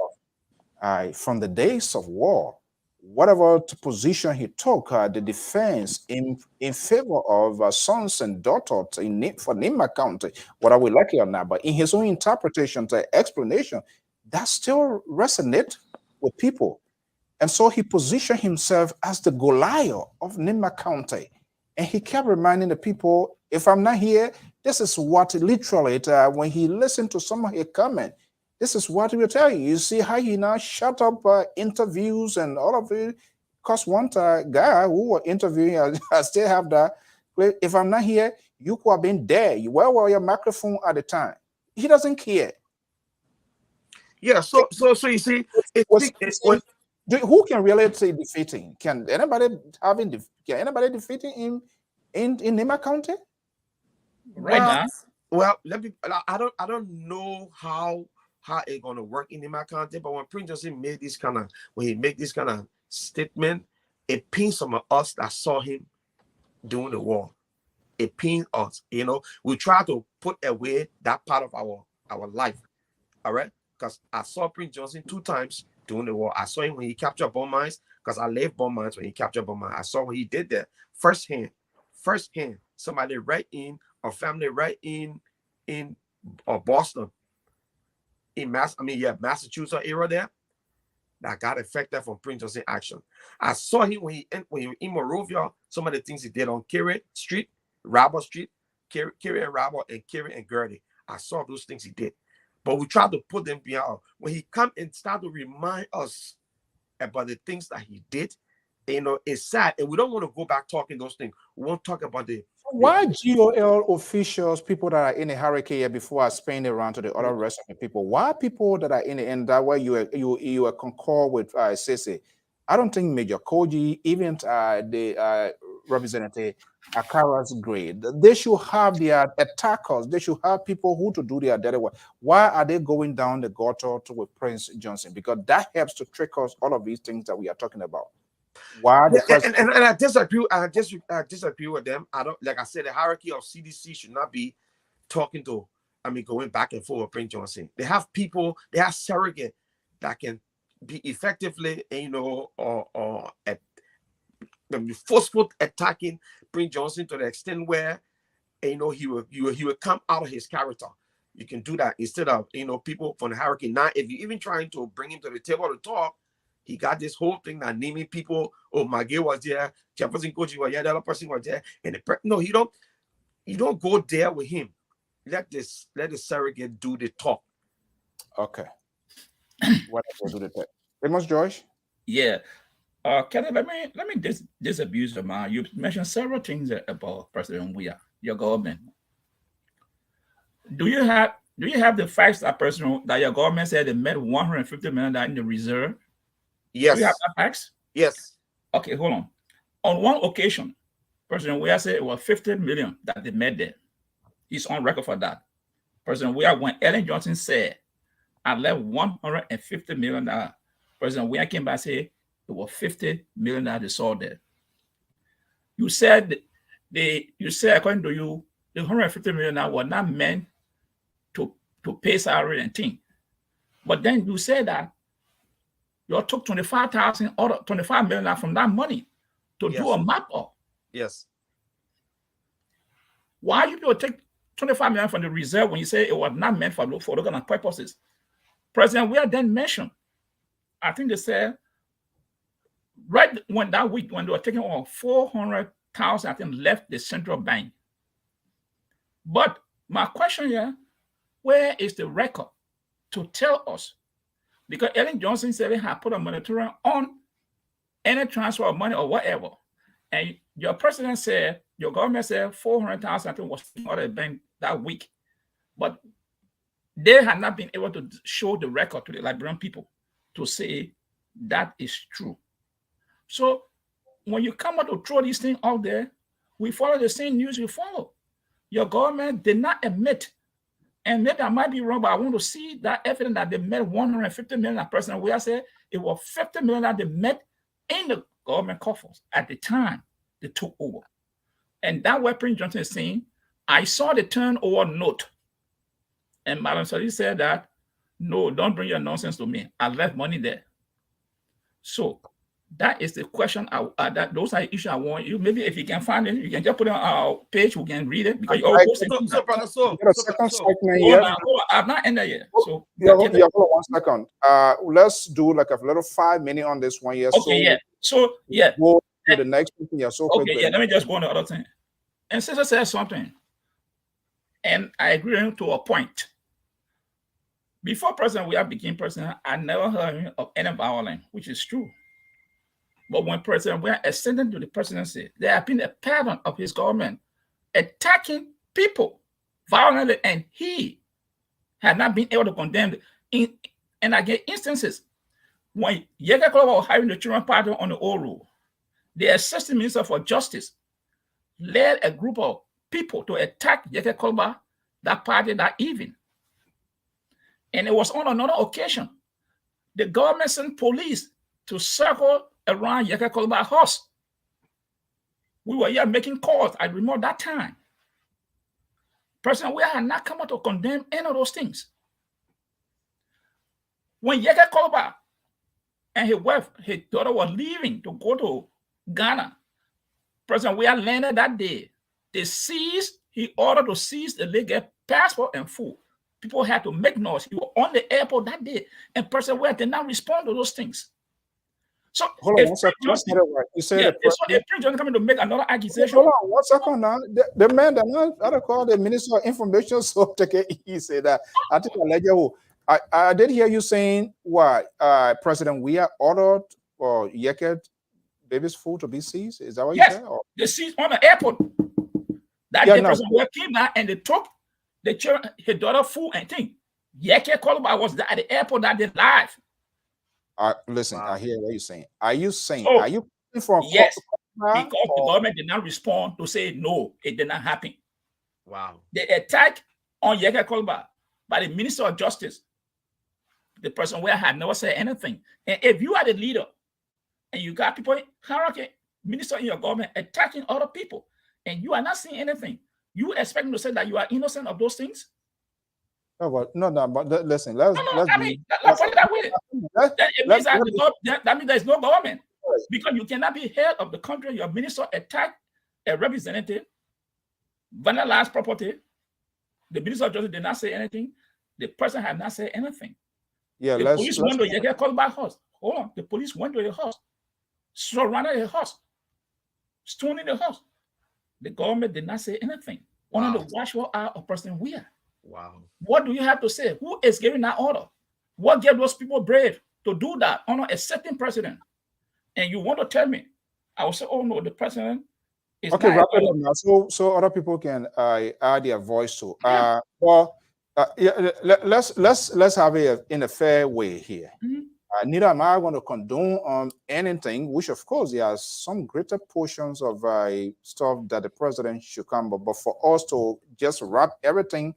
Speaker 1: from the days of war. Whatever position he took, the defense in favor of sons and daughters for Nima County, whether we like it or not, but in his own interpretation, the explanation, that still resonates with people. And so he positioned himself as the Goliath of Nima County. And he kept reminding the people, if I'm not here, this is what literally, when he listened to some of his comment, this is what he will tell you. You see how he now shut up interviews and all of it. Because one guy who was interviewing, I still have that. If I'm not here, you could have been there. Where were your microphone at the time? He doesn't care.
Speaker 7: Yeah, so you see,
Speaker 1: who can really say defeating? Can anybody defeating him in Nima County?
Speaker 5: Right
Speaker 7: well, I don't know how it's gonna work in Nima County, but when Prince Johnson made this kind of statement, it pains some of us that saw him during the war. It pains us, We try to put away that part of our life, all right? Because I saw Prince Johnson 2 times during the war. I saw him when he captured bomb mines, because I left bomb mines when he captured bomb mines. I saw what he did there firsthand. Somebody right in, or family right in Boston, Massachusetts area there, that got affected from Prince Johnson action. I saw him when he was in Morovia, some of the things he did on Kerry Street, Robert Street, Kerry and Robert, and Kerry and Gertie. I saw those things he did. But we tried to put them behind. When he come and start to remind us about the things that he did, it's sad. And we don't want to go back talking those things. We want to talk about
Speaker 1: why GOL officials, people that are in the hurricane before I spin it around to the other rest of the people, why people that are in the end, that way you are concord with Sese? I don't think Major Koji, even the Representative Akara's grade, they should have their attackers, they should have people who to do their dirty work. Why are they going down the gutter with Prince Johnson? Because that helps to trick us all of these things that we are talking about. Why?
Speaker 7: And I disagree. I disagree with them. I don't, like I said, the hierarchy of CDC should not be going back and forth with Prince Johnson. They have people, they have surrogate that can be effectively, forceful attacking Prince Johnson to the extent where, he will come out of his character. You can do that instead of, people from the hierarchy. Now, if you're even trying to bring him to the table to talk, he got this whole thing that naming people. Oh, Maggie was there, Jefferson Koji was there, the other person was there, and you don't go there with him. Let the surrogate do the talk.
Speaker 1: Okay. What do the talk? Amos George?
Speaker 5: Yeah. Kelly, let me disabuse the man. You mentioned several things about President Weah, your government. Do you have the facts that your government said they met $150 million in the reserve?
Speaker 7: Yes.
Speaker 5: Do you have that facts?
Speaker 7: Yes.
Speaker 5: Okay, hold on. On one occasion, President Weah said it was $50 million that they met there. He's on record for that. President Weah, when Ellen Johnson said, I left $150 million, President Weah came back and said it was $50 million they saw there. You said according to you, the $150 million was not meant to pay salary and things. But then you said that you took $25 million from that money to do a map up.
Speaker 7: Yes.
Speaker 5: Why you don't take $25 million from the reserve when you say it was not meant for those kind of purposes? President Weah then mentioned, I think they said, right when that week when they were taking on 400,000, I think left the central bank. But my question here, where is the record to tell us? Because Ellen Johnson said they had put a moratorium on any transfer of money or whatever. And your president said, your government said 400,000, I think, was out of the bank that week. But they had not been able to show the record to the Liberian people to say that is true. So when you come out to throw these things out there, we follow the same news you follow. Your government did not admit, and maybe I might be wrong, but I want to see that evidence that they met $150 million. President Weah said it was $50 million that they met in the government coffers at the time they took over. And that what President Johnson is saying, I saw the turnover note. And Madam Sali said that, no, don't bring your nonsense to me. I left money there. So that is the question. Those are the issues I want you. Maybe if you can find it, you can just put it on our page. We can read it because you all I'm not in there yet. So
Speaker 1: hold on 1 second. Let's do like a little 5 minutes on this one. Yes.
Speaker 5: Okay. So
Speaker 1: go to the next thing. Yeah. So
Speaker 5: okay. Yeah. Let me just go on the other thing. And Sister said something, and I agree to a point. Before President Weah became president, I never heard of any violence, which is true. But when President Weah ascended to the presidency, there had been a pattern of his government attacking people violently, and he had not been able to condemn it. And I get instances when Yeke Koloba was having the children party on the old rule, the assistant minister for justice led a group of people to attack Yeke Koloba, that party that evening. And it was on another occasion. The government sent police to circle around Yeke Koloba's house. We were here making calls. I remember that time. President Weah had not come out to condemn any of those things. When Yeke Koloba and his wife, his daughter, were leaving to go to Ghana, President Weah landed that day. He ordered to seize the legal passport and food. People had to make noise. He was on the airport that day, and President Weah did not respond to those things. So
Speaker 1: hold on 1 second. You said
Speaker 5: if President Johnson coming to make another accusation.
Speaker 1: Hold on 1 second now. The man that I call the Minister of Information, so take it easy. That I think I let you. I did hear you saying what President Weah ordered for Yeke baby's food to be seized. Is that what you said? Or?
Speaker 5: They seized on the airport. That day, President Weah came back and they took the children, his daughter, food and things. Yeke Koloba was at the airport that day live.
Speaker 1: Listen, I hear what you're saying. Are you saying?
Speaker 5: So,
Speaker 1: are you from?
Speaker 5: Yes, because the government did not respond to say no, it did not happen.
Speaker 7: Wow.
Speaker 5: The attack on Yeke Koloba by the Minister of Justice, the person where had never said anything. And if you are the leader and you got people in hierarchy, minister in your government attacking other people, and you are not saying anything, you expect me to say that you are innocent of those things?
Speaker 1: No, but listen, let's put it
Speaker 5: that way. That means there's no government. Because you cannot be head of the country, your minister attacked a representative, vandalized property. The minister of justice did not say anything. The person had not said anything.
Speaker 1: Yeah,
Speaker 5: the police went to Yeke Koloba's house. Hold on. The police went to the house, surrounded the house, stoning the house. The government did not say anything. Wow. Under the watchful eye of President Weah.
Speaker 7: Wow.
Speaker 5: What do you have to say? Who is giving that order? What gave those people brave to do that under a certain president? and you want to tell me, I will say, oh no, the president is
Speaker 1: Okay,
Speaker 5: not.
Speaker 1: wrap it up now, so other people can add their voice too. Let's have it in a fair way here. Neither am I going to condone on anything, which of course there are some greater portions of stuff that the president should come, but for us to just wrap everything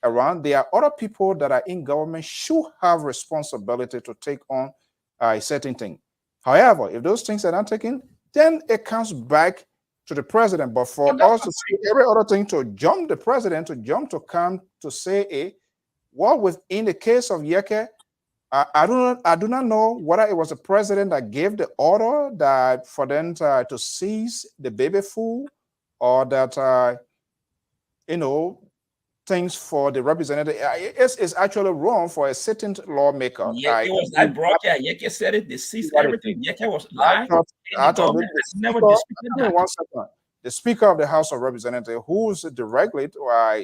Speaker 1: around, there are other people that are in government should have responsibility to take on a certain thing. However, if those things are not taken, then it comes back to the president. But for us to see every other thing to jump the president, to come to say, well, within the case of Yeke, I do not know whether it was the president that gave the order that for them to seize the baby food, or that things for the representative. It's actually wrong for a sitting lawmaker.
Speaker 5: Yeah, it was that broadcast. Yeke said it. They seized everything. Yeke was lying.
Speaker 1: The Speaker of the House of Representatives, who's directly,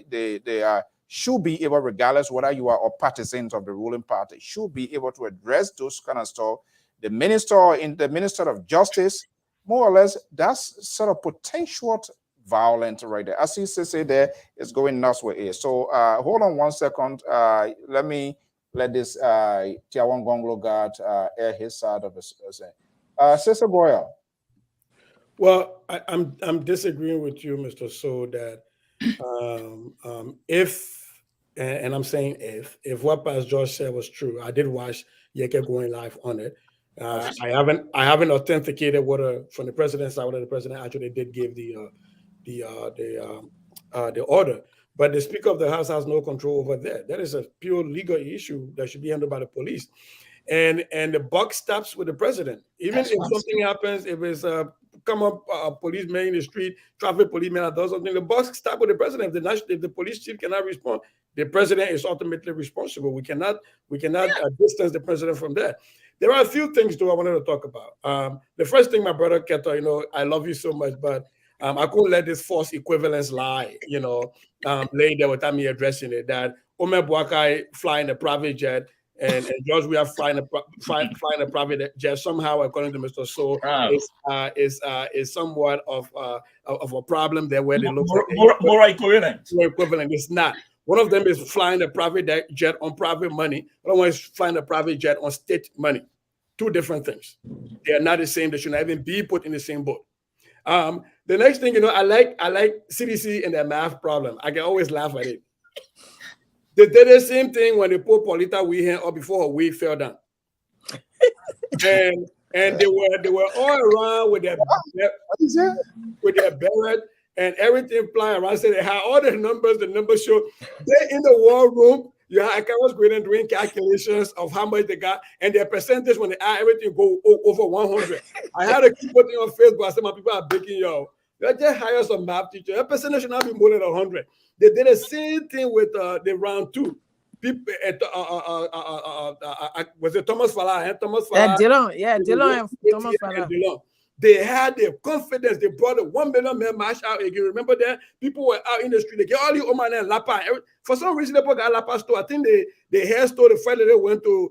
Speaker 1: they should be able, regardless whether you are a partisan of the ruling party, should be able to address those kind of stuff. The Minister of Justice, more or less, that's sort of potential violent right there. As you say there, it's going nuts with it. So hold on 1 second. Let me let this Tiawan Gonglo guard air his side of the thing. Sister Boyle.
Speaker 2: Well, I'm disagreeing with you, Mr. So, that if I'm saying if what Pastor George said was true, I did watch Yeke going live on it. I haven't authenticated whether from the president's side whether the president actually did give the order, but the Speaker of the House has no control over that. That is a pure legal issue that should be handled by the police, and the buck stops with the president. Even if something happens, if it's come up a policeman in the street, traffic policeman that does something, the buck stops with the president. If the police chief cannot respond, the president is ultimately responsible. We cannot distance the president from that. There are a few things though I wanted to talk about. The first thing, my brother Keto, I love you so much, but I couldn't let this false equivalence lie, lay there without me addressing it. That Omer Boakai flying a private jet and George we are flying a private jet somehow, according to Mr. So, is somewhat of a problem there where they look
Speaker 5: more equivalent.
Speaker 2: More equivalent. It's not. One of them is flying a private jet on private money. Another one is flying a private jet on state money. Two different things. They are not the same. They should not even be put in the same boat. The next thing, I like CDC and their math problem. I can always laugh at it. They did the same thing when they put Paulita Weehan up before her wig fell down. and they were all around with their beret and everything flying around. So they had all the numbers show. They're in the war room. I was going doing calculations of how much they got and their percentage when they add everything go over 100. I had to keep putting on Facebook. I said, my people are begging y'all. They just hire some math teacher. That percentage should not be more than 100. They did the same thing with the round two. People, was it Thomas Fala? Thomas Fala.
Speaker 6: Dillon and Thomas Fala.
Speaker 2: They had the confidence. They brought the 1 million man march out again. Remember that? People were out in the street. They get all the Oman and Lapa. For some reason, they put a Lapa store. I think the hair store, the Friday they went to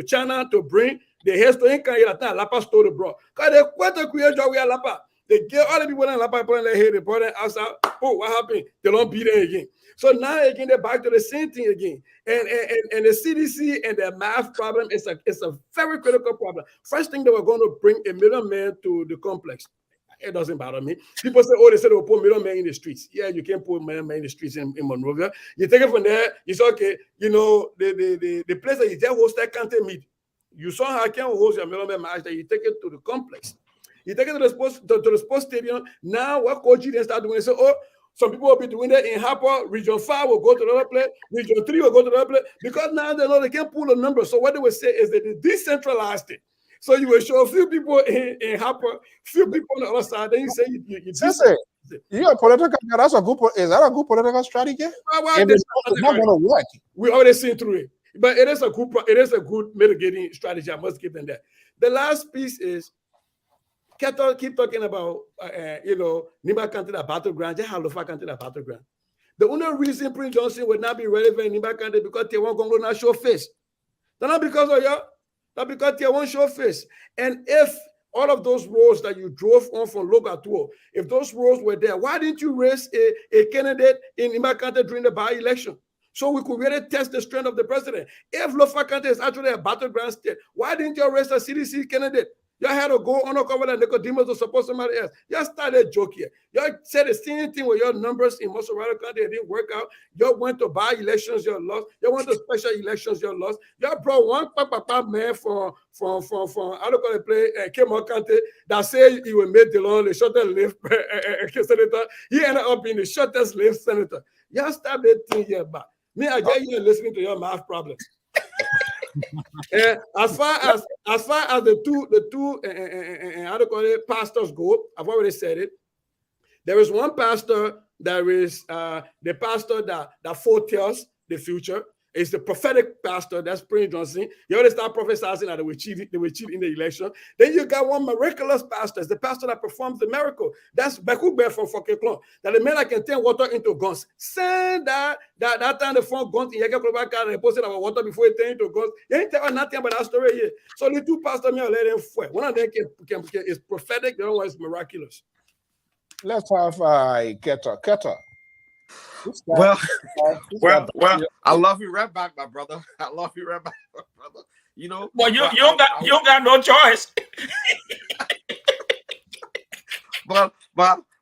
Speaker 2: China to bring the hair store in Kenya. Lapa store, bro. Because they quite a create job with Lapa. They get all the people in Lapa, put in their hair, they brought them outside. Oh, what happened? They don't beat them again. So now again, they're back to the same thing again. And the CDC and their math problem is a very critical problem. First thing, they were going to bring a middleman to the complex. It doesn't bother me. People say, they said they will put middleman in the streets. Yeah, you can't put middleman in the streets in Monrovia. You take it from there, it's okay. The place that you just hosted can't meet. You saw how I can host your middleman match, that you take it to the complex. You take it to the sports stadium. Now, what Coach then start doing? Say, some people will be doing that in Harper. Region 5 will go to another place. Region 3 will go to another place. Because now they know they can't pull a number. So what they will say is that they decentralized it. So you will show a few people in Harper, few people on the other side. Then you say
Speaker 1: you're a political. Is that a good political strategy? It's not going to work.
Speaker 2: We already seen through it. But it is a good mitigating strategy. I must give them that. The last piece is keep talking about Nimba County, the battleground, just Halofa County, the battleground. The only reason Prince Johnson would not be relevant in Nimba County because they won't go not show face. They're not because of y'all. That because they won't show face. And if all of those roads that you drove on from Loga to, if those roads were there, why didn't you raise a candidate in Imakante during the by-election? So we could really test the strength of the president. If Lofakante is actually a battleground state, why didn't you raise a CDC candidate? You had to go undercover and Nicodemus to support somebody else. You started a joke here. You said the same thing with your numbers in most of our country. It didn't work out. You went to by-elections, you lost. You went to special elections, you lost. You brought one papa man from I don't call it play Kemo Kante that said he will make the shortest lived senator. He ended up being the shortest lived senator. You started thing here back. Me, I get you listening to your math problems. As far as the two how to call it pastors go, I've already said it. There is one pastor that is the pastor that foretells the future. It's the prophetic pastor, that's Prince Johnson. He already start prophesying that they will cheat in the election. Then you got one miraculous pastor, it's the pastor that performs the miracle. That's Bekugbe from Fokeklon. That the man that can turn water into guns. Send that time the phone guns in Yeke Kloba car and posted about water before it turned into guns. You ain't tell nothing about that story here. So the two pastors me let them fight. One of them is prophetic, the other one is miraculous.
Speaker 1: Let's have Keter.
Speaker 7: Well, I love you right back, my brother. I love you right back, my brother. You know,
Speaker 5: well, you don't got no choice.
Speaker 7: but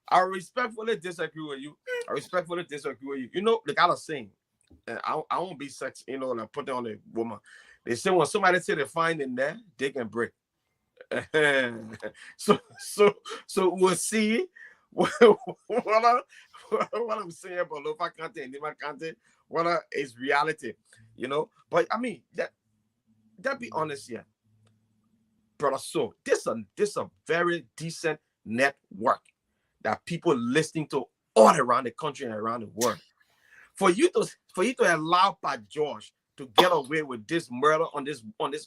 Speaker 7: I respectfully disagree with you. You know, the kind of saying, and I won't be sex, you know, and I put it on a woman. They say when somebody say they find in there, they can break. So we'll see what I'm saying about Lofa Kante and Nima Kante, what is reality, you know. But I mean, that be honest here, brother. So this a very decent network that people listening to all around the country and around the world. For you to allow Pat George to get away with this murder on this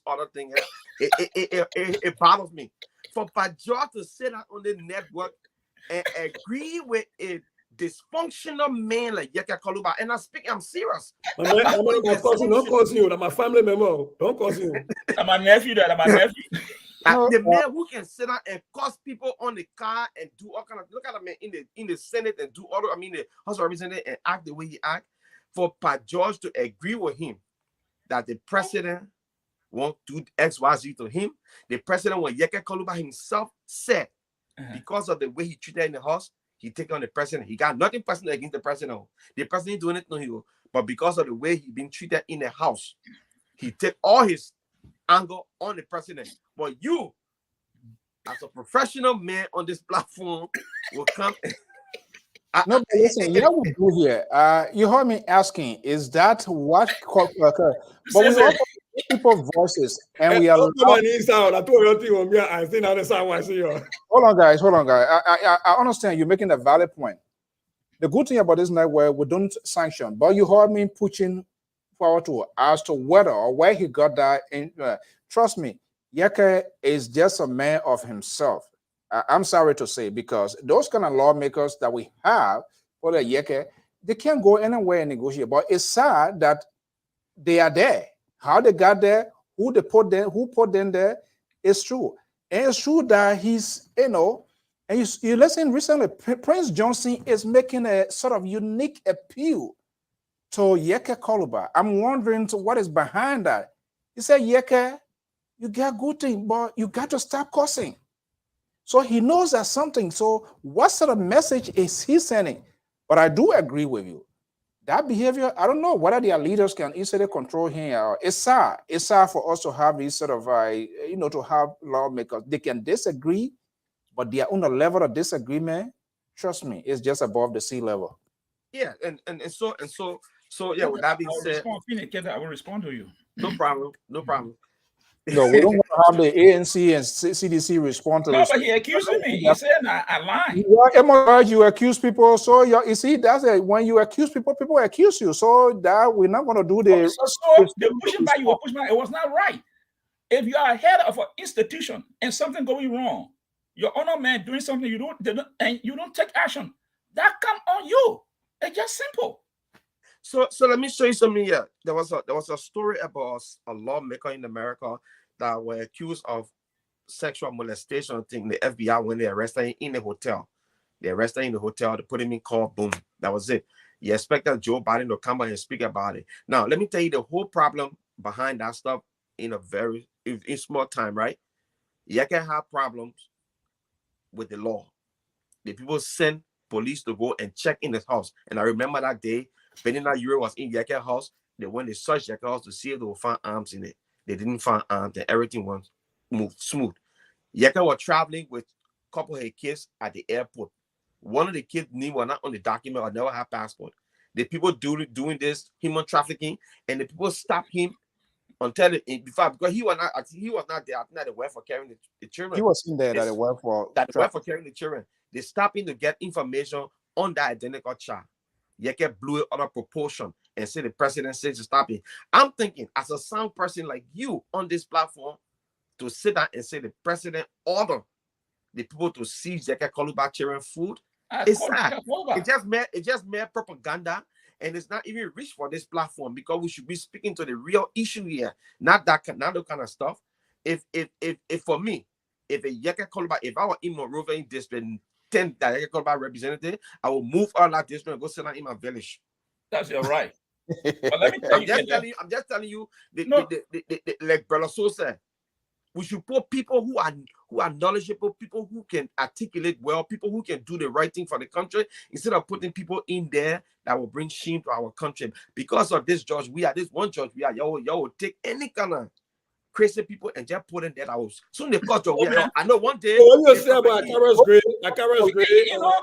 Speaker 7: other thing, it bothers me. For Pat George to sit out on the network and agree with a dysfunctional man like Yeke Koluba, and I'm serious.
Speaker 2: My man, don't cause you. That's my family member. Don't cause you.
Speaker 5: I'm my nephew.
Speaker 7: The man who can sit down and cause people on the car and do all kind of, look at the man in the Senate and do all the, the House of Representatives and act the way he act. For Pat George to agree with him that the president won't do XYZ to him, the president, when Yeke Koluba himself said, because of the way he treated in the house, he take on the president. He got nothing personal against the president. The president doing it no hero, but because of the way he been treated in the house, he take all his anger on the president. But you, as a professional man on this platform, will come.
Speaker 1: No, but listen, you know what we do here. You heard me asking, is that what? But we also people voices, and we are. Hold on, guys. I understand you're making a valid point. The good thing about this network, we don't sanction, but you heard me pushing forward to as to whether or where he got that. In trust me, Yeke is just a man of himself. I'm sorry to say, because those kind of lawmakers that we have for the Yeke, they can't go anywhere and negotiate. But it's sad that they are there. How they got there, who put them there, is true. And it's true that he's, and you listen recently, Prince Johnson is making a sort of unique appeal to Yeke Koluba. I'm wondering what is behind that. He said, Yeke, you got good thing, but you got to stop cursing. So he knows that something. So what sort of message is he sending? But I do agree with you. That behavior, I don't know whether their leaders can easily control him. It's sad. It's sad for us to have these sort of, to have lawmakers. They can disagree, but they are on the level of disagreement. Trust me, it's just above the sea level.
Speaker 7: Yeah, and so yeah. With that being said,
Speaker 5: I will respond to you.
Speaker 7: No problem.
Speaker 1: No, we don't want to have the ANC and CDC respond to.
Speaker 5: No, but he accused me. He said I lied.
Speaker 1: Yeah, you accuse people. So you see, that's when you accuse people, people accuse you. So that we're not going to do the.
Speaker 5: So the pushing back, you were pushing back. It was not right. If you are head of an institution and something going wrong, your honor man doing something you don't take action, that come on you. It's just simple.
Speaker 7: So let me show you something here. There was a story about a lawmaker in America that were accused of sexual molestation thing. The FBI, when they arrested him in the hotel, they arrested him in the hotel, they put him in court, boom, that was it. You expected Joe Biden to come out and speak about it. Now, let me tell you the whole problem behind that stuff in a very in small time, right? You can have problems with the law. The people send police to go and check in the house. And I remember that day, Benina Euro was in Yaka's house. They went to search Yaka's house to see if they would find arms in it. They didn't find arms, and everything was moved smooth. Yaka was traveling with a couple of his kids at the airport. One of the kids' name was not on the document or never had passport. The people doing this human trafficking, and the people stopped him until before, because he was not there. I think that they were for carrying the children.
Speaker 1: He was in there that they were for
Speaker 7: carrying the children. They stopped him to get information on that identical child. Yeke blew it out of proportion and said the president said to stop it. I'm thinking, as a sound person like you on this platform, to sit down and say the president order the people to seize Yeke Koluba children food, it's sad. It's just mere propaganda, and it's not even rich for this platform, because we should be speaking to the real issue here, not that kind of stuff. If for me, if a Yeke Koluba, if I were in Monrovia district, 10 that Yeke Koluba representative, I will move all that district and go sit down in my village.
Speaker 5: That's your right. But let me tell
Speaker 7: I'm just telling you, like Brother So said, we should put people who are knowledgeable, people who can articulate well, people who can do the right thing for the country, instead of putting people in there that will bring shame to our country. Because of this judge, this one judge, y'all will take any kind of crazy people and just put in that house. Soon they cut your I know one day.
Speaker 2: What you say about Akara's grade? Akara's grade.
Speaker 5: Hold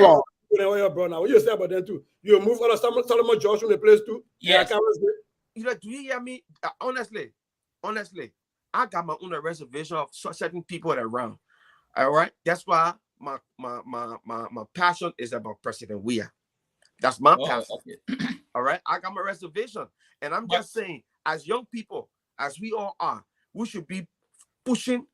Speaker 2: on. What you say about them too? You move all of Solomon George from the place too?
Speaker 5: Yes.
Speaker 7: Do you hear me? Honestly, I got my own reservation of certain people around. All right, that's why my passion is about President Weah. That's my passion. Okay. All right, I got my reservation, and I'm just saying, as young people, as we all are, we should be pushing,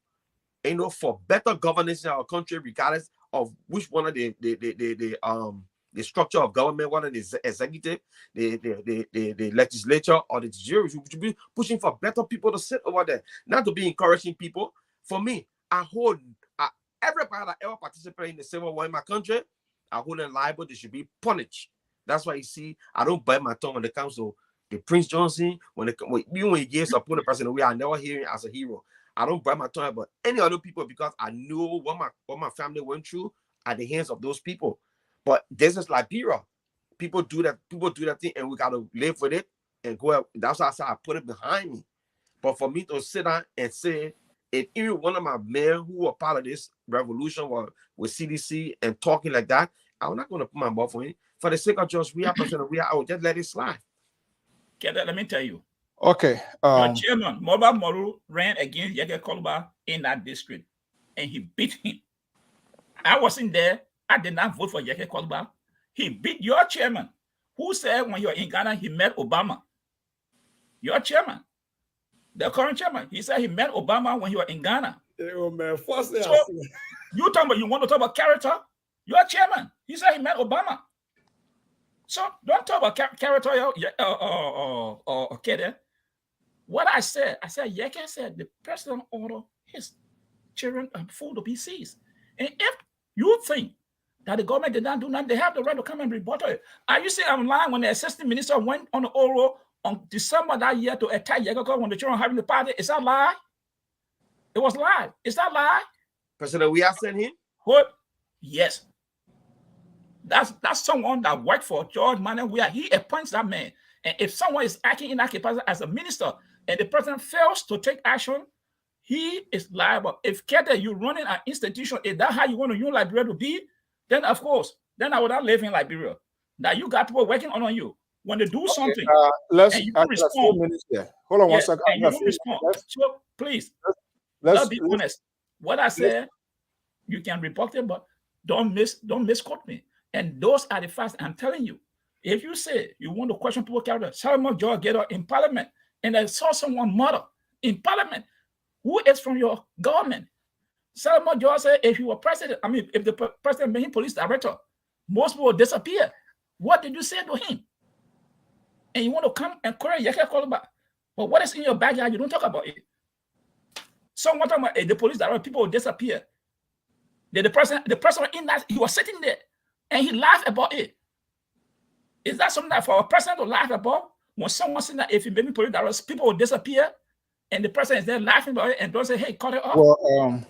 Speaker 7: for better governance in our country, regardless of which one of the structure of government, one of the executive, the legislature, or the jury. We should be pushing for better people to sit over there, not to be encouraging people. For me, I hold everybody that ever participated in the civil war in my country, I hold them liable. They should be punished. That's why you see, I don't bite my tongue when it comes to the Prince Johnson. When he gave support the president, I never hear him as a hero. I don't bite my tongue about any other people, because I know what my family went through at the hands of those people. But this is Liberia. People do that thing, and we gotta live with it and go out. That's why I said I put it behind me. But for me to sit down and say, if even one of my men who were part of this revolution were with CDC and talking like that, I'm not gonna put my mouth on it. For the sake of George Weah, I would just let it slide.
Speaker 5: Let me tell you.
Speaker 1: Okay.
Speaker 5: Your chairman, Moba Moru, ran against Yeke Koluba in that district, and he beat him. I wasn't there. I did not vote for Yeke Koluba. He beat your chairman, who said when you're in Ghana, he met Obama. Your chairman, the current chairman, he said he met Obama when you were in Ghana.
Speaker 2: Oh, man.
Speaker 5: So you want to talk about character? Your chairman, he said he met Obama. So don't talk about character or Kede. What I said, Yeke said the president ordered his children food to be seized. And if you think that the government did not do nothing, they have the right to come and rebuttal it. Are you saying I'm lying when the assistant minister went on the oral on December that year to attack Yeke when the children were having the party? Is that lie? It was lie. Is that lie?
Speaker 7: President Weah sent him?
Speaker 5: What? Yes. That's someone that worked for George Manuel Weah. He appoints that man. And if someone is acting in that capacity as a minister and the president fails to take action, he is liable. If Kete, you're running an institution, is that how you want your Liberia to be? Then of course, then I would not live in Liberia. Now you got people working on you. When they do something,
Speaker 1: let's
Speaker 5: and you respond.
Speaker 1: Hold on 1 second.
Speaker 5: And you don't respond. So please, let's be honest. What I said, you can report it, but don't misquote me. And those are the facts I'm telling you. If you say you want to question people's character, Solomon George get up in parliament and I saw someone murder in parliament who is from your government. Solomon George said if you were president, if the president made him police director, most people will disappear. What did you say to him? And you want to come and correct Yeke Koluba. But what is in your backyard, you don't talk about it. Someone talking about the police that people will disappear. The person in that, he was sitting there and he laughed about it. Is that something that for a person to laugh about? When someone saying that if you make me police that people will disappear, and the person is there laughing about it and don't say, hey, cut it off.
Speaker 1: Well,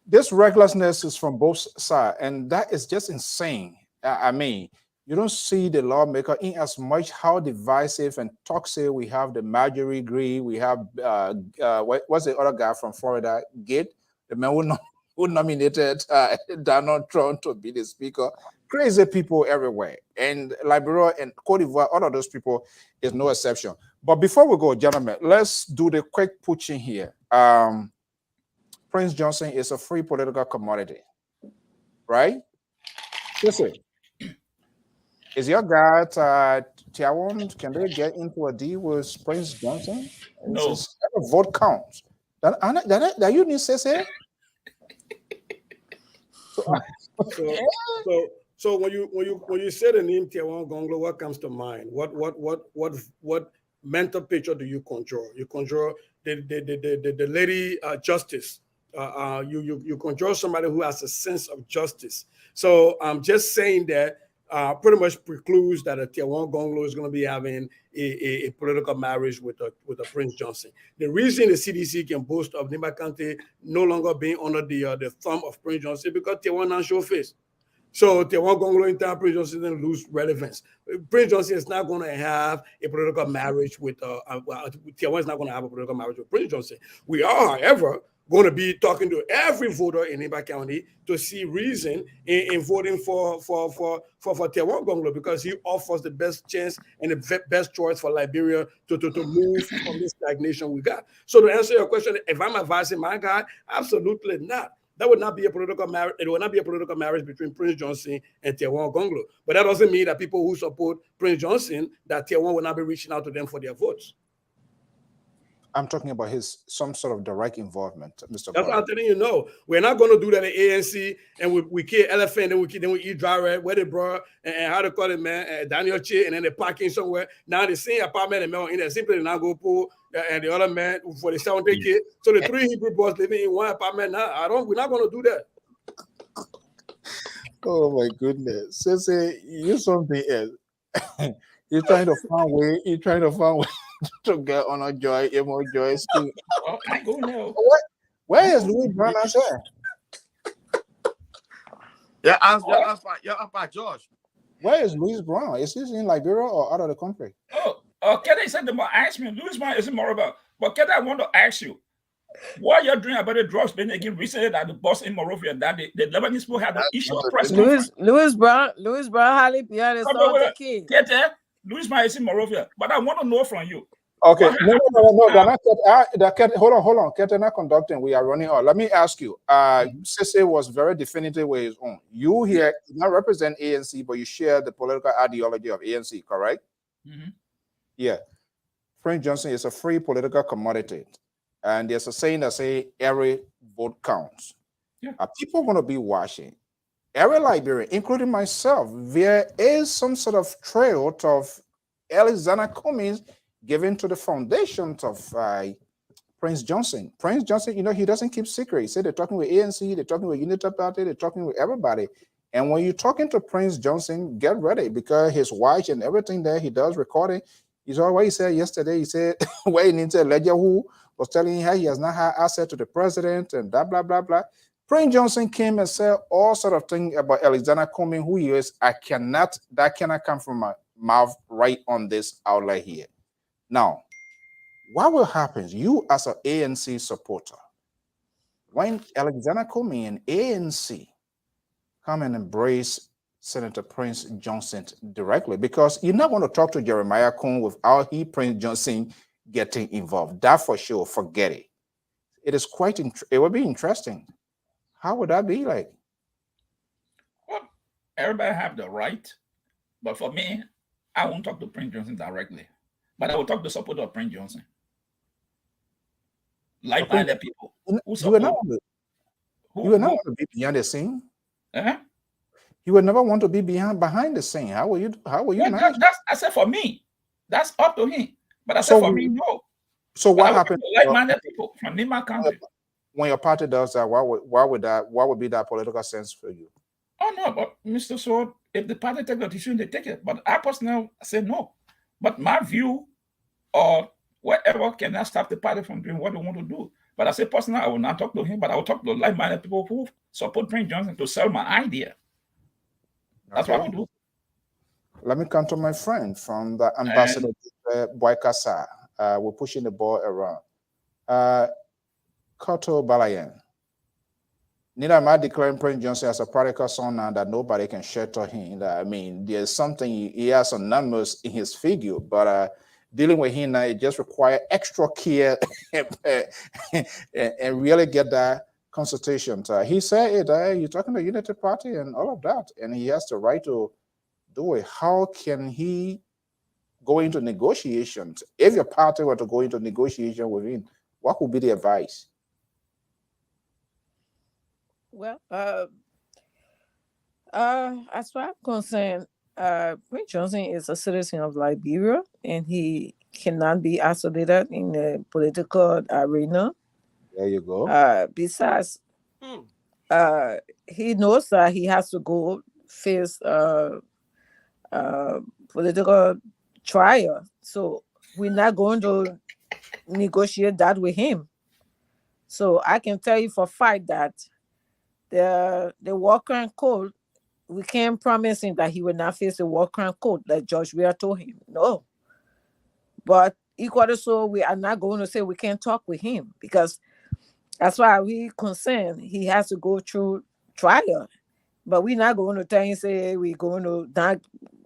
Speaker 1: this recklessness is from both sides, and that is just insane. I mean, you don't see the lawmaker in as much how divisive and toxic we have the Marjorie Greene, we have what's the other guy from Florida, Gate, the man who nominated Donald Trump to be the speaker. Crazy people everywhere, and Liberia and Cote d'Ivoire, all of those people is no exception. But before we go, gentlemen, let's do the quick pushing here. Prince Johnson is a free political commodity, right? Listen, is your guy Tiawon? Can they get into a deal with Prince Johnson?
Speaker 5: No.
Speaker 1: Every vote counts. That you need to say.
Speaker 2: So when you say the name Tiawon Gonglo, what comes to mind? What mental picture do you conjure? You conjure the lady justice. You conjure somebody who has a sense of justice. So I'm just saying that pretty much precludes that a Tiawon Gonglo is going to be having a political marriage with a Prince Johnson. The reason the CDC can boast of Nimba County no longer being under the thumb of Prince Johnson is because Tiawon not show face. So Tiawon Gonglo in time, Prince Johnson didn't lose relevance. Prince Johnson is not going to have a political marriage with Tiawon is not going to have a political marriage with Prince Johnson. We are, however, going to be talking to every voter in Nimba County to see reason in voting for Tiawon Gonglo, because he offers the best chance and the best choice for Liberia to move from this stagnation we got. So to answer your question, if I'm advising my guy, absolutely not. That would not be a political marriage. It would not be a political marriage between Prince Johnson and Tiawon Gonglo. But that doesn't mean that people who support Prince Johnson, that Tiawon will not be reaching out to them for their votes.
Speaker 1: I'm talking about some sort of direct involvement, Mr.
Speaker 2: That's what I'm telling you. No, we're not going to do that at ANC, and we kill elephant, and then we eat dry rat, where they brought, and how to call it, man, Daniel Che, and then they're parking somewhere. Now the same apartment and in there, simply not go pull, and the other man for the 70 kid. So the three Hebrew boys living in one apartment now. We're not going to do that.
Speaker 1: Oh my goodness. Sensei, you something else. You're trying to find way to get on a joy, emo joy school.
Speaker 5: I go now.
Speaker 1: Where is Louis Brown answer?
Speaker 7: Yeah, up by George.
Speaker 1: Where is Louis Brown? Is he in Liberia or out of the country?
Speaker 5: Keda said the more ask me, Louis Brown isn't more about. But Keda, I want to ask you, what you're doing about the drugs being again recently that the boss in Monrovia that the Lebanese people had an issue of press conference.
Speaker 6: Louis Brown, Halle behind the kid.
Speaker 5: Keda, Louis Brown is in Monrovia, but I want to know from you.
Speaker 1: Okay, no. Hold on. Ketana conducting. We are running on. Let me ask you. Sese was very definitive with his own. You here do not represent ANC, but you share the political ideology of ANC, correct?
Speaker 5: Mm-hmm.
Speaker 1: Yeah. Prince Johnson is a free political commodity, and there's a saying that say every vote counts.
Speaker 5: Yeah.
Speaker 1: Are people going to be watching? Every Liberian, including myself, there is some sort of trail of Alexander Cummings given to the foundations of Prince Johnson. Prince Johnson, he doesn't keep secret. He said they're talking with ANC, they're talking with Unity Party, they're talking with everybody. And when you're talking to Prince Johnson, get ready, because his watch and everything there, he does recording. He's what he said yesterday. He said, wait into Ledger who was telling him how he has not had access to the president and blah, blah, blah, blah. Prince Johnson came and said all sort of things about Alexander Cummings, who he is. That cannot come from my mouth right on this outlet here. Now, what will happen? You as an ANC supporter, when Alexander Cummings and ANC come and embrace Senator Prince Johnson directly, because you're not going to talk to Jeremiah Kuhn without Prince Johnson getting involved. That for sure, forget it. It is it would be interesting. How would that be like?
Speaker 5: Well, everybody have the right, but for me, I won't talk to Prince Johnson directly, but I will talk to supporter of Prince Johnson. Like-minded people.
Speaker 1: You would not want to be behind the scene. You would never want to be behind the scene. How will you manage?
Speaker 5: I said for me, that's up to him. But I said for me, no.
Speaker 1: So what
Speaker 5: But I work
Speaker 1: happened
Speaker 5: with like-minded people from Nima County.
Speaker 1: when your party does that? What would be that political sense for you?
Speaker 5: Oh no, but Mr. Sword, if the party take the decision, they take it. But I personally say no. But my view or whatever cannot stop the party from doing what they want to do. But I say personally, I will not talk to him, but I will talk to like-minded people who support Prince Johnson to sell my idea. That's what I will do.
Speaker 1: Let me come to my friend from the ambassador, Boykasa. We're pushing the ball around. Koto Balayan. Neither am I declaring Prince Johnson as a prodigal son now that nobody can shelter him. I mean, there's something, he has some numbers in his figure, but dealing with him now, it just requires extra care and really get that consultation. He said you're talking to Unity Party and all of that, and he has the right to do it. How can he go into negotiations? If your party were to go into negotiation with him, what would be the advice?
Speaker 6: Well, as far as I'm concerned, Prince Johnson is a citizen of Liberia, and he cannot be isolated in the political arena.
Speaker 1: There you go.
Speaker 6: Besides, he knows that he has to go face political trial. So we're not going to negotiate that with him. So I can tell you for a fact that the war crime code, we can't promise him that he will not face the war crime code like George Weah told him. No. But equally so, we are not going to say we can't talk with him, because as far as we're concerned, he has to go through trial. But we're not going to tell him, say, we're going to not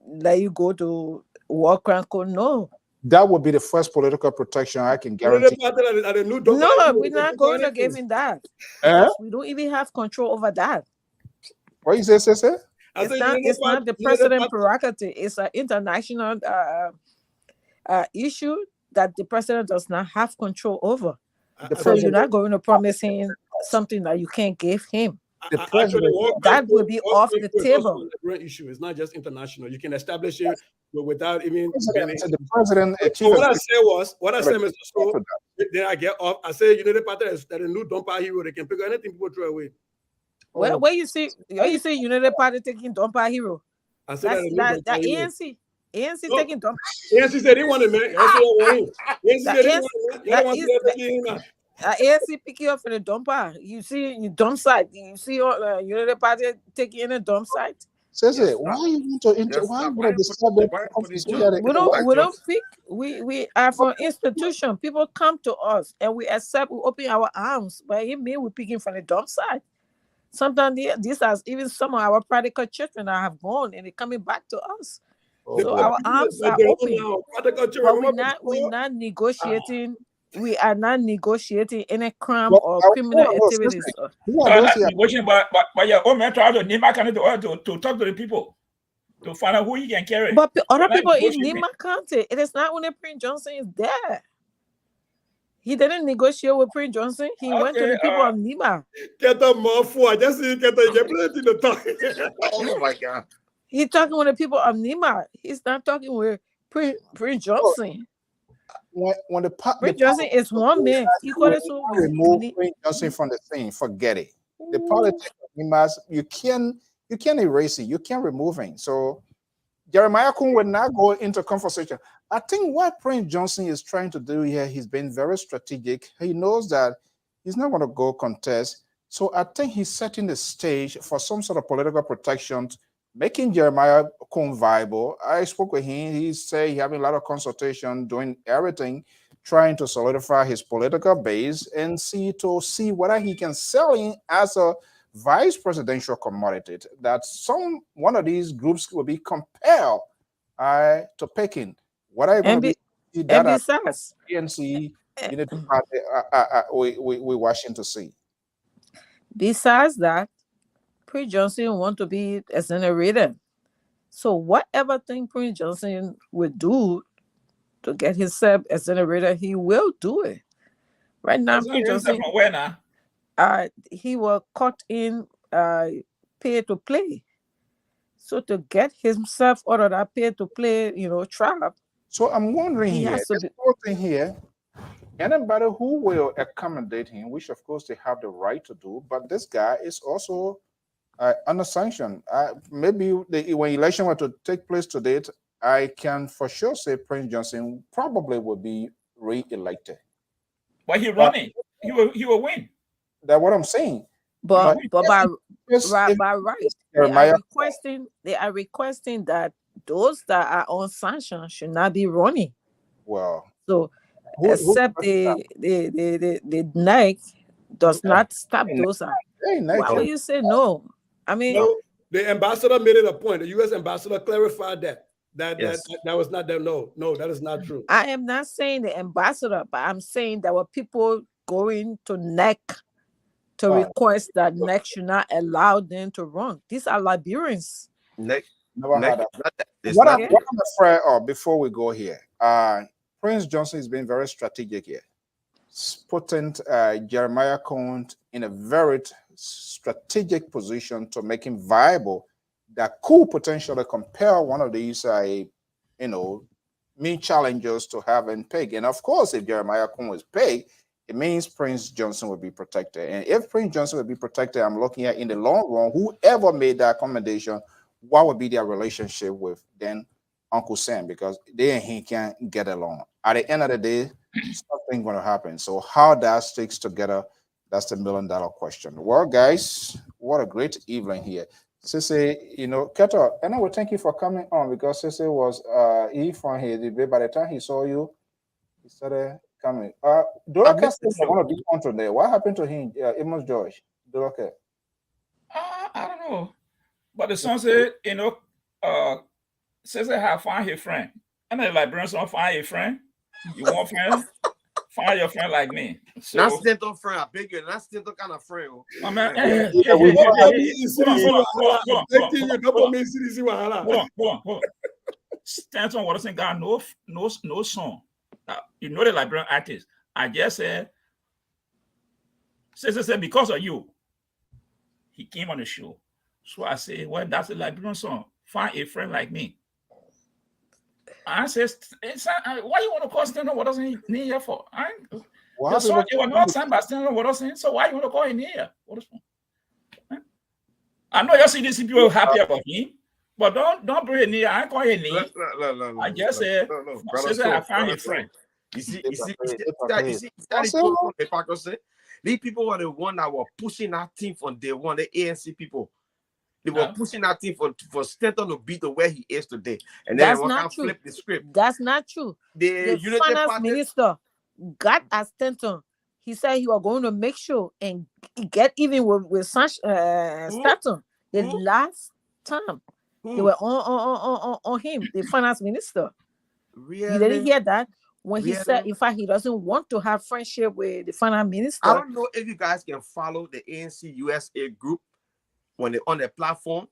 Speaker 6: let you go to war crime code. No.
Speaker 1: That would be the first political protection I can guarantee.
Speaker 6: No, we're not going to give him that. We don't even have control over that.
Speaker 1: What you say?
Speaker 6: It's not the president's prerogative. It's an international issue that the president does not have control over. So you're not going to promise him something that you can't give him. That will be off the table.
Speaker 2: The issue is not just international. You can establish it without even.
Speaker 1: The president.
Speaker 2: What I said, Mr. So, then I get off. I say, you know, the party that a new dumper hero, they can pick anything people throw away.
Speaker 6: Well, where you see, you know, the party taking dumper hero.
Speaker 2: I said
Speaker 6: that ANC taking dumper.
Speaker 2: ANC said he wanted man.
Speaker 6: ANC pick you up for the dumper. You see your dump site. You see you know the party taking in a dump site.
Speaker 1: Why you want to why would I disturb them?
Speaker 6: We don't pick. We are from institution. People come to us and we accept. We open our arms. But it means we're picking from the dump site. Sometimes these are even some of our prodigal children that have gone and they're coming back to us. So our arms are open. But we're not negotiating. We are not negotiating any crime or criminal activities.
Speaker 5: But your own man tried to Nima County to talk to the people to find out who he can carry.
Speaker 6: But other people in Nima County, it is not only Prince Johnson is there. He didn't negotiate with Prince Johnson. He went to the people of Nima.
Speaker 2: Get them more for just get the talk.
Speaker 7: Oh my God.
Speaker 6: He's talking with the people of Nima. He's not talking with Prince Johnson.
Speaker 1: When
Speaker 6: Prince Johnson is one man.
Speaker 1: Remove Prince Johnson from the thing. Forget it. The politics you can't erase it. You can't remove him. So Jeremiah Kun will not go into conversation. I think what Prince Johnson is trying to do here, he's been very strategic. He knows that he's not going to go contest. So I think he's setting the stage for some sort of political protection, making Jeremiah Kun viable. I spoke with him. He said he's having a lot of consultation, doing everything, trying to solidify his political base and see whether he can sell in as a vice presidential commodity. That one of these groups will be compelled to pick in. What are you going to be that PNC Unity Party we watching to see?
Speaker 6: Besides that, Prince Johnson want to be exonerated. So whatever thing Prince Johnson will do to get himself exonerated, he will do it. Right now, Prince Johnson, he will cut in pay to play. So to get himself out of that pay to play, trap.
Speaker 1: So I'm wondering here, anybody who will accommodate him, which of course they have the right to do, but this guy is also under sanction. Maybe when election were to take place today, I can for sure say Prince Johnson probably will be re-elected.
Speaker 5: But he running, he will win.
Speaker 1: That's what I'm saying.
Speaker 6: But by
Speaker 1: Jeremiah
Speaker 6: right, they are requesting that those that are on sanction should not be running.
Speaker 1: Well,
Speaker 6: so except the NEC does not stop those. Why would you say no? I mean,
Speaker 2: no, the ambassador made it a point. The U.S. ambassador clarified that was not that. No, that is not true.
Speaker 6: I am not saying the ambassador, but I'm saying there were people going to NEC to request that NEC should not allow them to run. These are Liberians.
Speaker 1: What I'm afraid of, before we go here, Prince Johnson is being very strategic here, putting Jeremiah Cohn in a very strategic position to make him viable that could potentially compel one of these, main challengers to have and peg. And of course, if Jeremiah Cohn is pegged, it means Prince Johnson will be protected. And if Prince Johnson will be protected, I'm looking at in the long run, whoever made that accommodation, what would be their relationship with then Uncle Sam? Because they and he can't get along. At the end of the day, something going to happen. So how that sticks together, that's the $1 million question. Well, guys, what a great evening here. Sissy, Keto, and I will thank you for coming on, because Sissy was he from here. By the time he saw you, he started coming. Doroka is one of the control there. What happened to him, Amos George? Doroka?
Speaker 5: I don't know. But the son said, says I have found his friend. And the Liberian son find a friend. You want friend? Find your friend like me. So,
Speaker 7: not Stanton friend, I beg you. Not Stanton kind of friend.
Speaker 5: Hold on. Stanton wasn't got no song. You know the Liberian artist. I just said, because of you, he came on the show. So I say, well, that's a Liberian song. Find a friend like me. I says, why you want to call Stanton what doesn't he need here for? The song you were not signed by Stanton what doesn't, so why you want to call him here? I know your CDC people are happy about him, but don't bring it near. I ain't call him near.
Speaker 7: No,
Speaker 5: I just said, I found a friend.
Speaker 7: You see, these people were the one that were pushing that team from day one, the ANC people. They were pushing that team for Stanton to be the way he is today. And then they can flip the script.
Speaker 6: That's not true. The finance minister got at Stanton. He said he was going to make sure and get even with Stanton. The last time they were on him, the finance minister.
Speaker 7: Really?
Speaker 6: You didn't hear that? When he said, in fact, he doesn't want to have friendship with the finance minister.
Speaker 7: I don't know if you guys can follow the ANC USA group when they're on their platform.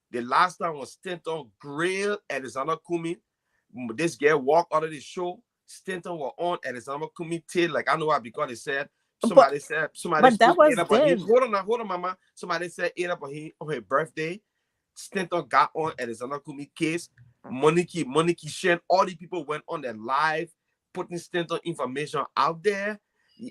Speaker 7: The last time was Stanton grilled Alexander Kumi. This girl walked out of the show. Stanton was on Alexander Kumi tail. Like, I know why, because they said, somebody
Speaker 6: but that was then.
Speaker 7: Hold on, mama. Somebody said it up on her birthday. Stanton got on Alexander Kumi case. Monique Shen, all the people went on their live, putting Stanton information out there.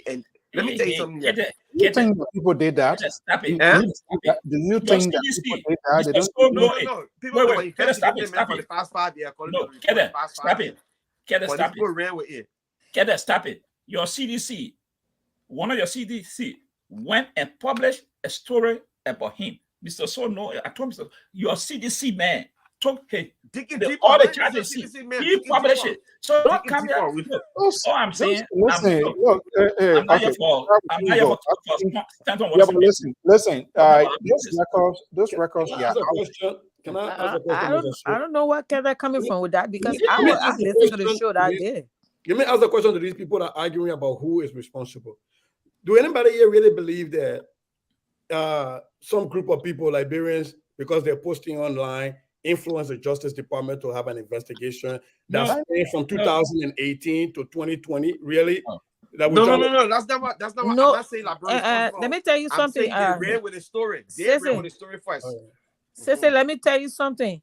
Speaker 7: And let me tell you something.
Speaker 1: Do you think that people did that?
Speaker 5: Stop it.
Speaker 1: Do you think that people did that?
Speaker 7: No. People were investigating them for the past 5 years.
Speaker 5: Stop it.
Speaker 7: People ran with it.
Speaker 5: Stop it. Your CDC, one of your CDC went and published a story about him. Mr. So no, I told Mr. Your CDC man took all the charges. He published it. So don't come here. All I'm saying,
Speaker 1: listen.
Speaker 5: I'm not your fault.
Speaker 1: Listen. Those records. Yeah.
Speaker 2: Can I ask a question?
Speaker 6: I don't know what they're coming from with that, because I listened to the show that day.
Speaker 2: Let me ask the question to these people that are arguing about who is responsible. Do anybody here really believe that some group of people, Liberians, because they're posting online, influence the Justice Department to have an investigation that's from 2018 to 2020? Really?
Speaker 7: No. That's not what I'm not saying.
Speaker 6: Let me tell you something.
Speaker 7: They ran with the story. They ran with the story first.
Speaker 6: Sister, let me tell you something.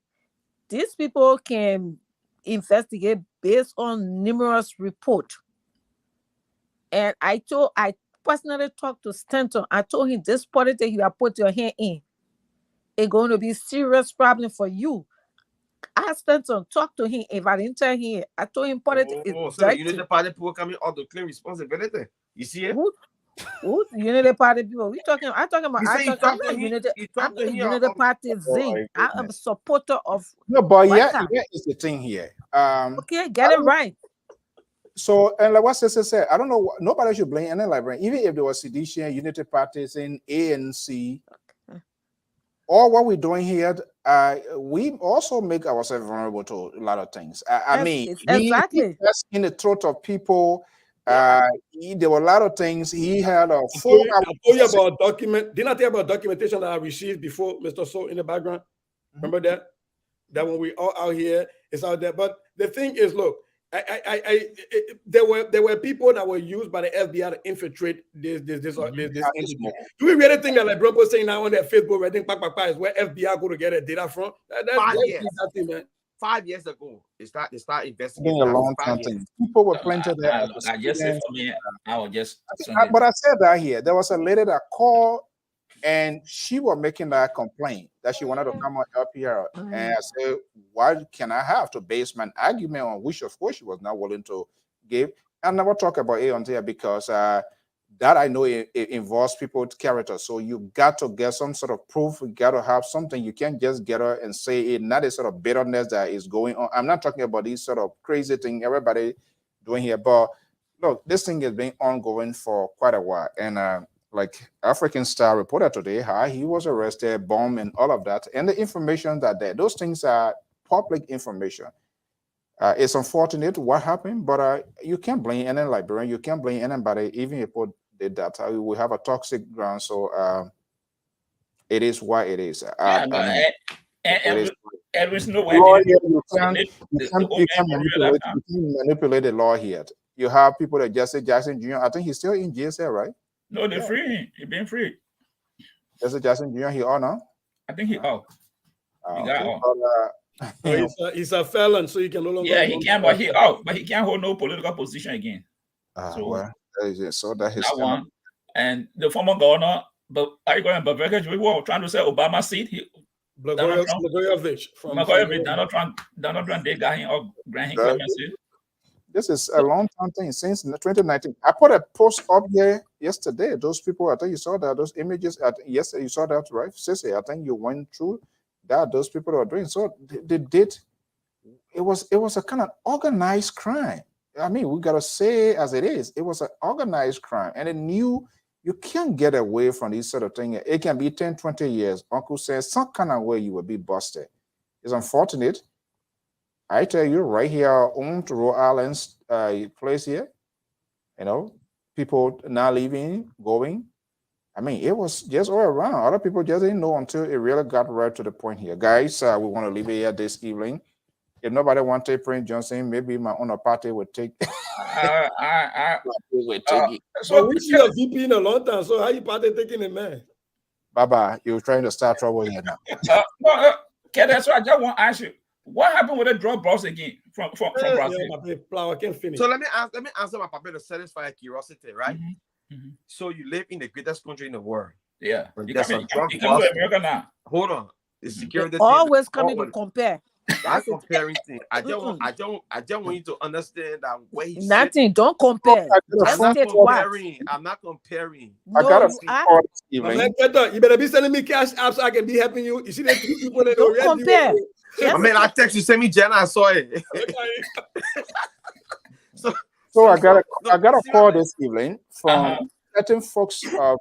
Speaker 6: These people can investigate based on numerous reports. And I personally talked to Stanton. I told him this politics you have put your hand in, it's going to be a serious problem for you. I Stanton, talk to him. If I didn't tell him, I told him politics is
Speaker 7: So the
Speaker 6: dirty.
Speaker 7: Unity Party people coming out to claim responsibility. You see it?
Speaker 6: Who's Unity Party people? We talking? I'm talking about.
Speaker 7: You say you
Speaker 6: I'm
Speaker 7: talk to
Speaker 6: not
Speaker 7: him.
Speaker 6: Unity.
Speaker 7: You
Speaker 6: I'm
Speaker 7: talk to
Speaker 6: not
Speaker 7: him.
Speaker 6: Unity Party
Speaker 1: Oh,
Speaker 6: Zing.
Speaker 1: my
Speaker 6: I am a
Speaker 1: goodness.
Speaker 6: supporter of.
Speaker 1: No, but
Speaker 6: White
Speaker 1: yeah,
Speaker 6: House.
Speaker 1: yeah, is the thing here.
Speaker 6: Okay, get it right.
Speaker 1: So, and like what Sister said, I don't know. Nobody should blame any librarian, even if there was sedition, unity parties in ANC. All what we're doing here, we also make ourselves vulnerable to a lot of things. I mean,
Speaker 6: exactly.
Speaker 1: that's in the throat of people. There were a lot of things. He had a
Speaker 2: I
Speaker 1: full.
Speaker 2: told you about document. Didn't I tell you about documentation that I received before, Mr. So, in the background? Remember that? That when we all out here, it's out there. But the thing is, look, there were people that were used by the FBI to infiltrate this entity. Do we really think that, like Bro was saying now on their Facebook, I think is where FBI go to get their data from? That's man.
Speaker 7: 5 years ago, they start investigating.
Speaker 1: Being a long time thing. People were planted there.
Speaker 5: I just said for me, I was just.
Speaker 1: But I said that here. There was a lady that called, and she was making that complaint that she wanted to come on LPR. And I said, why can I have to base my argument on which of course she was not willing to give? I never talk about it on there because that I know it involves people's character. So you got to get some sort of proof. You got to have something. You can't just get her and say it, not a sort of bitterness that is going on. I'm not talking about these sort of crazy thing everybody doing here. But look, this thing has been ongoing for quite a while. And like African Star reported today, how he was arrested, bombed, and all of that. And the information that those things are public information. It's unfortunate what happened, but you can't blame any librarian. You can't blame anybody, even if people did that. We have a toxic ground, so it is what it is.
Speaker 5: There's no way
Speaker 1: you can manipulate the law here. You have people that Jesse Jackson Jr. I think he's still in jail, right?
Speaker 5: No, they're free. He's been free.
Speaker 1: Jesse Jackson Jr. He out now?
Speaker 5: I think he out. He got out.
Speaker 2: So he's a felon, so he can no longer.
Speaker 5: Yeah, he can, but he out. But he can't hold no political position again.
Speaker 1: So that is
Speaker 5: that one. And the former governor, but I go and Bavarica, we were trying to say Obama seat.
Speaker 2: Blagojevich from
Speaker 5: Donald Trump, they got him up, grant him clemency.
Speaker 1: This is a long time thing since 2019. I put a post up here yesterday. Those people, I think you saw that, those images. Yesterday you saw that, right? Sissy, I think you went through that. Those people are doing so. They did. It was a kind of organized crime. I mean, we gotta say as it is. It was an organized crime, and it knew you can't get away from these sort of things. It can be 10, 20 years. Uncle says some kind of way you will be busted. It's unfortunate. I tell you right here on to Rhode Island's place here, people not leaving, going. I mean, it was just all around. Other people just didn't know until it really got right to the point here. Guys, we want to leave it here this evening. If nobody wants to take Prince Johnson, maybe my own party would take it.
Speaker 2: So we see a VP in a long time. So how you party taking it, man?
Speaker 1: Baba, you're trying to start trouble here now.
Speaker 5: Okay, that's why I just want to ask you. What happened with the drug boss again from Brazil?
Speaker 2: I can't finish.
Speaker 7: So let me answer my papa to satisfy curiosity, right? So you live in the greatest country in the world.
Speaker 5: Yeah.
Speaker 7: You come to
Speaker 5: America now.
Speaker 7: Hold on. The security
Speaker 6: always coming to compare.
Speaker 7: I'm comparing things. I don't want you to understand that way.
Speaker 6: Nothing. Don't compare.
Speaker 7: I'm not comparing. I'm not comparing.
Speaker 1: I got a
Speaker 2: you better be sending me cash apps so I can be helping you. You see the two people that
Speaker 6: don't compare.
Speaker 7: I mean, I text you, send me Jenna. I saw it.
Speaker 1: So I got a call this evening from certain folks of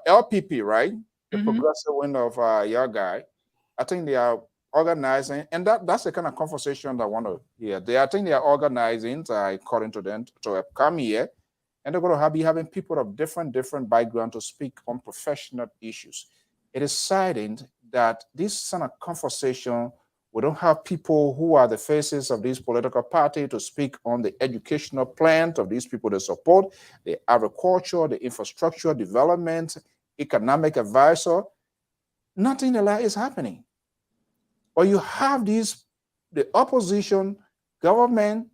Speaker 1: LPP, right? The progressive wing of your guy. I think they are organizing, and that's the kind of conversation that I want to hear. I think they are organizing, according to them, to come here, and they're going to be having people of different background to speak on professional issues. It is saddening that this kind of conversation, we don't have people who are the faces of this political party to speak on the educational plan of these people that support the agriculture, the infrastructure development, economic advisor. Nothing like that is happening. Or you have the opposition, government,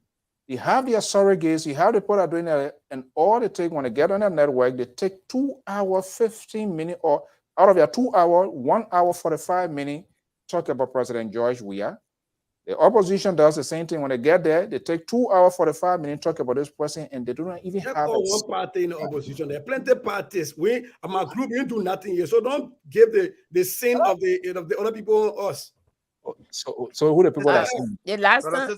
Speaker 1: You have their surrogates, you have the people that are doing it, and all they take when they get on their network, they take 2 hours, 15 minutes, or out of their 2 hours, 1 hour, 45 minutes, talk about President George Weah. The opposition does the same thing when they get there. They take 2 hours, 45 minutes, talk about this person, and they do not even have
Speaker 2: one party in the opposition. There are plenty of parties. My group, we do nothing here. So don't give the sin of the other people on us.
Speaker 1: So who the people that saying?
Speaker 6: The last time,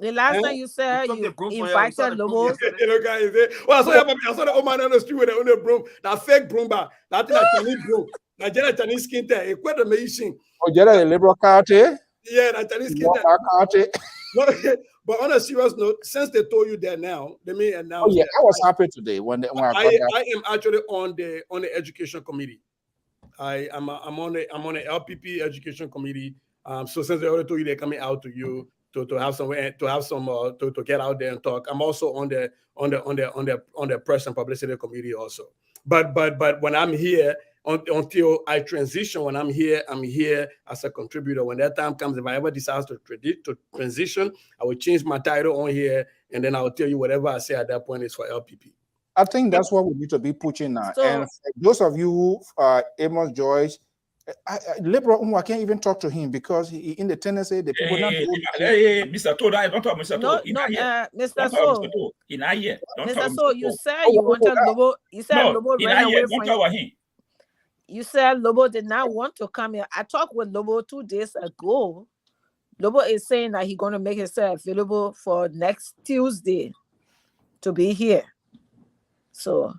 Speaker 6: the last time you said you invited Lobo.
Speaker 2: You know, guys, well, I saw the old man on the street with the broom, that fake broom bar, that Chinese broom, that Chinese skin there, quite amazing.
Speaker 1: Oh, the Liberal Party?
Speaker 2: Yeah, that Chinese skin there. But on a serious note, since they told you that now, they may announce.
Speaker 1: Oh yeah, I was happy today when
Speaker 2: I am actually on the education committee. I'm on the LPP education committee. So since they already told you they're coming out to you to get out there and talk, I'm also on the press and publicity committee also. But when I'm here until I transition, when I'm here as a contributor. When that time comes, if I ever decide to transition, I will change my title on here, and then I will tell you whatever I say at that point is for LPP.
Speaker 1: I think that's what we need to be pushing now. So, and for those of you, Amos Joyce, Liberal, I can't even talk to him because he in the tendency the people not.
Speaker 5: Mr. Toad, don't talk Mr. Toad.
Speaker 6: Mr. So, Mr. So, you said you wanted Lobo. You said Lobo ran away from him. You said Lobo did not want to come here. I talked with Lobo 2 days ago. Lobo is saying that he's going to make himself available for next Tuesday to be here. So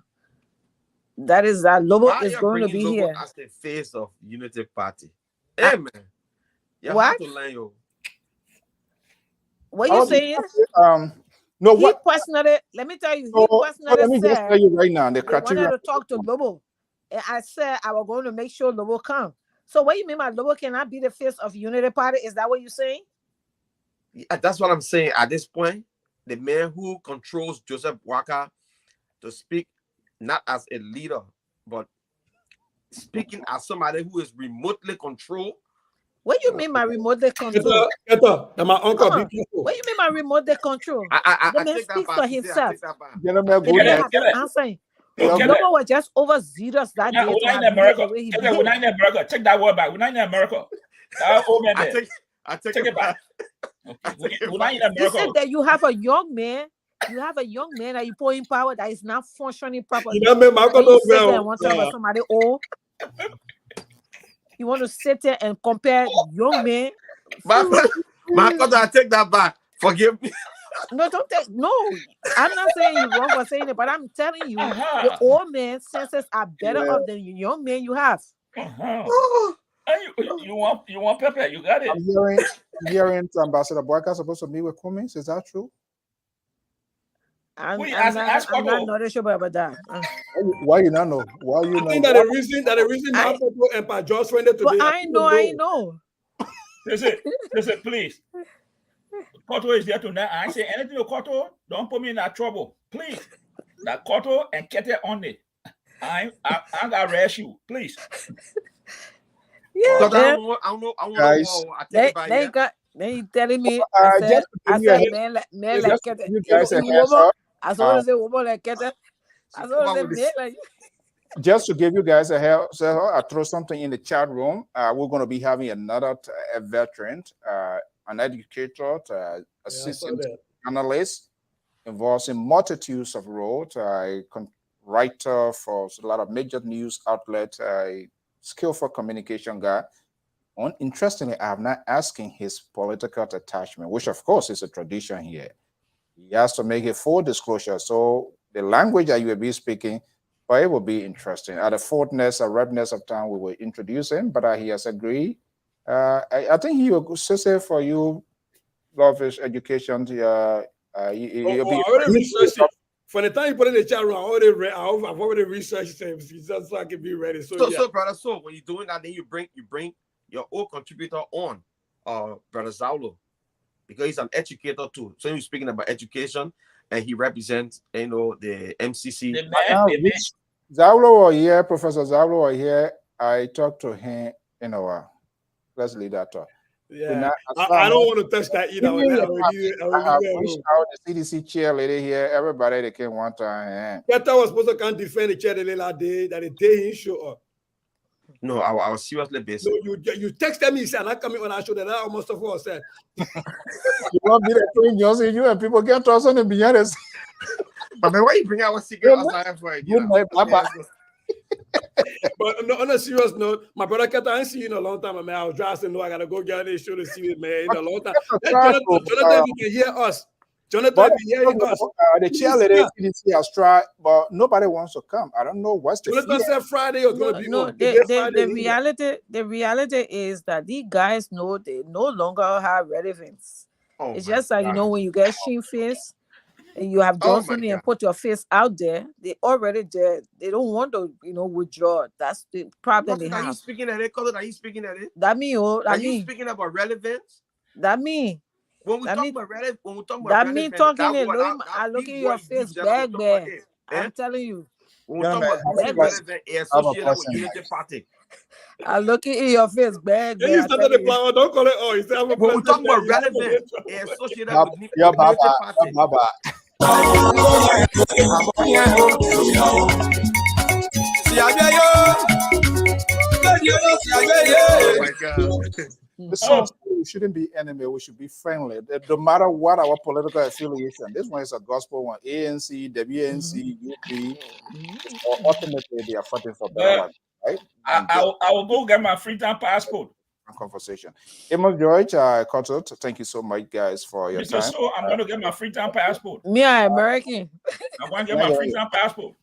Speaker 6: that is that Lobo is going to be
Speaker 7: Lobo
Speaker 6: here.
Speaker 7: As the face of Unity Party. Hey man. You
Speaker 6: what?
Speaker 7: Have to learn your...
Speaker 6: What you saying?
Speaker 1: No,
Speaker 6: he
Speaker 1: what
Speaker 6: personally, let me tell you, he personally
Speaker 1: let me just tell you right now the criteria.
Speaker 6: Wanted to talk to Lobo. And I said I was going to make sure Lobo come. So what you mean by Lobo cannot be the face of Unity Party? Is that what you're saying?
Speaker 7: Yeah, that's what I'm saying. At this point, the man who controls Joseph Walker to speak not as a leader, but speaking as somebody who is remotely controlled.
Speaker 6: What do you mean by remotely control?
Speaker 2: My uncle.
Speaker 6: What do you mean by remotely control? The man speaks for himself. Lobo was just overzealous that day.
Speaker 5: We're not in America. We're not in America. Take that word back. We're not in America. That old man there.
Speaker 7: I take it back.
Speaker 5: We're not in America.
Speaker 6: You said that you have a young man. You have a young man that you put in power that is not functioning properly.
Speaker 2: You know,
Speaker 6: somebody old. You want to sit there and compare young men?
Speaker 7: My God, I take that back. Forgive me.
Speaker 6: No, don't take. No, I'm not saying you're wrong for saying it, but I'm telling you, the old man senses are better off than the young man you have.
Speaker 5: You want Pepper? You got it.
Speaker 1: I'm hearing Ambassador Boyka supposed to meet with Cummings. Is that true?
Speaker 6: I'm not knowledgeable about that.
Speaker 1: Why you not know? Why you
Speaker 2: I think that the reason now people and Josh went today.
Speaker 6: I know.
Speaker 5: Listen, please. Koto is there tonight. I say anything to Koto, don't put me in that trouble, please. That Koto and Kete on it. I'm gonna rash you, please.
Speaker 6: Yeah,
Speaker 7: I don't know.
Speaker 1: Guys,
Speaker 6: then you telling me. I said, man like Kete.
Speaker 1: You guys a heads up.
Speaker 6: I saw to say woman like Kete. I saw to say man like.
Speaker 1: Just to give you guys a heads up, I throw something in the chat room. We're going to be having another veteran, an educator, assistant analyst, involved in multitudes of roles, writer for a lot of major news outlets, a skillful communication guy. Interestingly, I have not asking his political attachment, which of course is a tradition here. He has to make a full disclosure. So the language that you will be speaking, but it will be interesting. At the fullness or redness of time, we will introduce him, but he has agreed. I think he will say for you, love his education.
Speaker 2: Already researched it. For the time you put in the chat room, I've already researched it just so I can be ready. So
Speaker 7: brother, when you're doing that, then you bring your own contributor on, Brother Zaulo, because he's an educator too. So he's speaking about education, and he represents, the MCC.
Speaker 1: Zaulo or here, Professor Zaulo or here. I talked to him in a while. Let's leave that talk.
Speaker 2: Yeah, I don't want to touch that either.
Speaker 1: I wish out the CDC cheerleader here. Everybody they can want to.
Speaker 2: Keta was supposed to come defend the cheerleader that the day he show up.
Speaker 7: No, I was seriously busy.
Speaker 2: No, you texted me, you said, I'm not coming when I showed that. Almost of all said.
Speaker 1: You want me to bring you and people can't trust on the behind us.
Speaker 7: But why you bring our secret outside for it?
Speaker 2: But no, on a serious note, my brother Keta, I ain't seen you in a long time, man. I was driving, I gotta go get on this show to see it, man, in a long time. Jonathan, you can hear us. Jonathan, you hearing us.
Speaker 1: The cheerleader CDC has tried, but nobody wants to come. I don't know what's the
Speaker 2: Jonathan said Friday was going to be on.
Speaker 6: The reality is that these guys know they no longer have relevance. It's just like, you know, when you get shame face and you have Johnson and put your face out there, they already there. They don't want to, you know, withdraw. That's the problem they have.
Speaker 7: Are you speaking at it? Are you speaking at it?
Speaker 6: That me,
Speaker 7: are you speaking about relevance?
Speaker 6: That me.
Speaker 7: When we talk about relevance,
Speaker 6: that me talking alone, I look in your face, bag. I'm telling you.
Speaker 7: When we talk about relevance, associated with Unity Party.
Speaker 6: I look in your face, bag.
Speaker 2: Don't call it
Speaker 7: when we talk about relevance, associated with Unity Party.
Speaker 1: Oh my God. The songs we shouldn't be enemy, we should be friendly. No matter what our political affiliation. This one is a gospel one. ANC, WNC, UP. Ultimately, they are fighting for better life, right?
Speaker 5: I will go get my Freetown passport.
Speaker 1: Conversation. Amos George, Concert, thank you so much, guys, for your time.
Speaker 5: So I'm going to get my Freetown passport.
Speaker 6: Me, I'm American.
Speaker 5: I'm going to get my Freetown passport.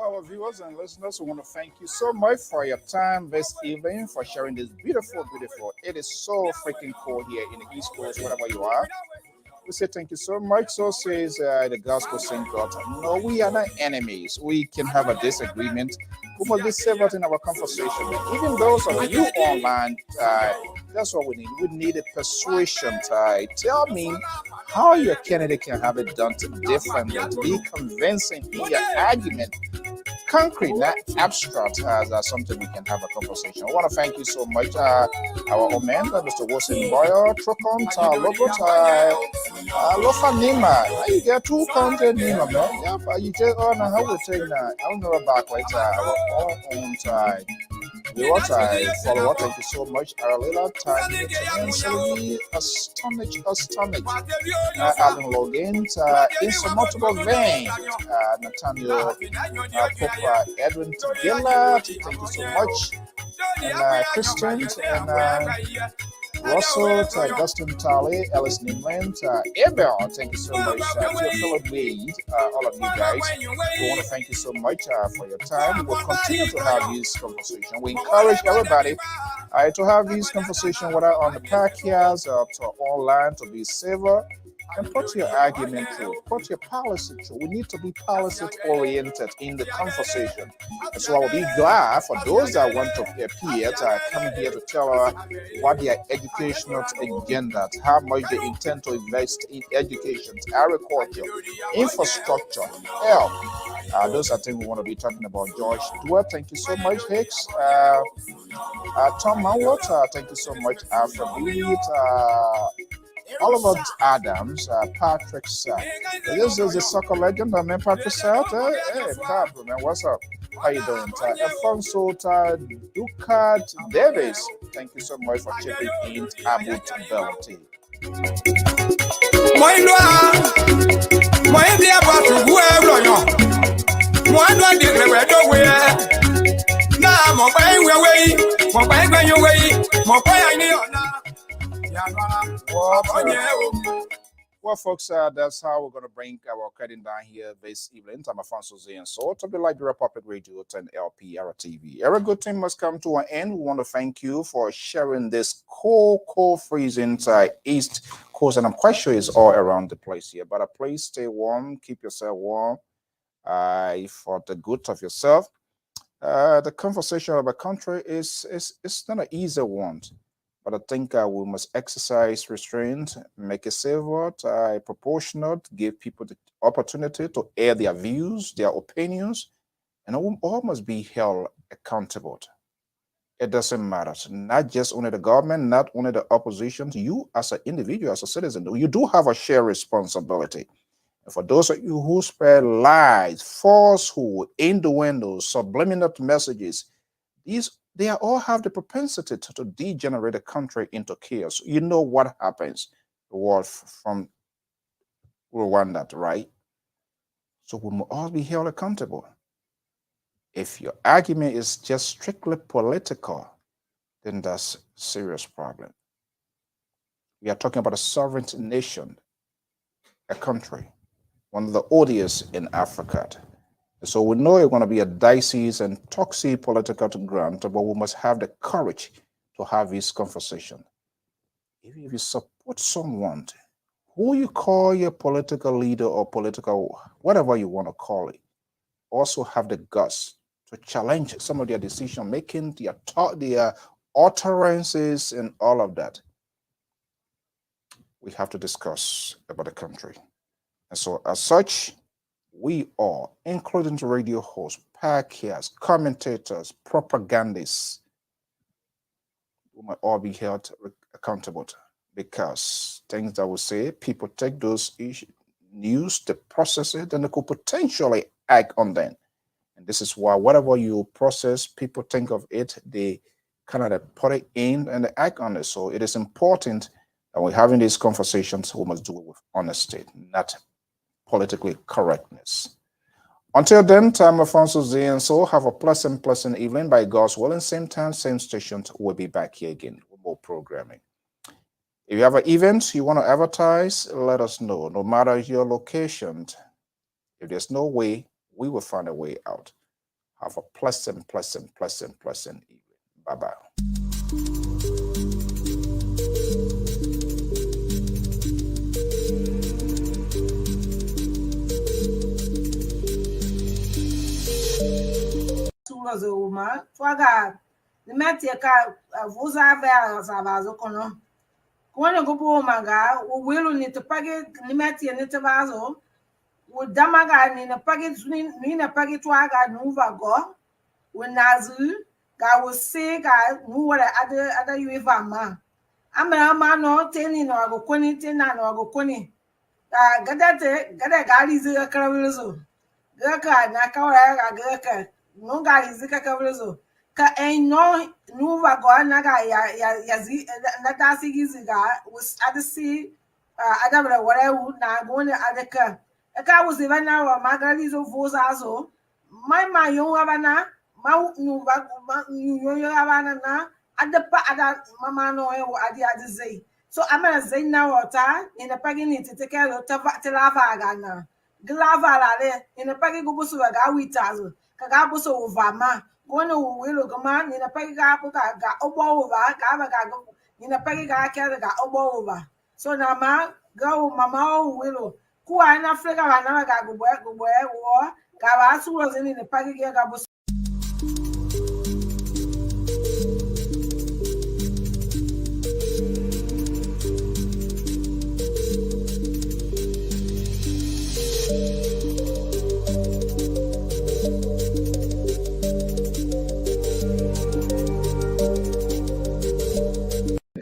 Speaker 1: Our viewers and listeners, we want to thank you so much for your time this evening, for sharing this beautiful. It is so freaking cold here in the East Coast, wherever you are. We say thank you so much. So says the gospel saint God. No, we are not enemies. We can have a disagreement. We must be several in our conversation. Even those of you online, that's what we need. We need a persuasion. Tell me how your candidate can have it done differently, to be convincing in your argument. Concrete, not abstract, as something we can have a conversation. I want to thank you so much, our old man, Mr. Wilson Boyer, Trocon, Logo, Lofa Nima. You get 2 content Nima, man. Yeah, but you just on how we take that. I don't know about our own time. viewers, I follow up. Thank you so much, Aralila. Astonished. Alan Logan, Insurmountable Vein, Nathaniel Popa, Edwin Gillard, thank you so much, and Christian, and Russell, Dustin Talley, Alice Nimland, Abel, thank you so much, Philip Wade, all of you guys. We want to thank you so much for your time. We'll continue to have this conversation. We encourage everybody to have this conversation, whether on the podcast or to online, to be safer. And put your argument through, put your policy through. We need to be policy oriented in the conversation. And so I will be glad for those that want to appear to come here to tell us what their educational agenda, how much they intend to invest in education, agriculture, infrastructure, health. Those are things we want to be talking about. George Dwyer, thank you so much. Hicks, Tom Manwater, thank you so much. Alfred Oliver Adams, Patrick Sack. This is a soccer legend. I mean, Patrick Sack. Hey, Patrick, man, what's up? How you doing? Alfonso Ducat Davis. Thank you so much for chipping in. Abu Belty. Well, folks, that's how we're going to bring our cutting down here this evening. I'm Afonso Z and so to be like the Republic Radio 10 LPR-TV. Every good thing must come to an end. We want to thank you for sharing this cold freezing East Coast, and I'm quite sure it's all around the place here. But please stay warm, keep yourself warm for the good of yourself. The conversation of a country is not an easy one. But I think we must exercise restraint, make it safer, proportionate, give people the opportunity to air their views, their opinions, and all must be held accountable. It doesn't matter. Not just only the government, not only the opposition. You as an individual, as a citizen, you do have a shared responsibility. And for those of you who spread lies, falsehood, innuendo, subliminal messages, they all have the propensity to degenerate a country into chaos. You know what happens the world from Rwanda, right? So we must all be held accountable. If your argument is just strictly political, then that's a serious problem. We are talking about a sovereign nation, a country, one of the oldest in Africa. So we know it's going to be a dicey and toxic political ground, but we must have the courage to have this conversation. If you support someone, who you call your political leader or political, whatever you want to call it, also have the guts to challenge some of their decision making, their utterances, and all of that. We have to discuss about the country. And so as such, we all, including the radio hosts, podcasts, commentators, propagandists, we might all be held accountable because things that we say, people take those news, they process it, and they could potentially act on them. And this is why whatever you process, people think of it, they kind of put it in and they act on it. So it is important that we're having these conversations, we must do it with honesty, not politically correctness. Until then, time Afonso Z and so have a pleasant evening. By God's will, and same time, same station, we'll be back here again with more programming. If you have an event you want to advertise, let us know. No matter your location, if there's no way, we will find a way out. Have a pleasant evening. Bye-bye.
Speaker 8: Uma twaga nimetia vuza vya zabazo kono kono gopo manga uwelu ni tupage nimetia ni tabazo udamaga ni na page ni na page twaga nuva go unazu ga wose ga nu wala ada yuva ma ama no teni no agokoni tena no agokoni gada gali zika karawizo gaka na kawara ga gaka no gali zika karawizo ka no nuva go naga ya zi na ta si giziga was adisi adabra whatever na go ne adaka ka was even now magari zo voza azo my yo abana ma nuva yo abana na adapa ada mama no e adi adizei so amana zai na wata in the pagini to take care of lava gana glava la le in the pagi go busu ga witazo kaga busu ovama gona wilo gama in the pagi ga obo over ga in the pagi ga obo over so na ma go mama wilo ku ana Africa na ga go wo ga ba su was in the pagi ga busu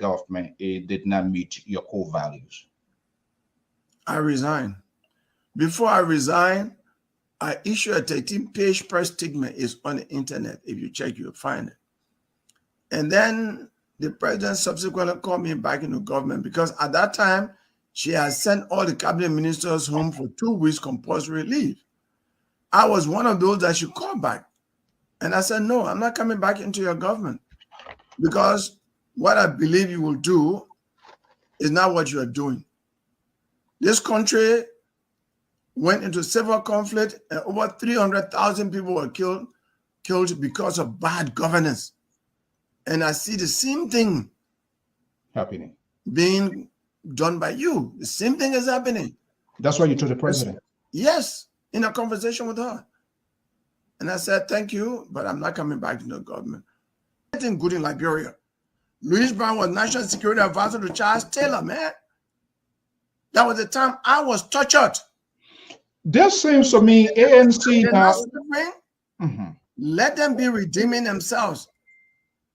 Speaker 1: government, it did not meet your core values?
Speaker 4: I resigned. Before I resigned, I issued a 13-page press statement. It's on the internet. If you check, you'll find it. And then the president subsequently called me back into government because at that time, she had sent all the cabinet ministers home for 2 weeks compulsory leave. I was one of those that she called back. And I said, no, I'm not coming back into your government because what I believe you will do is not what you are doing. This country went into civil conflict and over 300,000 people were killed because of bad governance. And I see the same thing
Speaker 1: Happening.
Speaker 4: being done by you. The same thing is happening.
Speaker 1: That's why you told the president?
Speaker 4: Yes, in a conversation with her. And I said, thank you, but I'm not coming back to the government. Anything good in Liberia. Louis Brown was National Security Advisor to Charles Taylor, man. That was the time I was tortured.
Speaker 1: This seems to me ANC now.
Speaker 4: Let them be redeeming themselves.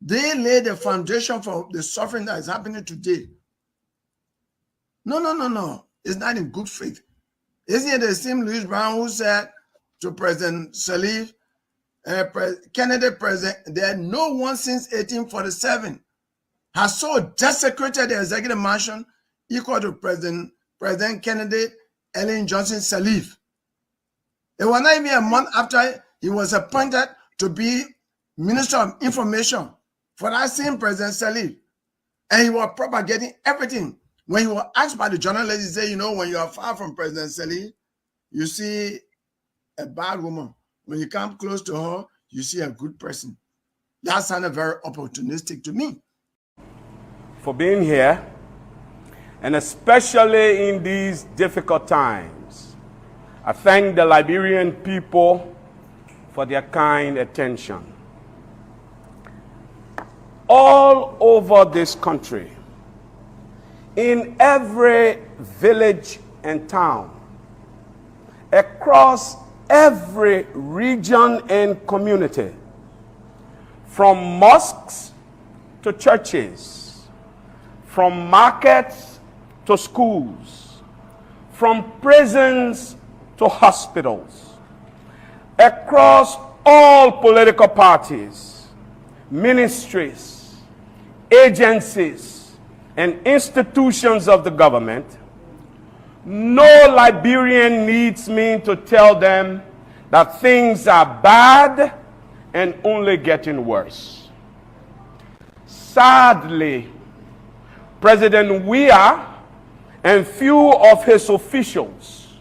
Speaker 4: They laid the foundation for the suffering that is happening today. No. It's not in good faith. Isn't it the same Louis Brown who said to President Salif, Kennedy president, that no one since 1847 has so desecrated the executive mansion equal to President Kennedy, Ellen Johnson Sirleaf. It was not even a month after he was appointed to be Minister of Information for that same President Sirleaf. And he was propagating everything. When he was asked by the journalist, he said, you know, when you are far from President Sirleaf, you see a bad woman. When you come close to her, you see a good person. That sounded very opportunistic to me.
Speaker 9: For being here, and especially in these difficult times, I thank the Liberian people for their kind attention. All over this country, in every village and town, across every region and community, from mosques to churches, from markets to schools, from prisons to hospitals, across all political parties, ministries, agencies, and institutions of the government, no Liberian needs me to tell them that things are bad and only getting worse. Sadly, President Weah and few of his officials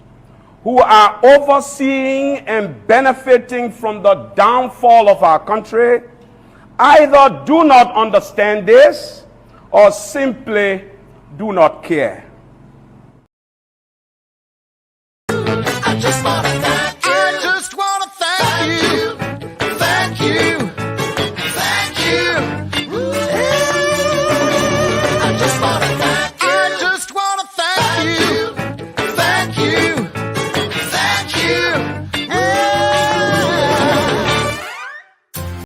Speaker 9: who are overseeing and benefiting from the downfall of our country either do not understand this or simply do not care.